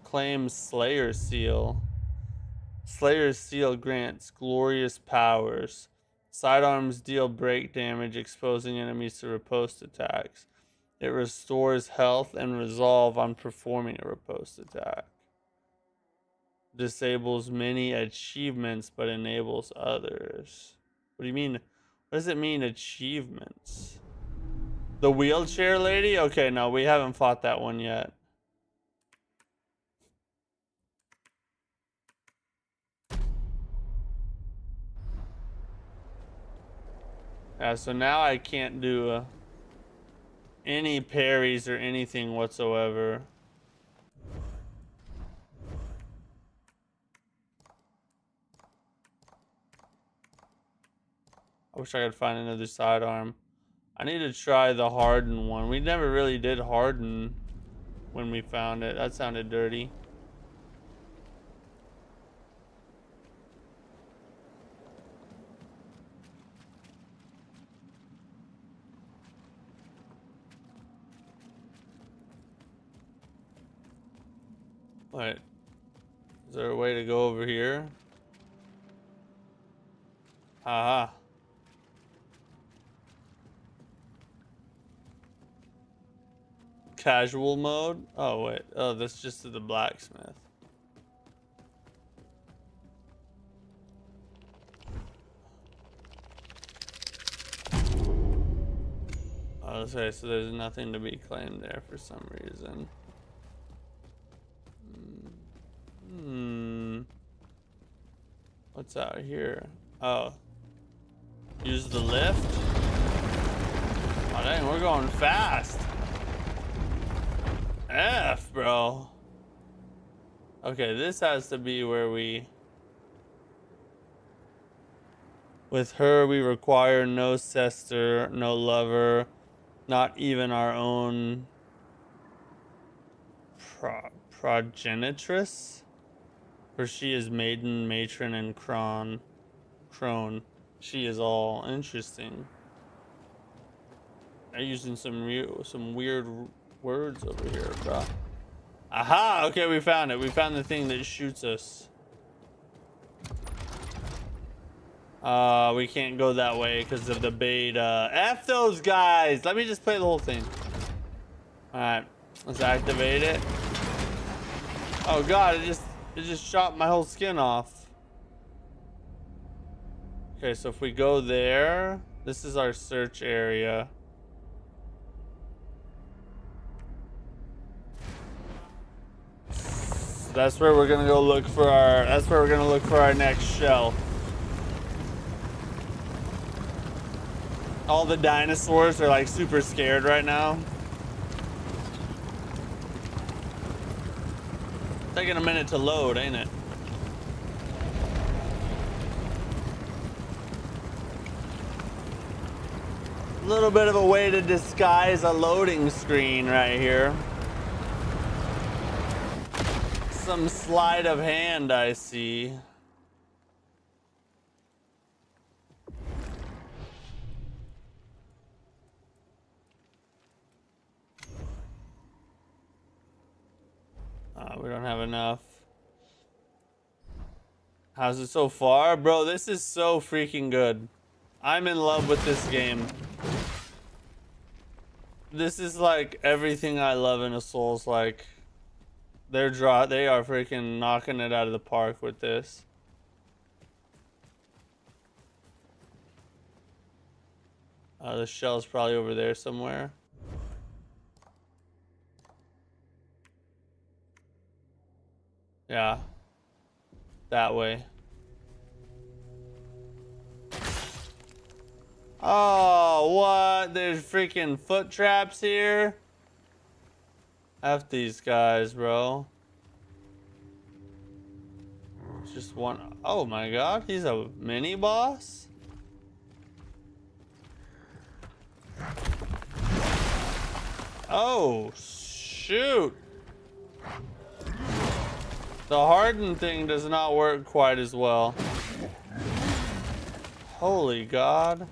Claim Slayer Seal. Slayer's Seal grants glorious powers. Sidearms deal break damage, exposing enemies to riposte attacks. It restores health and resolve on performing a riposte attack. Disables many achievements but enables others. What do you mean? What does it mean, achievements? The wheelchair lady? Okay, no, we haven't fought that one yet. Yeah, so now I can't do any parries or anything whatsoever. I wish I could find another sidearm. I need to try the harden one. We never really did harden when we found it. That sounded dirty. Wait. Is there a way to go over here? Aha. Casual mode? Oh, wait. Oh, that's just to the blacksmith. Okay, so there's nothing to be claimed there for some reason. What's out here? Oh. Use the lift? Oh, dang, we're going fast. F, bro. Okay, this has to be where we... With her, we require no sister, no lover, not even our own progenitress. For she is maiden, matron, and crone. She is all interesting. I'm using some weird words over here, bro. Aha! Okay, we found it. We found the thing that shoots us. We can't go that way because of the beta. F those guys! Let me just play the whole thing. Alright, let's activate it. Oh god, it just shot my whole skin off. Okay, so if we go there, this is our search area. So that's where we're gonna go look for our. That's where we're gonna look for our next shell. All the dinosaurs are like super scared right now. Taking a minute to load, ain't it? A little bit of a way to disguise a loading screen right here. Some sleight of hand, I see. We don't have enough. How's it so far? Bro, this is so freaking good. I'm in love with this game. This is like everything I love in a Souls-like. They are freaking knocking it out of the park with this. The shell's probably over there somewhere. Yeah. That way. Oh, what? There's freaking foot traps here? F these guys, bro. Just one. Oh my god, he's a mini boss? Oh, shoot. The harden thing does not work quite as well. Holy god.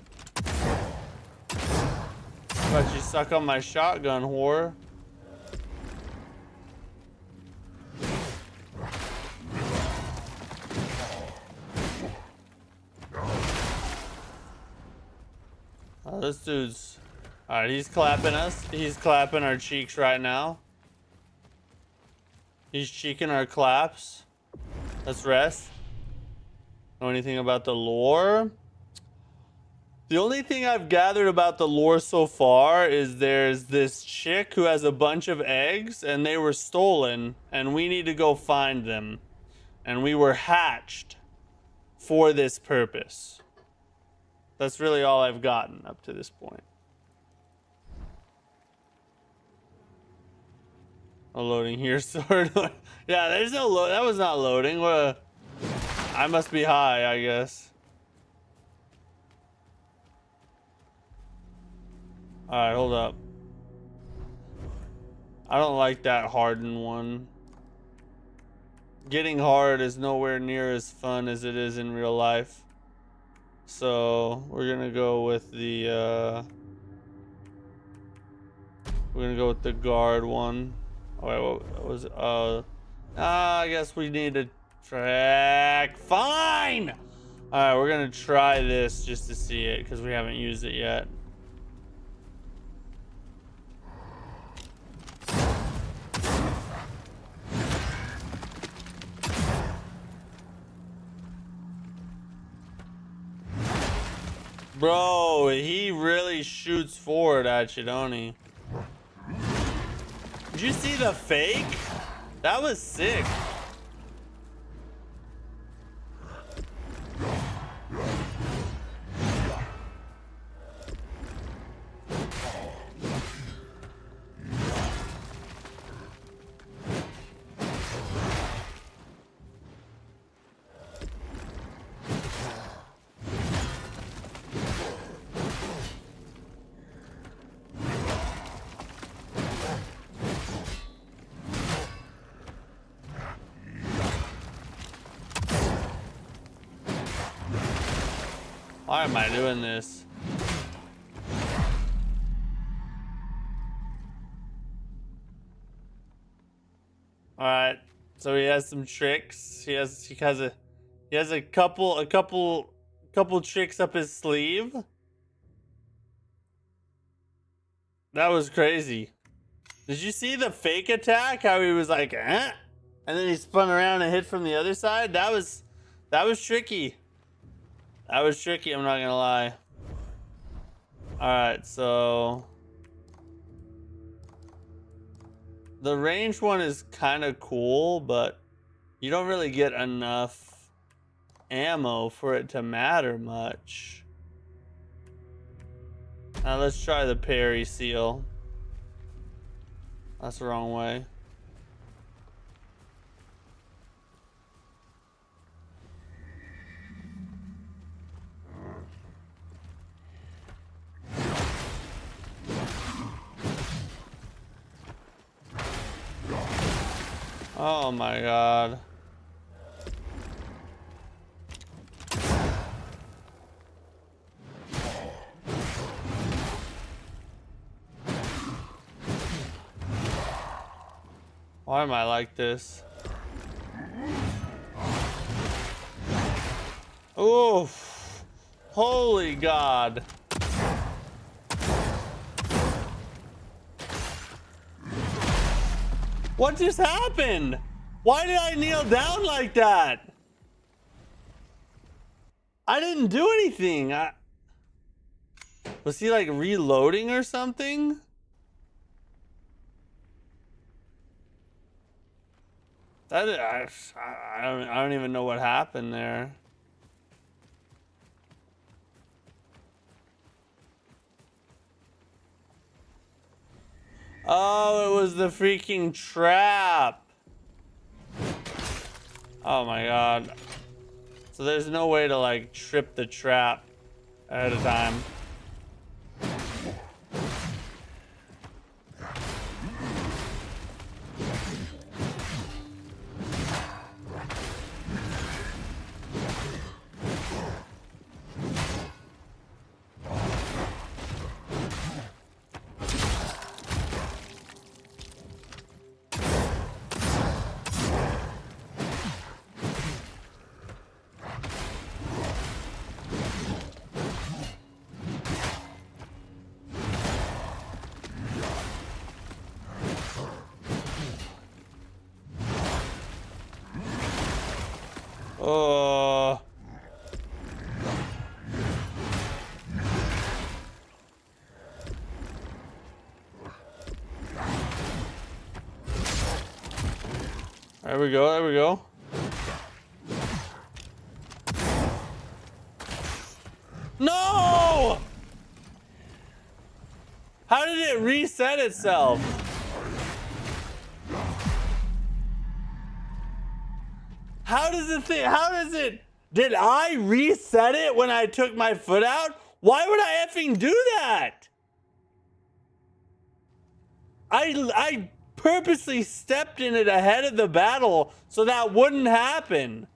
But you suck on my shotgun, whore. Oh, this dude's... Alright, he's clapping us. He's clapping our cheeks right now. He's cheeking our claps. Let's rest. Know anything about the lore? The only thing I've gathered about the lore so far is there's this chick who has a bunch of eggs and they were stolen and we need to go find them. And we were hatched for this purpose. That's really all I've gotten up to this point. A loading here, sword. Yeah, there's no load. That was not loading. I must be high, I guess. Alright, hold up. I don't like that hardened one. Getting hard is nowhere near as fun as it is in real life. So we're gonna go with the guard one. Oh wait, what was it? I guess we need to track. Fine! Alright, we're gonna try this just to see it because we haven't used it yet. Bro, he really shoots forward at you, don't he? Did you see the fake? That was sick. Why am I doing this? All right, so he has some tricks. He has a couple tricks up his sleeve. That was crazy. Did you see the fake attack? How he was like, eh? And then he spun around and hit from the other side. That was tricky. That was tricky, I'm not gonna lie. Alright, so the ranged one is kind of cool, but you don't really get enough ammo for it to matter much. Now let's try the parry seal. That's the wrong way. Oh my god. Why am I like this? Oof. Holy God. What just happened? Why did I kneel down like that? I didn't do anything. Was he like reloading or something? I don't even know what happened there. Oh, it was the freaking trap. Oh my god. So there's no way to like trip the trap ahead of time. Oh. There we go, there we go. No! How did it reset itself? How does it, did I reset it when I took my foot out? Why would I effing do that? I purposely stepped in it ahead of the battle so that wouldn't happen.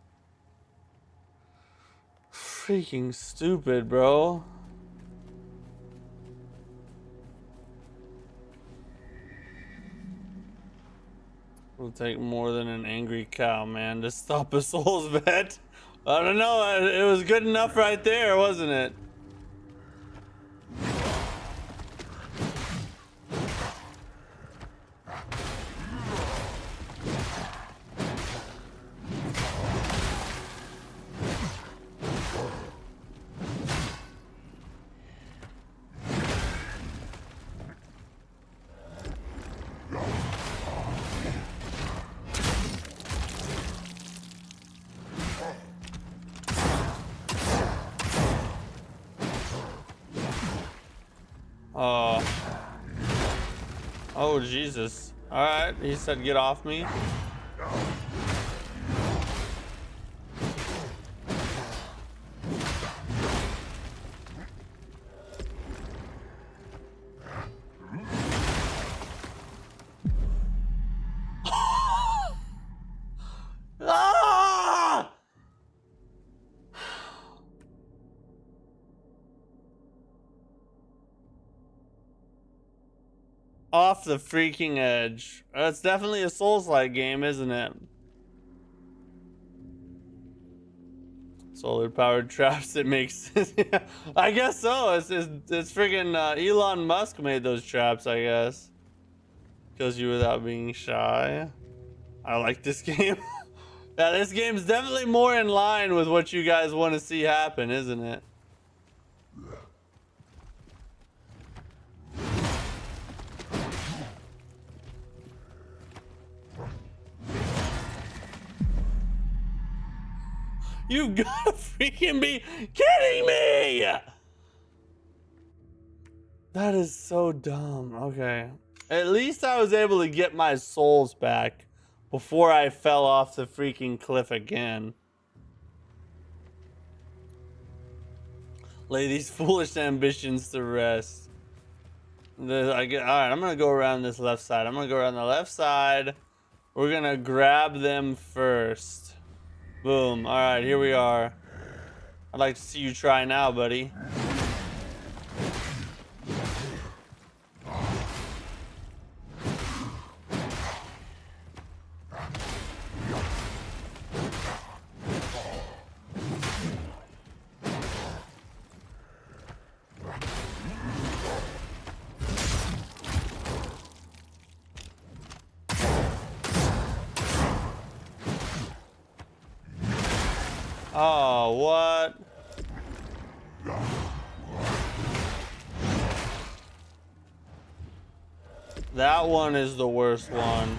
Freaking stupid, bro. It'll take more than an angry cow, man, to stop a Souls vet. I don't know, it was good enough right there, wasn't it? Oh, Jesus. All right, he said get off me. Ah! Off the freaking edge. That's definitely a Souls-like game, isn't it? Solar powered traps, it makes sense. Yeah, I guess so. It's freaking Elon Musk made those traps, I guess. Kills you without being shy. I like this game. Yeah, this game's definitely more in line with what you guys want to see happen, isn't it? You gotta freaking be kidding me! That is so dumb. Okay. At least I was able to get my souls back before I fell off the freaking cliff again. Lay these foolish ambitions to rest. Alright, I'm gonna go around this left side. I'm gonna go around the left side. We're gonna grab them first. Boom. Alright, here we are. I'd like to see you try now, buddy. Oh, what? That one is the worst one.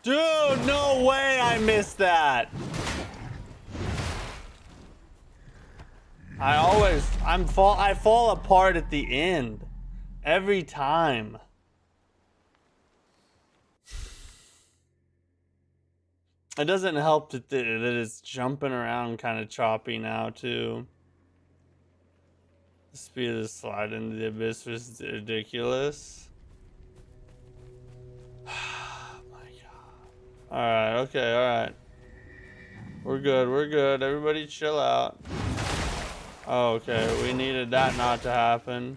Dude, no way I missed that. I fall apart at the end. Every time. It doesn't help that it's jumping around kind of choppy now, too. The speed of the slide into the abyss was ridiculous. Oh my god. Alright, okay, alright. We're good, we're good. Everybody chill out. Oh, okay, we needed that not to happen.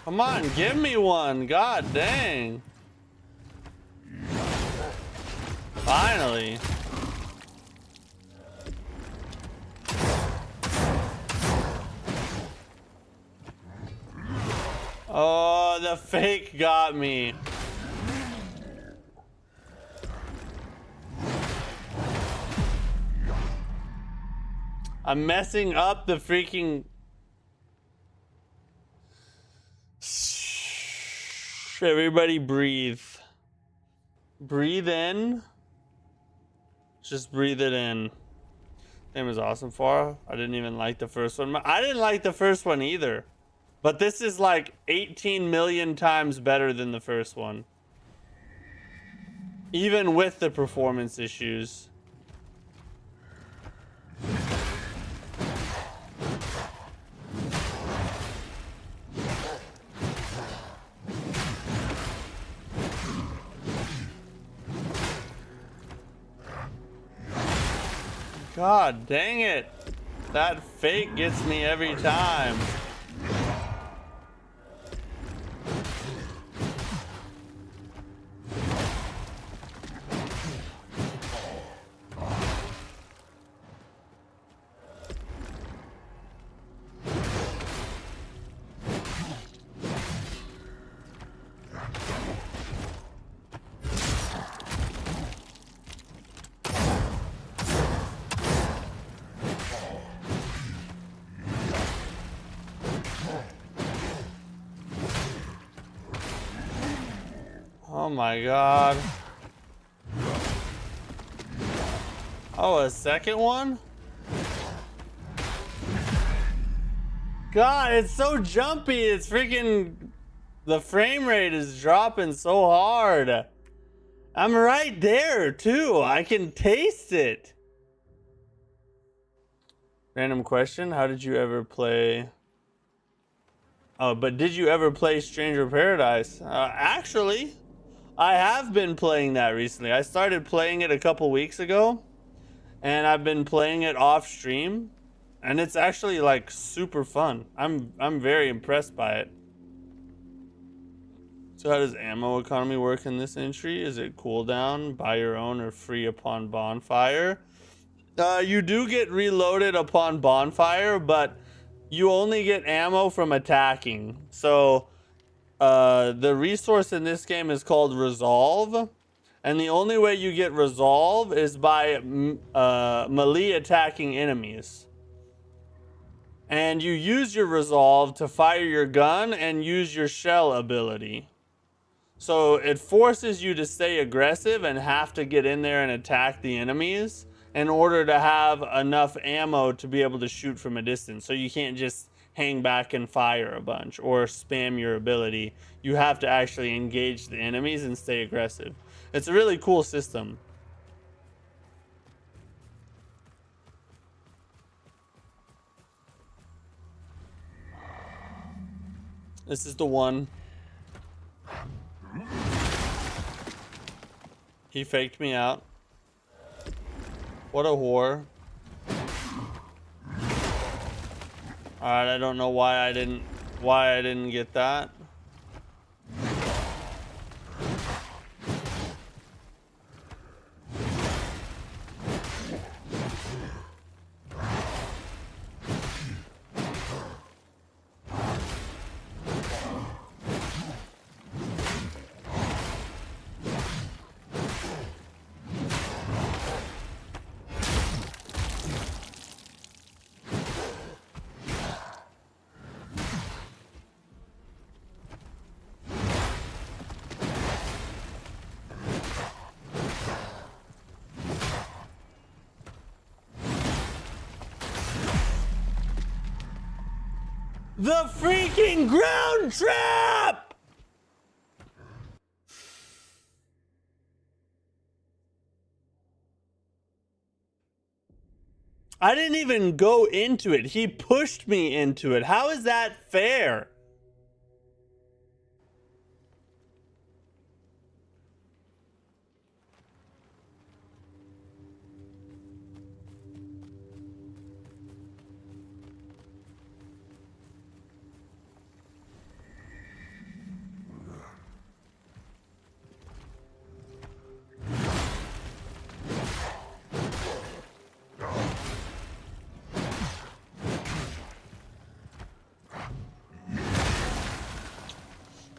Come on, give me one. God dang. Finally. Oh, the fake got me. I'm messing up the freaking... Everybody breathe. Breathe in. Just breathe it in. Game was awesome far. I didn't even like the first one. I didn't like the first one either. But this is like 18 million times better than the first one. Even with the performance issues. God dang it. That fake gets me every time. Oh my god. Oh, a second one? God, it's so jumpy. It's freaking... The frame rate is dropping so hard. I'm right there, too. I can taste it. Random question. How did you ever play... Oh, but did you ever play Stranger Paradise? Actually... I have been playing that recently. I started playing it a couple weeks ago, and I've been playing it off stream, and it's actually like super fun. I'm very impressed by it. So how does ammo economy work in this entry? Is it cooldown, buy your own, or free upon bonfire? You do get reloaded upon bonfire, but you only get ammo from attacking. So the resource in this game is called Resolve, and the only way you get Resolve is by melee attacking enemies. And you use your Resolve to fire your gun and use your shell ability. So it forces you to stay aggressive and have to get in there and attack the enemies in order to have enough ammo to be able to shoot from a distance. So you can't just hang back and fire a bunch or spam your ability. You have to actually engage the enemies and stay aggressive. It's a really cool system. This is the one. He faked me out. What a whore. Alright, I don't know why I didn't get that. The freaking ground trap! I didn't even go into it. He pushed me into it. How is that fair?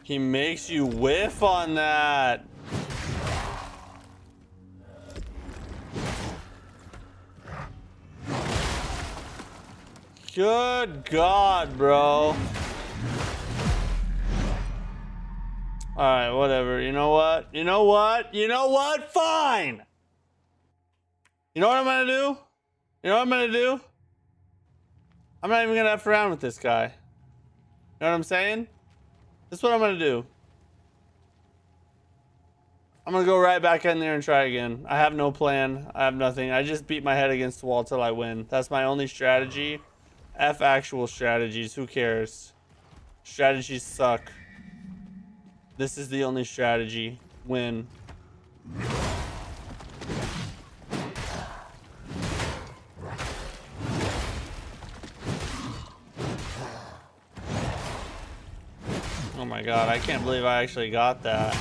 He makes you whiff on that. Good God, bro. Alright, whatever. You know what? You know what? You know what? Fine! You know what I'm gonna do? You know what I'm gonna do? I'm not even gonna F around with this guy. You know what I'm saying? This is what I'm gonna do. I'm gonna go right back in there and try again. I have no plan. I have nothing. I just beat my head against the wall till I win. That's my only strategy. F actual strategies. Who cares? Strategies suck. This is the only strategy. Win. Oh my God, I can't believe I actually got that.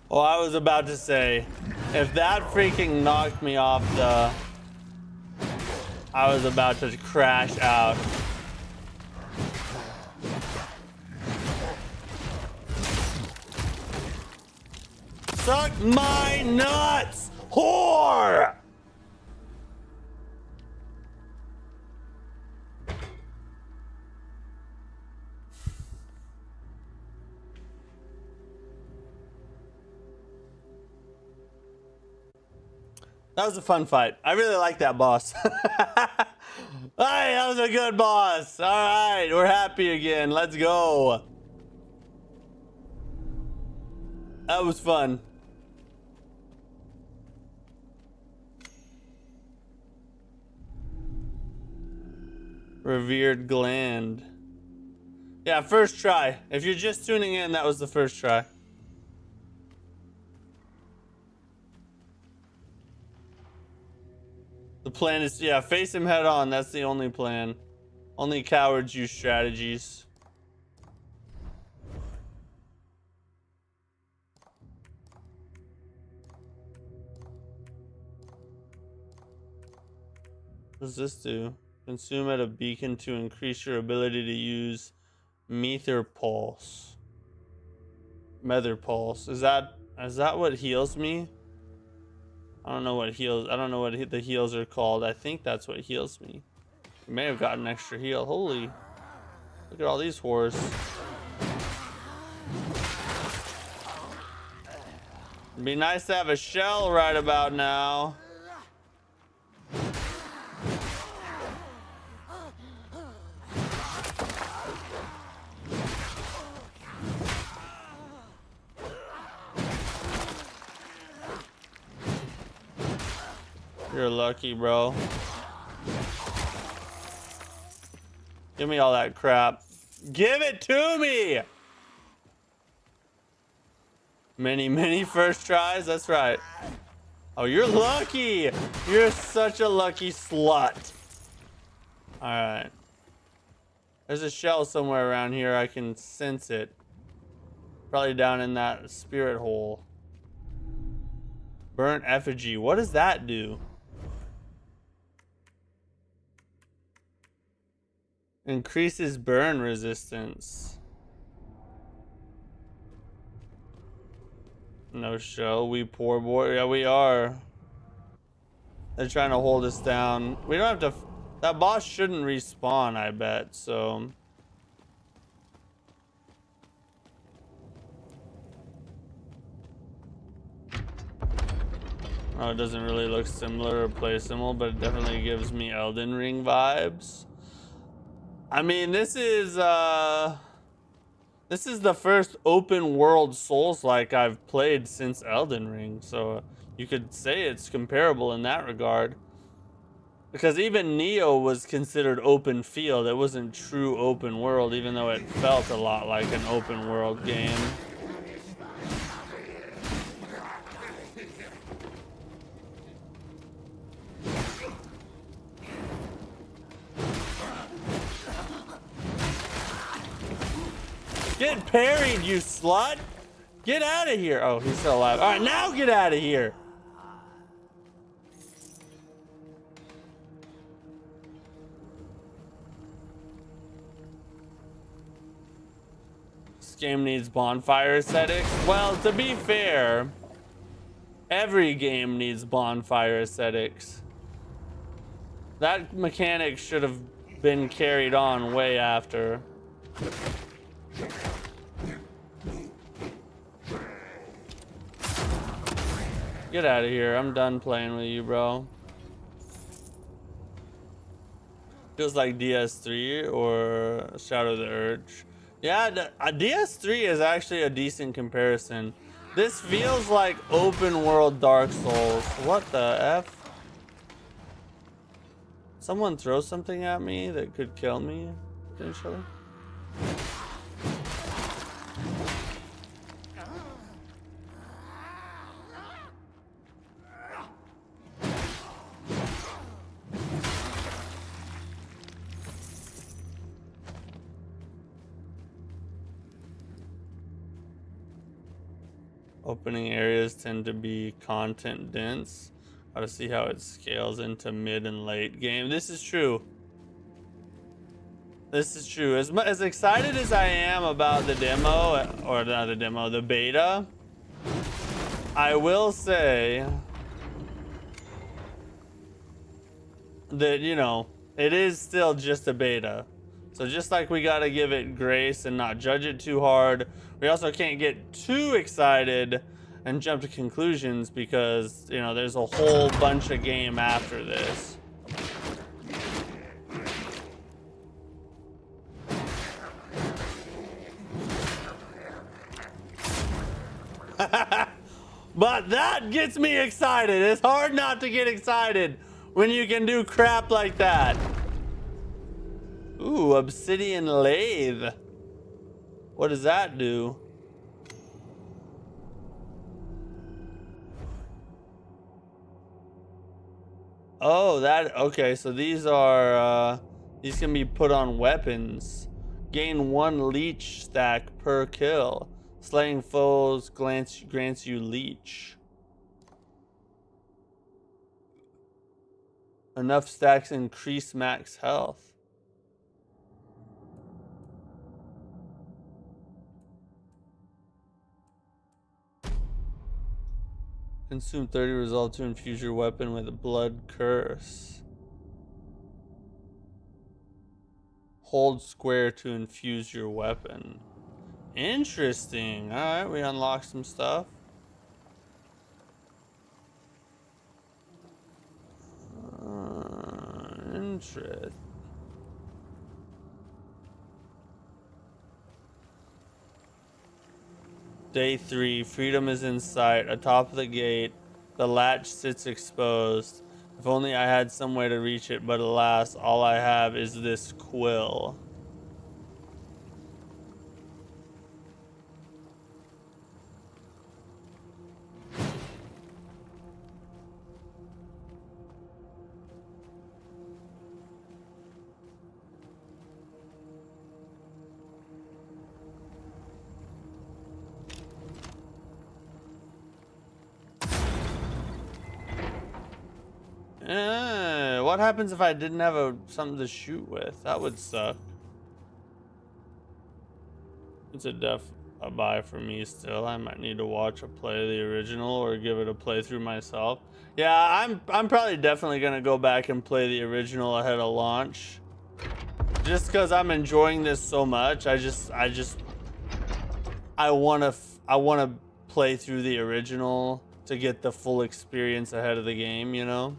Oh, I was about to say, if that freaking knocked me off the... I was about to crash out. Suck my nuts, whore! That was a fun fight. I really like that boss. Alright, that was a good boss. Alright, we're happy again. Let's go. That was fun. Revered gland. Yeah, first try. If you're just tuning in, that was the first try. The plan is, yeah, face him head on. That's the only plan. Only cowards use strategies. What does this do? Consume at a beacon to increase your ability to use Mether Pulse. Mether Pulse. Is that what heals me? I don't know what heals. I don't know what the heals are called. I think that's what heals me. I may have gotten an extra heal. Holy. Look at all these whores. It'd be nice to have a shell right about now. You're lucky, bro. Give me all that crap. Give it to me! Many first tries? That's right. Oh, you're lucky! You're such a lucky slut. Alright. There's a shell somewhere around here. I can sense it. Probably down in that spirit hole. Burnt effigy. What does that do? Increases burn resistance. No show. We poor boy. Yeah, we are. They're trying to hold us down. We don't have to... That boss shouldn't respawn, I bet, so... Oh, it doesn't really look similar or play similar, but it definitely gives me Elden Ring vibes. I mean, this is the first open world Souls-like I've played since Elden Ring, so you could say it's comparable in that regard. Because even Neo was considered open field. It wasn't true open world, even though it felt a lot like an open world game. Get parried, you slut! Get out of here! Oh, he's still alive. All right, now get out of here! This game needs bonfire aesthetics. Well, to be fair, every game needs bonfire aesthetics. That mechanic should have been carried on way after. Get out of here. I'm done playing with you, bro. Feels like DS3 or Shadow of the Urge. Yeah, DS3 is actually a decent comparison. This feels like open world Dark Souls. What the F? Someone throw something at me that could kill me, potentially. Opening areas tend to be content dense. Gotta see how it scales into mid and late game. This is true. This is true. As excited as I am about the demo, or not the demo, the beta, I will say that, you know, it is still just a beta. So just like we gotta give it grace and not judge it too hard, we also can't get too excited and jump to conclusions because, you know, there's a whole bunch of game after this. But that gets me excited. It's hard not to get excited when you can do crap like that. Ooh, obsidian lathe. What does that do? Oh, that, okay, so these are, these can be put on weapons. Gain 1 leech stack per kill. Slaying foes grants you leech. Enough stacks increase max health. Consume 30, resolve to infuse your weapon with a blood curse. Hold square to infuse your weapon. Interesting. Alright, we unlocked some stuff. Interesting. Day 3, freedom is in sight. Atop the gate, the latch sits exposed. If only I had some way to reach it, but alas, all I have is this quill. What happens if I didn't have something to shoot with? That would suck. It's a buy for me still. I might need to watch a play of the original or give it a playthrough myself. Yeah, I'm probably definitely gonna go back and play the original ahead of launch. Just because I'm enjoying this so much, I wanna play through the original to get the full experience ahead of the game, you know?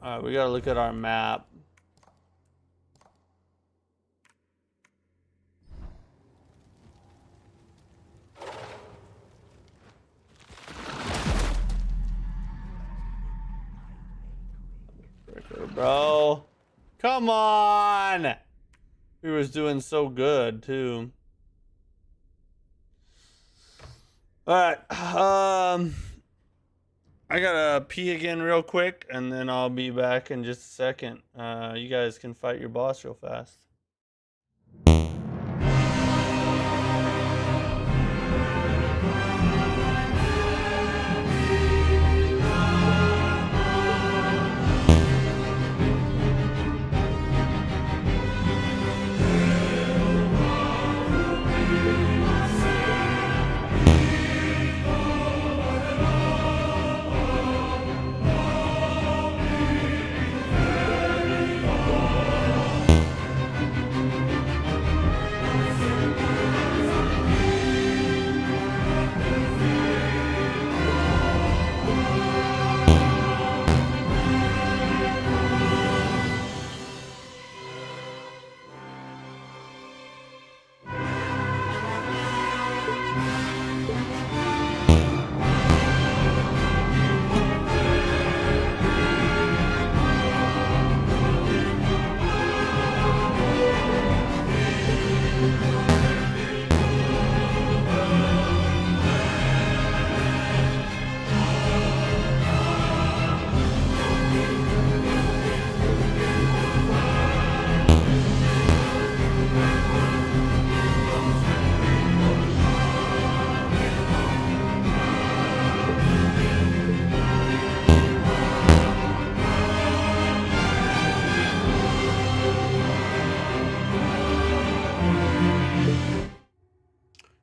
All right, we gotta look at our map. Fricker, bro. Come on! We was doing so good, too. All right, I gotta pee again real quick, and then I'll be back in just a second. You guys can fight your boss real fast.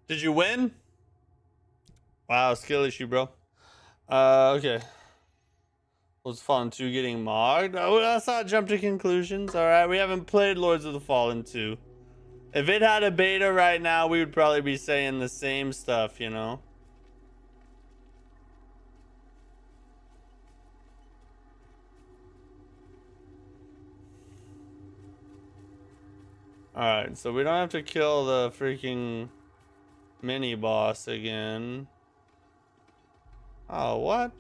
Did you win? Wow, skill issue, bro. Okay. Was Fallen 2 getting mogged? Oh, let's not jump to conclusions. Alright, we haven't played Lords of the Fallen 2. If it had a beta right now, we would probably be saying the same stuff, you know? Alright, so we don't have to kill the freaking mini boss again. Oh, what?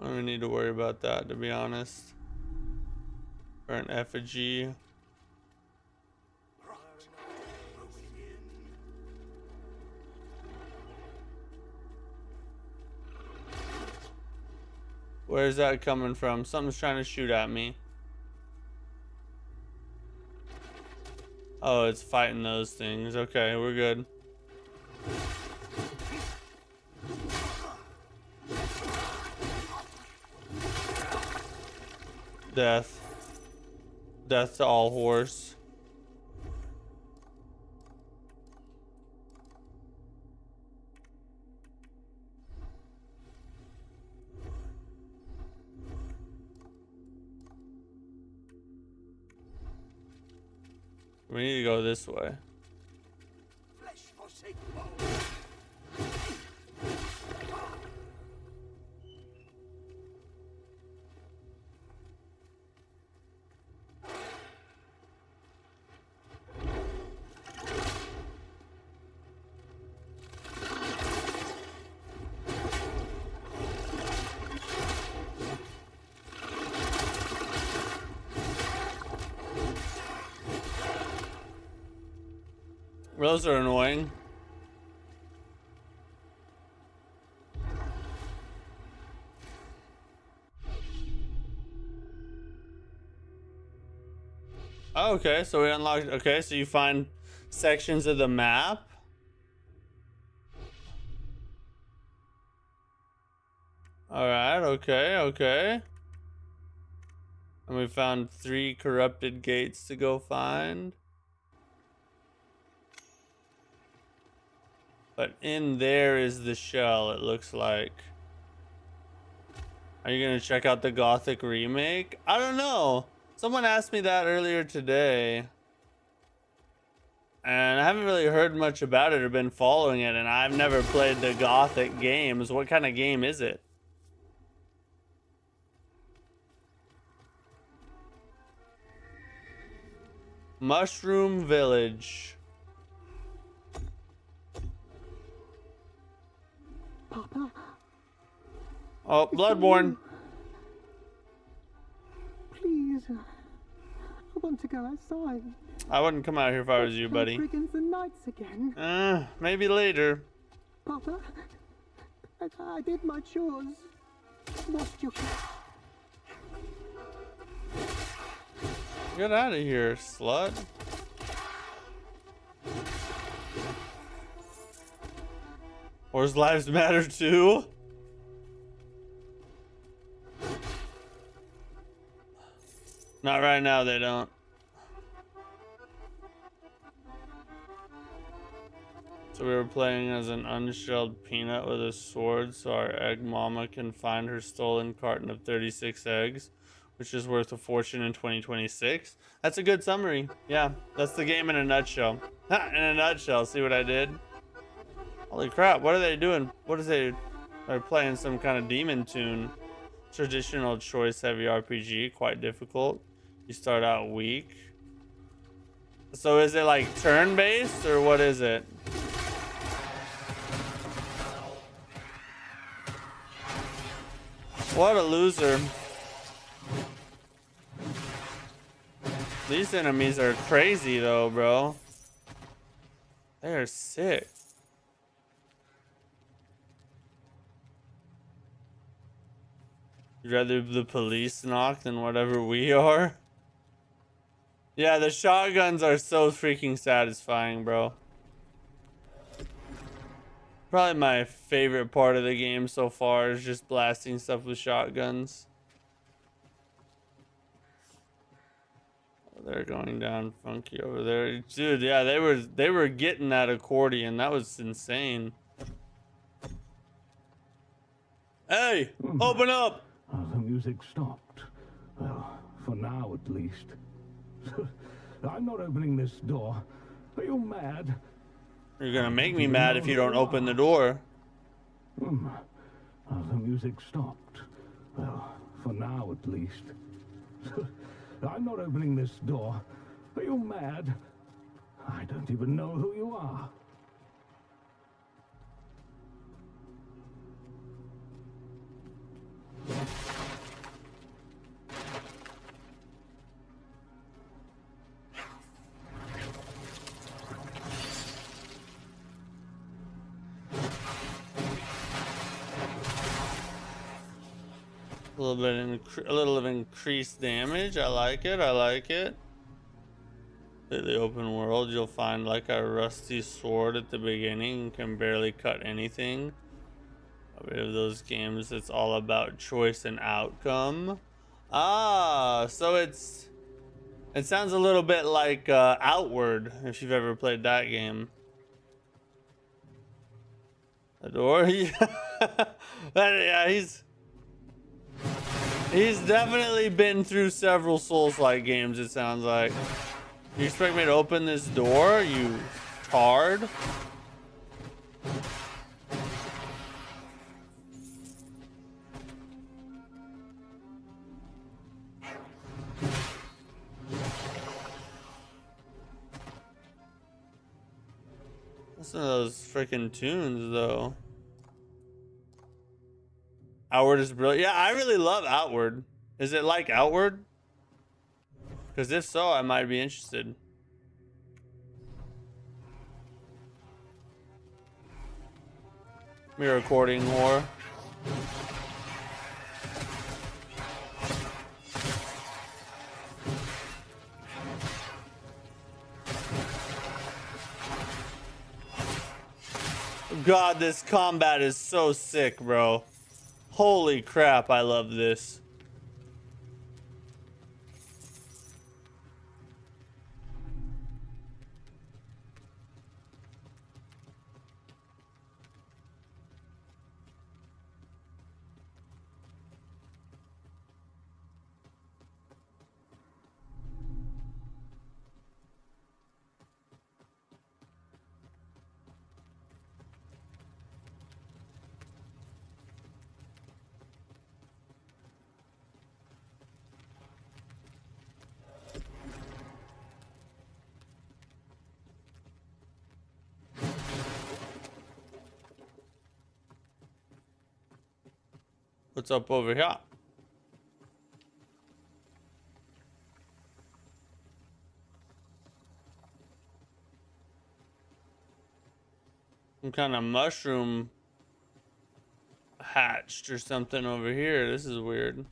I don't need to worry about that, to be honest. Burnt effigy. Where's that coming from? Something's trying to shoot at me. Oh, it's fighting those things. Okay, we're good. Death. Death to all horse. We need to go this way. Those are annoying. Oh, okay, so we unlocked. Okay, so you find sections of the map. All right, okay. And we found 3 corrupted gates to go find. But in there is the shell, it looks like. Are you gonna check out the Gothic remake? I don't know. Someone asked me that earlier today. And I haven't really heard much about it or been following it, and I've never played the Gothic games. What kind of game is it? Mushroom Village. Papa, Oh, Bloodborne. Please. I want to go outside. I wouldn't come out here if I was you, buddy. Brigands and knights again. Maybe later. Papa, I did my chores. Washed your Get out of here, slut. Horse lives matter too. Not right now, they don't. So we were playing as an unshelled peanut with a sword so our egg mama can find her stolen carton of 36 eggs, which is worth a fortune in 2026. That's a good summary. Yeah, that's the game in a nutshell. In a nutshell, see what I did? Holy crap, what are they doing? What is they... They're playing some kind of demon tune. Traditional choice heavy RPG, quite difficult. You start out weak. So is it like turn-based or what is it? What a loser. These enemies are crazy though, bro. They are sick. You'd rather the police knock than whatever we are? Yeah, the shotguns are so freaking satisfying, bro. Probably my favorite part of the game so far is just blasting stuff with shotguns. Oh, they're going down funky over there. Dude, yeah, they were getting that accordion. That was insane. Hey, open up! The music stopped. Well, for now at least. I'm not opening this door. Are you mad? You're gonna make me mad if you don't open the door. The music stopped. Well, for now at least. I'm not opening this door. Are you mad? I don't even know who you are. A little of increased damage. I like it. I like it. In the open world, you'll find like a rusty sword at the beginning and can barely cut anything. A bit of those games, it's all about choice and outcome. Ah, so it sounds a little bit like Outward, if you've ever played that game. The door, yeah, he's definitely been through several Souls-like games, it sounds like. You expect me to open this door, you tard? Listen to those freaking tunes, though. Outward is brilliant. Yeah, I really love Outward. Is it like Outward? Because if so, I might be interested. Me recording whore. God, this combat is so sick, bro. Holy crap, I love this. What's up over here? Some kind of mushroom hatched or something over here. This is weird.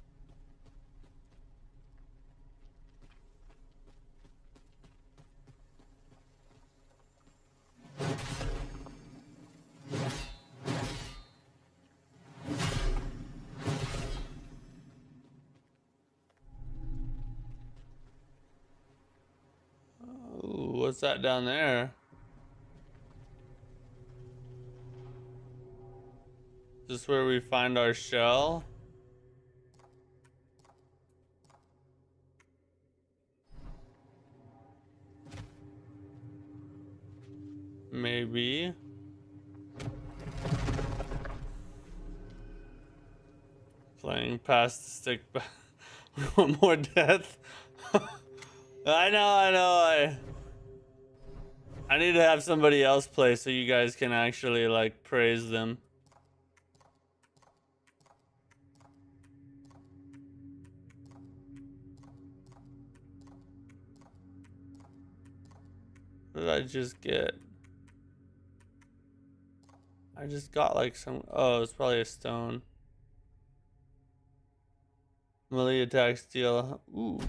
Ooh, what's that down there? Is this where we find our shell? Maybe. Playing past the stick back. We want more death. I know. I need to have somebody else play so you guys can actually like praise them. What did I just get? I just got like some. Oh, it's probably a stone. Melee attack steal. Ooh.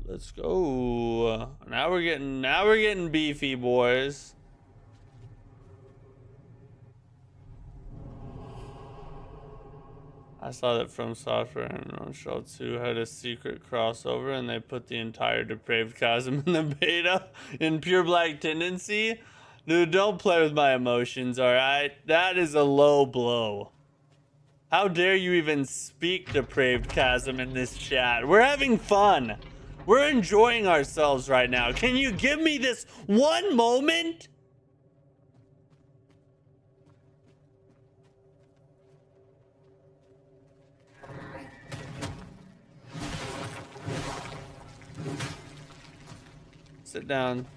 Let's go. Now we're getting beefy, boys. I saw that From Software and on Shell 2 had a secret crossover and they put the entire Depraved Chasm in the beta in Pure Black Tendency. Dude, don't play with my emotions, alright? That is a low blow. How dare you even speak Depraved Chasm in this chat? We're having fun. We're enjoying ourselves right now. Can you give me this one moment? Sit down.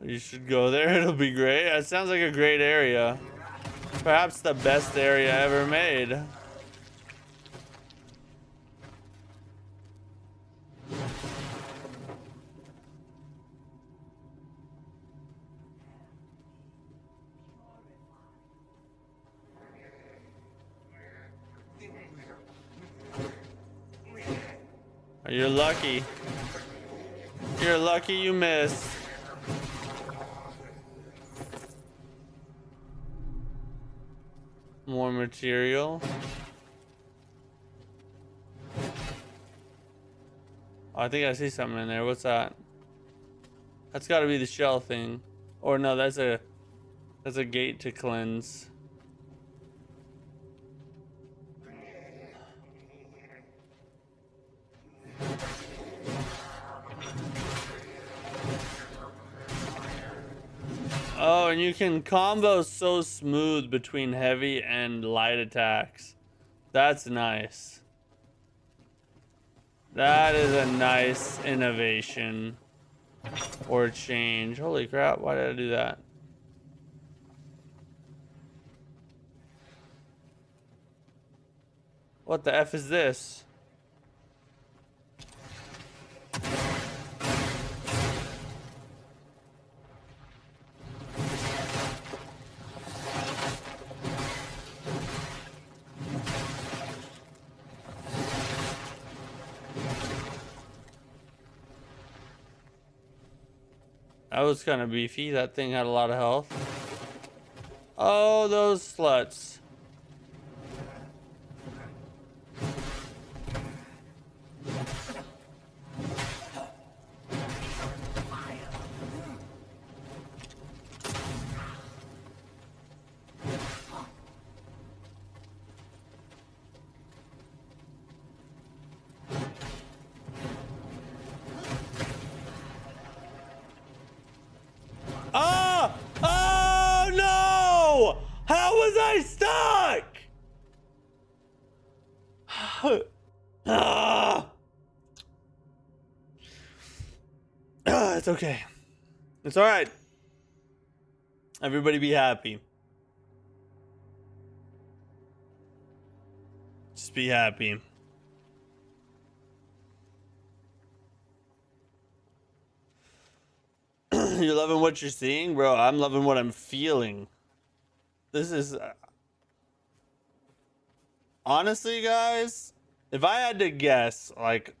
You should go there. It'll be great. It sounds like a great area. Perhaps the best area ever made. You're lucky. You're lucky you missed. More material. Oh, I think I see something in there. What's that? That's got to be the shell thing. Or no, that's a gate to cleanse. Oh, and you can combo so smooth between heavy and light attacks. That's nice. That is a nice innovation or change. Holy crap, why did I do that? What the F is this? That was kind of beefy. That thing had a lot of health. Oh, those sluts. Ah! Oh no! How was I stuck? It's okay. It's all right. Everybody be happy. be happy. You're loving what you're seeing, bro? I'm loving what I'm feeling. This is... honestly, guys, if I had to guess, like,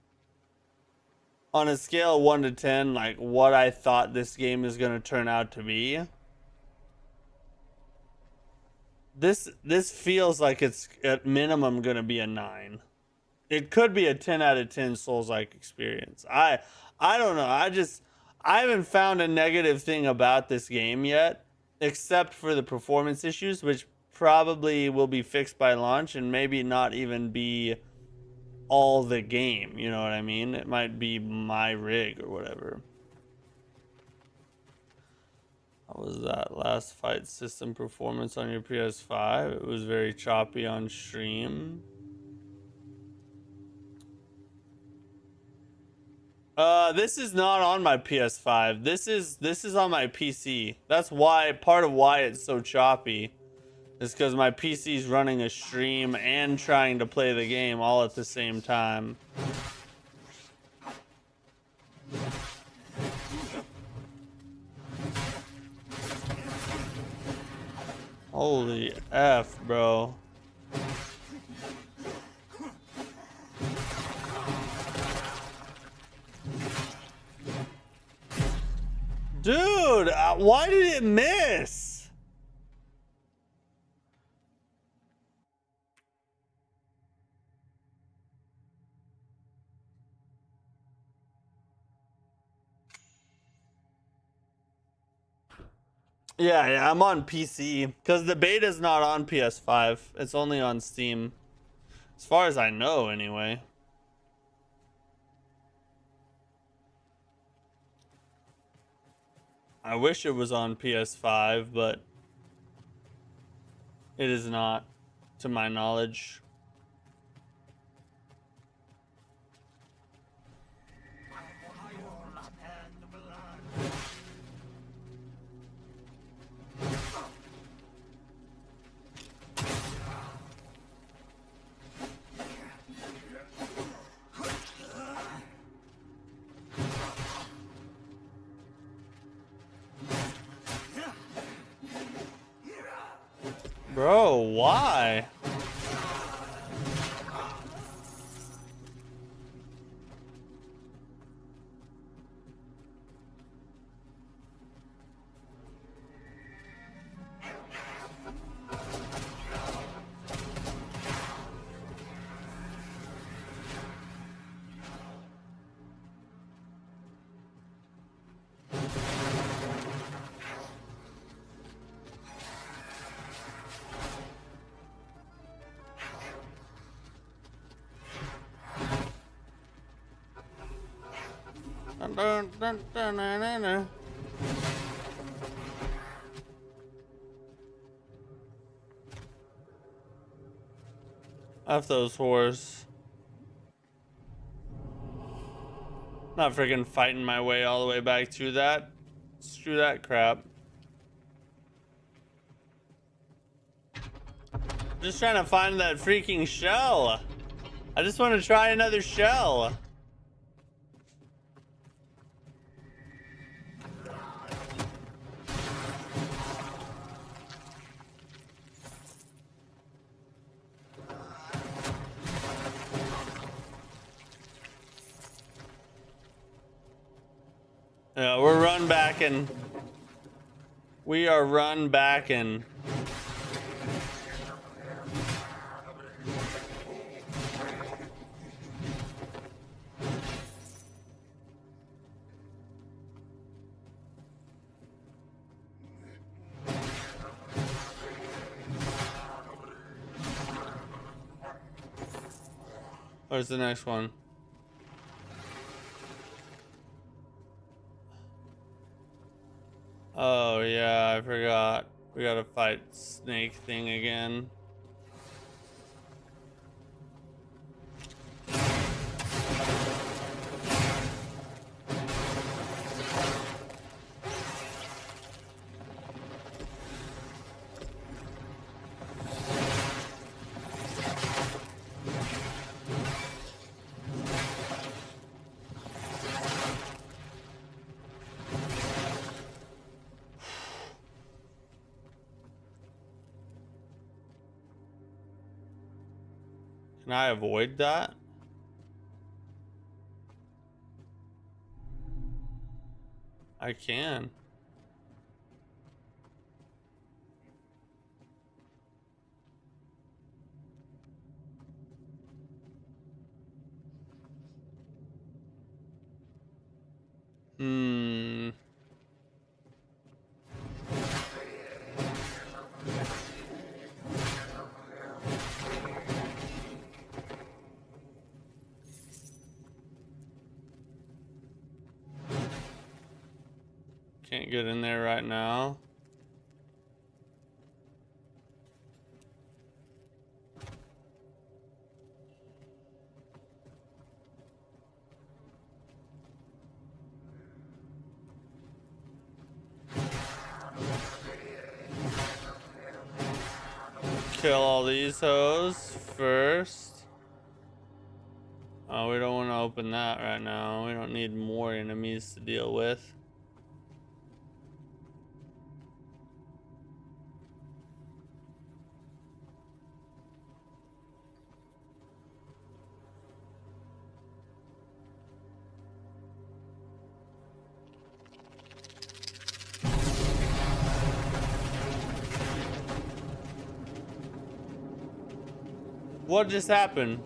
on a scale of 1 to 10, like, what I thought this game is going to turn out to be, this feels like it's at minimum going to be a 9. It could be a 10 out of 10 Souls-like experience. I don't know. I haven't found a negative thing about this game yet, except for the performance issues, which probably will be fixed by launch and maybe not even be all the game. You know what I mean? It might be my rig or whatever. How was that last fight system performance on your PS5? It was very choppy on stream. This is not on my PS5. This is on my PC. That's why, part of why it's so choppy is because my PC's running a stream and trying to play the game all at the same time. Holy F, bro. Dude, why did it miss? Yeah, I'm on PC because the beta's not on PS5. It's only on Steam, as far as I know, anyway. I wish it was on PS5, but it is not, to my knowledge. Bro, why? F those whores. Not freaking fighting my way all the way back to that. Screw that crap. Just trying to find that freaking shell. I just want to try another shell. Yeah, we're run backing. We are run backing. Where's the next one? Oh yeah, I forgot. We gotta fight snake thing again. Can I avoid that? I can. Hmm. Can't get in there right now. Kill all these hoes first. Oh, we don't want to open that right now. We don't need more enemies to deal with. What just happened?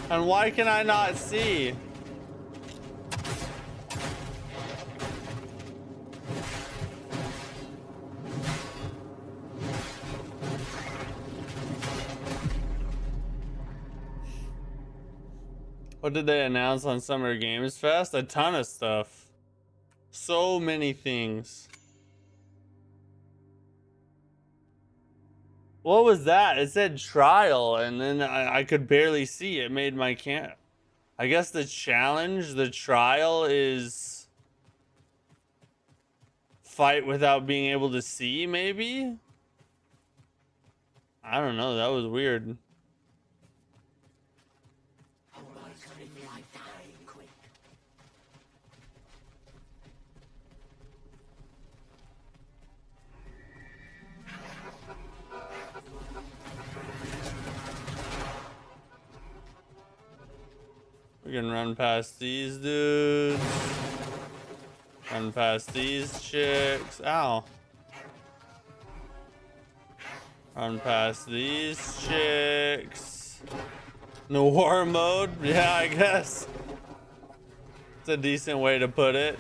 And why can I not see? What did they announce on Summer Games Fest? A ton of stuff. So many things. What was that? It said trial, and then I could barely see. It made my cam. I guess the challenge, the trial, is fight without being able to see, maybe? I don't know. That was weird. We can run past these dudes. Run past these chicks. Ow. Run past these chicks. No war mode? Yeah, I guess. It's a decent way to put it.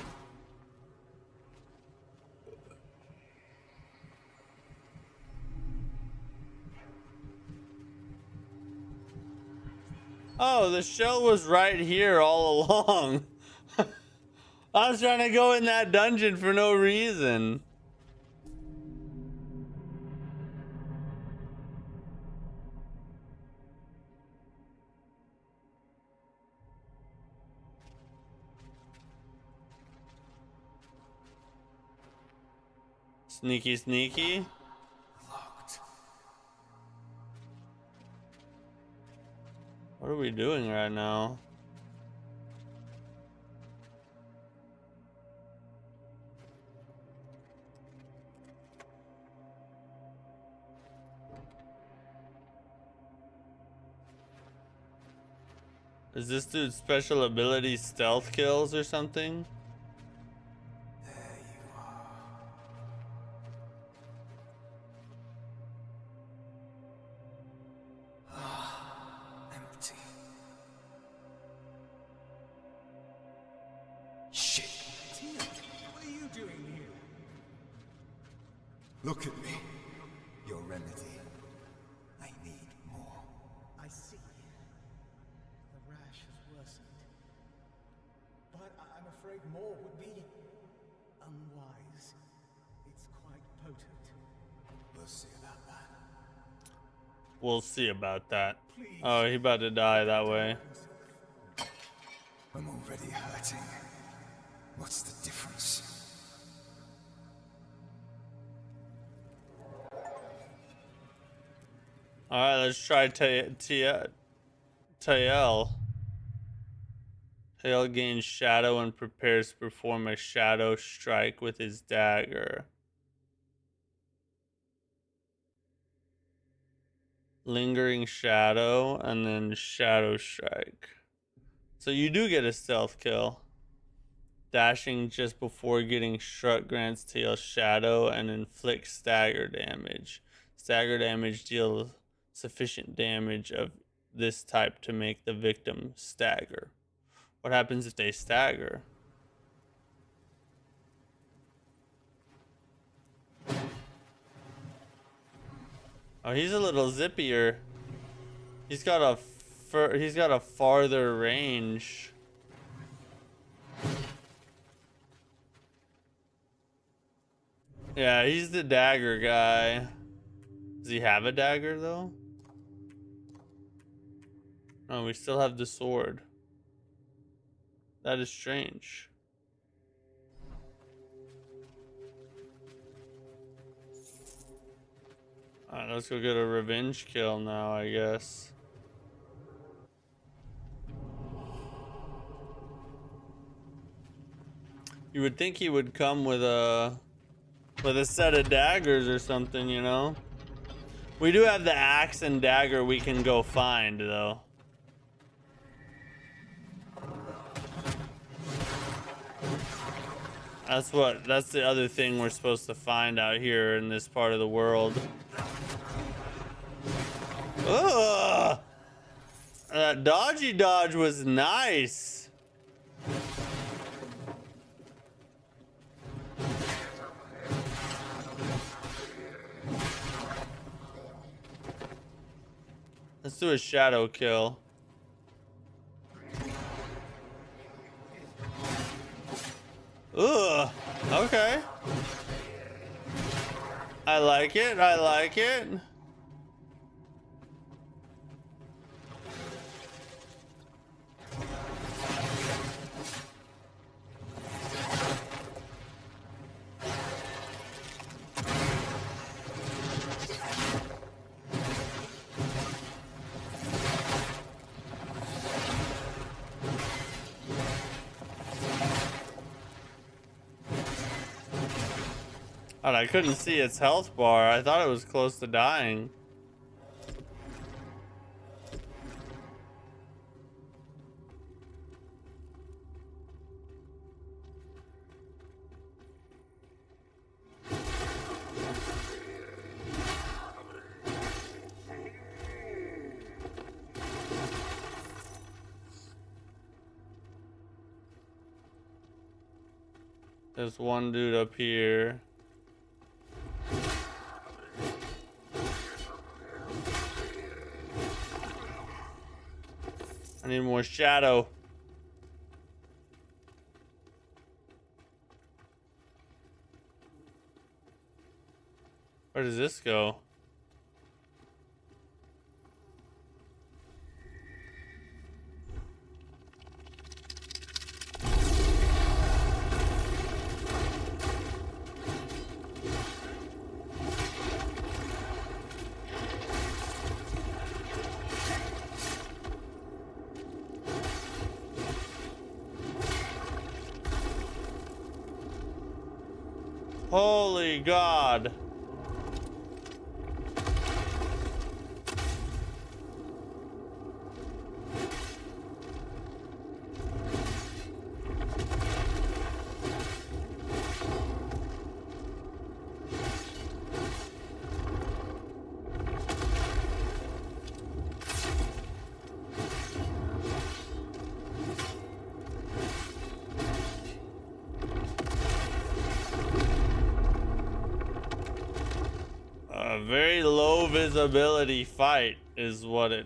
Oh, the shell was right here all along. I was trying to go in that dungeon for no reason. Sneaky, sneaky. Locked. What are we doing right now? Is this dude's special ability stealth kills or something? There you are. Ah, empty. Shit. Tia, what are you doing here? Look at me. Your remedy. I need more. I see. The rash has worsened. But I'm afraid more would be unwise. It's quite potent. We'll see about that. We'll see about that. Please. Oh, he about to die that way. I'm already hurting. What's the difference? Alright, let's try Tael. Tael gains shadow and prepares to perform a shadow strike with his dagger. Lingering Shadow, and then Shadow Strike. So you do get a stealth kill. Dashing just before getting struck grants tail shadow and inflicts stagger damage. Stagger damage deals sufficient damage of this type to make the victim stagger. What happens if they stagger? Oh, he's a little zippier. He's got a farther range. Yeah, he's the dagger guy. Does he have a dagger though? Oh, we still have the sword. That is strange. Alright, let's go get a revenge kill now, I guess. You would think he would come with a set of daggers or something, you know? We do have the axe and dagger we can go find, though. That's the other thing we're supposed to find out here in this part of the world. Ugh! That dodgy dodge was nice. Let's do a shadow kill. Ugh. Okay. I like it. I like it. God, I couldn't see its health bar. I thought it was close to dying. There's one dude up here. I need more shadow. Where does this go? Holy God. A very low visibility fight is what it...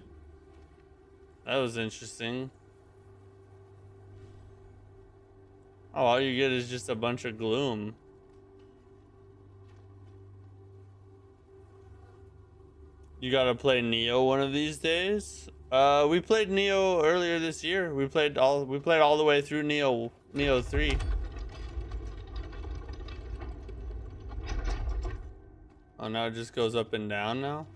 That was interesting. Oh, all you get is just a bunch of gloom. You gotta play Neo one of these days. We played Neo earlier this year. We played all the way through Neo 3. Oh, now it just goes up and down now?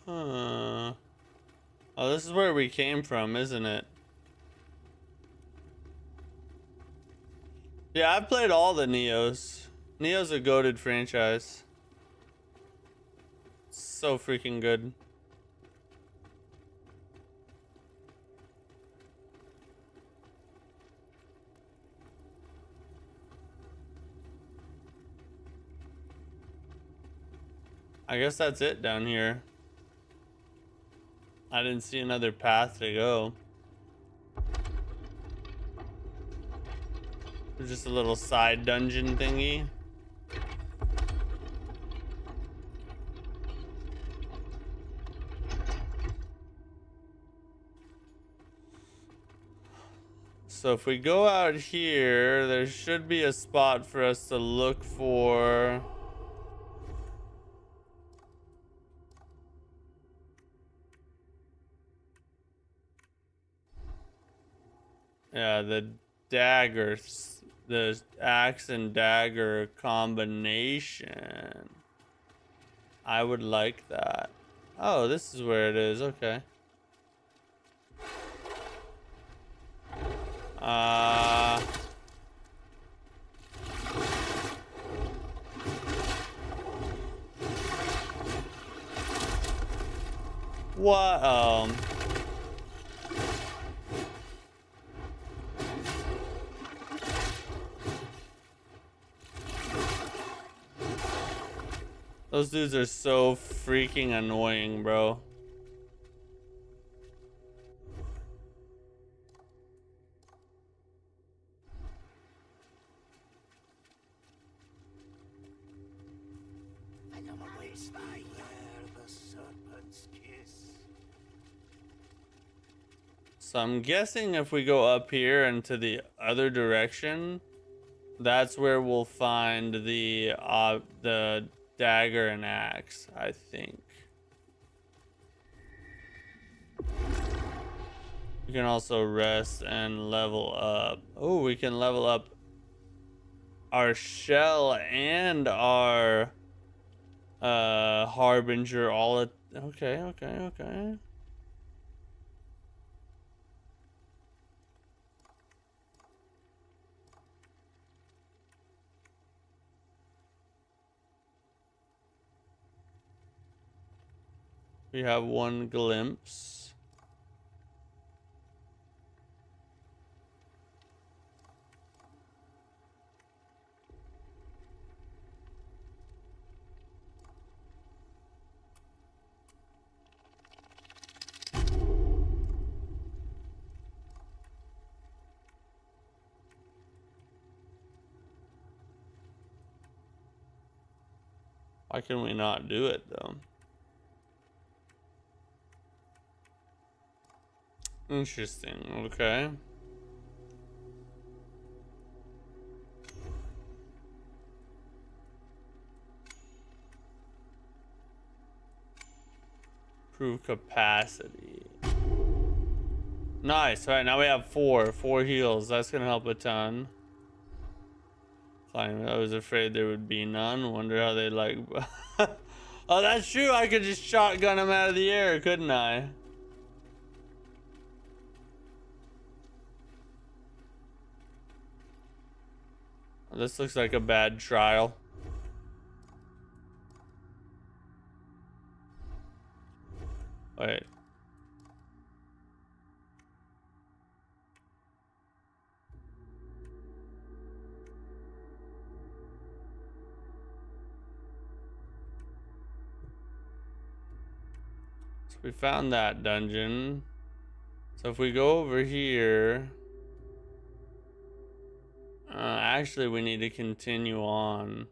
Huh. Oh, this is where we came from, isn't it? Yeah, I've played all the Neos. Neo's a goated franchise. So freaking good. I guess that's it down here. I didn't see another path to go. There's just a little side dungeon thingy. So if we go out here, there should be a spot for us to look for. Yeah, the daggers, the axe and dagger combination. I would like that. Oh, this is where it is. Okay. What? Those dudes are so freaking annoying, bro. So I'm guessing if we go up here and to the other direction, that's where we'll find the dagger and axe, I think. We can also rest and level up. Oh, we can level up our shell and our harbinger all at okay. We have one glimpse. Why can we not do it though? Interesting. Okay. Improve capacity. Nice. All right, now we have four heals. That's gonna help a ton. I was afraid there would be none. Wonder how they like. Oh, that's true. I could just shotgun them out of the air, couldn't I? This looks like a bad trial. Wait. So we found that dungeon. So if we go over here, actually we need to continue on.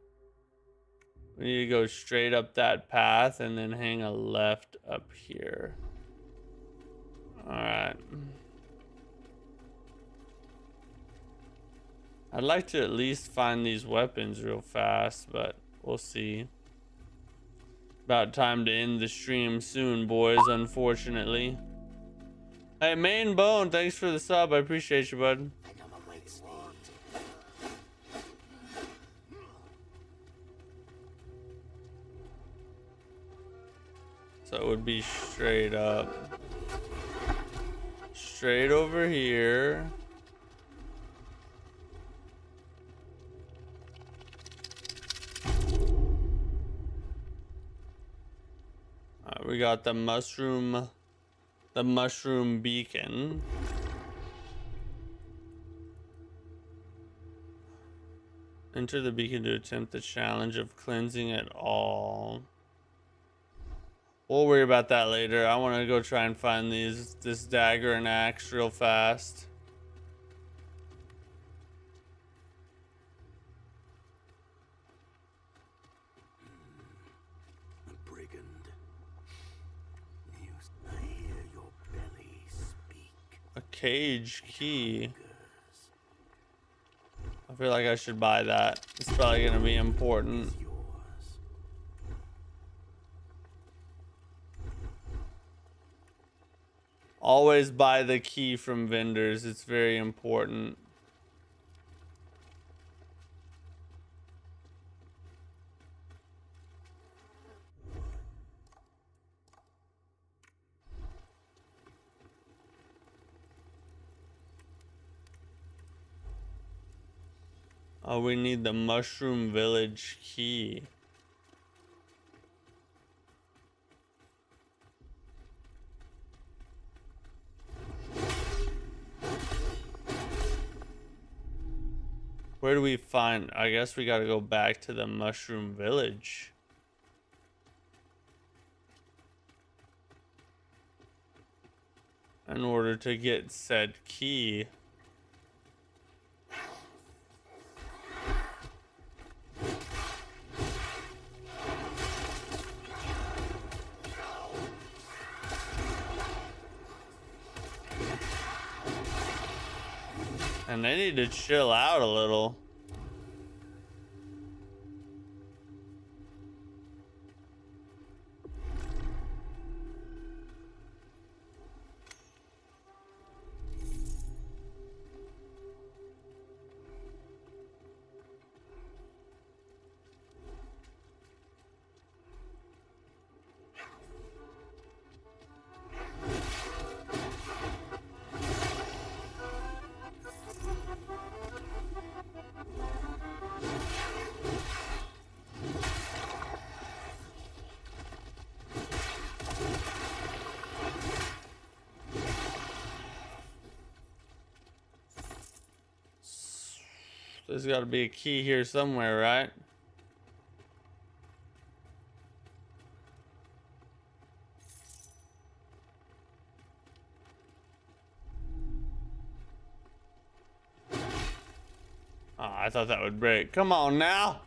We need to go straight up that path and then hang a left up here. All right. I'd like to at least find these weapons real fast, but we'll see. About time to end the stream soon, boys, unfortunately. Hey, Main Bone, thanks for the sub. I appreciate you, bud. So it would be straight up. Straight over here. We got the mushroom beacon. Enter the beacon to attempt the challenge of cleansing it all. We'll worry about that later. I want to go try and find this dagger and axe real fast. A brigand. I hear your belly speak. A cage key. I feel like I should buy that. It's probably gonna be important. Always buy the key from vendors. It's very important. Oh, we need the Mushroom Village key. Where do we find? I guess we gotta go back to the Mushroom Village. In order to get said key. And they need to chill out a little. There's got to be a key here somewhere, right? Oh, I thought that would break. Come on now.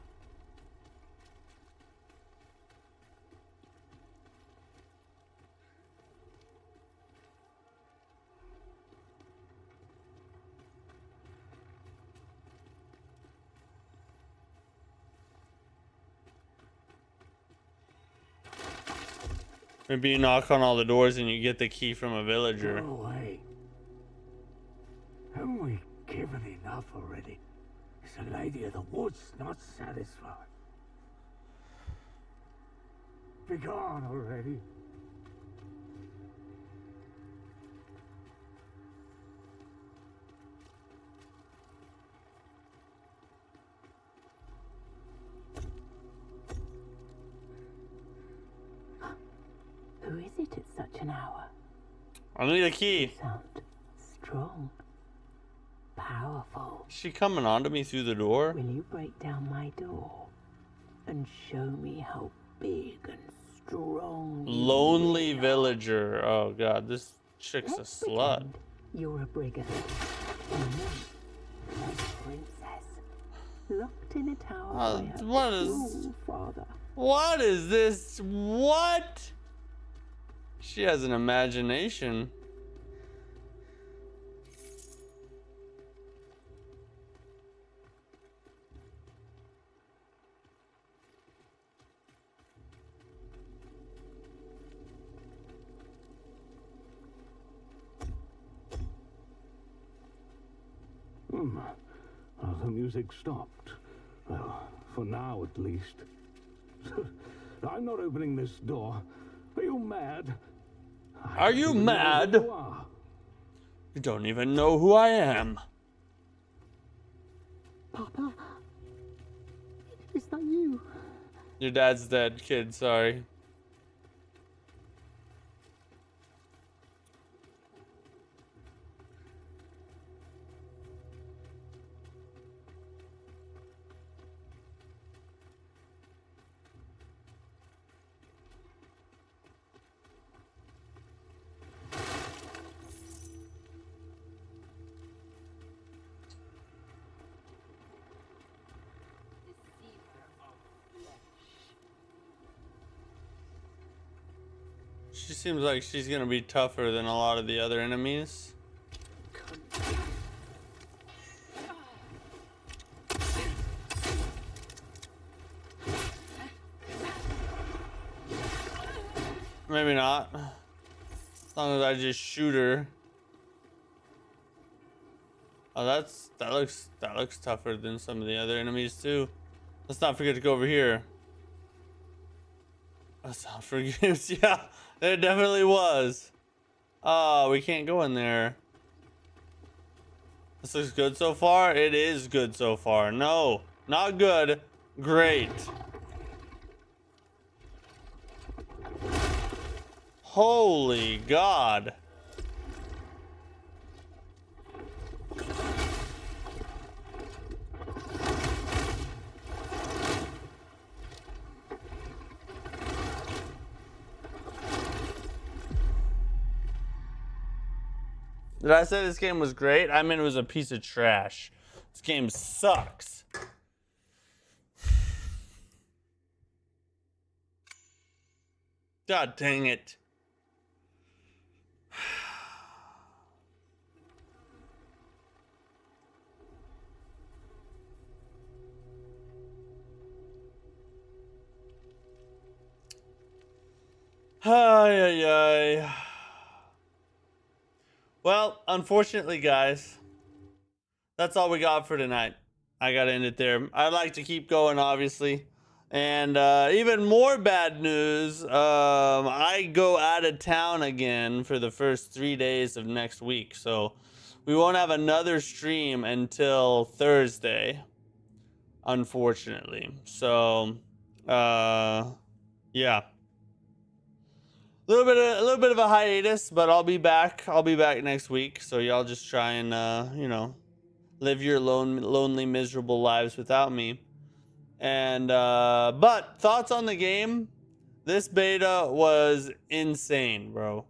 Maybe you knock on all the doors and you get the key from a villager. Go away. Haven't we given enough already? Is the Lady of the Woods not satisfied? Be gone already. Who is it at such an hour? I need a key. You sound strong, powerful. Is she coming on to me through the door? Will you break down my door and show me how big and strong you Lonely really are? villager. Oh god, this chick's a Let's slut. pretend you're a brigand. And me, a princess, locked in a tower by her what is- cruel father. What is this? What? She has an imagination. The music stopped. Well, for now at least. I'm not opening this door Are you mad? Are you mad? You are. You don't even know who I am. Papa? Is that you? Your dad's dead, kid, sorry. She seems like she's gonna be tougher than a lot of the other enemies. Maybe not. As long as I just shoot her. Oh, that looks tougher than some of the other enemies too. Let's not forget to go over here. Let's not forget. Yeah, it definitely was. Oh, we can't go in there. This looks good so far. It is good so far. No, not good. Great. Holy God. Did I say this game was great? I mean, it was a piece of trash. This game sucks. God dang it. Ay, ay, ay. Well, unfortunately, guys, that's all we got for tonight. I gotta end it there. I'd like to keep going, obviously. And even more bad news, I go out of town again for the first 3 days of next week. So we won't have another stream until Thursday, unfortunately. So, yeah. A little bit of a hiatus, but I'll be back. I'll be back next week. So y'all just try and, you know, live your lonely, miserable lives without me. And, but thoughts on the game? This beta was insane, bro.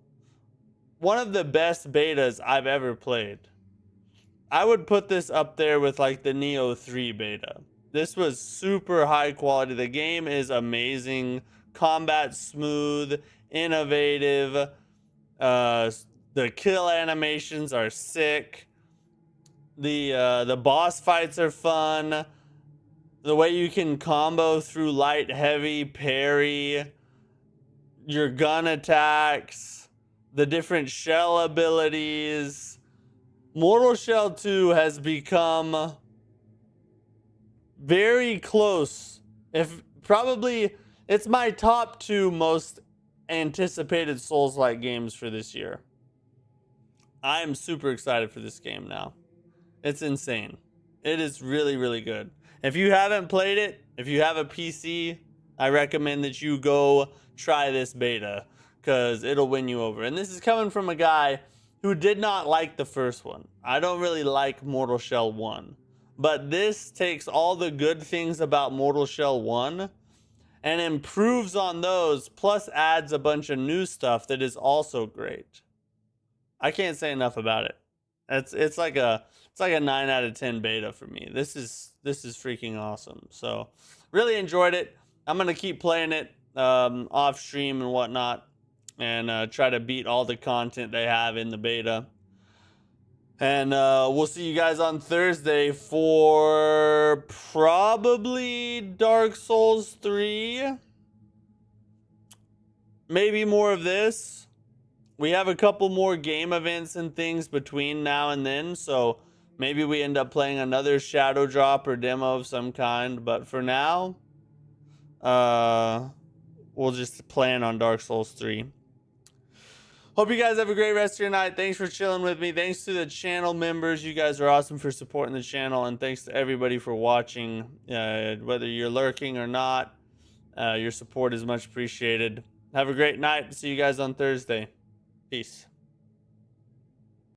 One of the best betas I've ever played. I would put this up there with like the Neo 3 beta. This was super high quality. The game is amazing. Combat smooth, innovative. The kill animations are sick. The boss fights are fun. The way you can combo through light, heavy, parry, your gun attacks, the different shell abilities. Mortal Shell 2 has become very close. If probably it's my top 2 most anticipated Souls-like games for this year. I am super excited for this game now. It's insane. It is really, really good. If you haven't played it, if you have a PC, I recommend that you go try this beta because it'll win you over. And this is coming from a guy who did not like the first one. I don't really like Mortal Shell 1. But this takes all the good things about Mortal Shell 1 and improves on those, plus adds a bunch of new stuff that is also great. I can't say enough about it. It's like a 9 out of 10 beta for me. This is freaking awesome. So really enjoyed it. I'm gonna keep playing it off stream and whatnot, and try to beat all the content they have in the beta. And we'll see you guys on Thursday for probably Dark Souls 3. Maybe more of this. We have a couple more game events and things between now and then, so maybe we end up playing another Shadow Drop or demo of some kind. But for now, we'll just plan on Dark Souls 3. Hope you guys have a great rest of your night. Thanks for chilling with me. Thanks to the channel members. You guys are awesome for supporting the channel. And thanks to everybody for watching. Whether you're lurking or not, your support is much appreciated. Have a great night. See you guys on Thursday. Peace.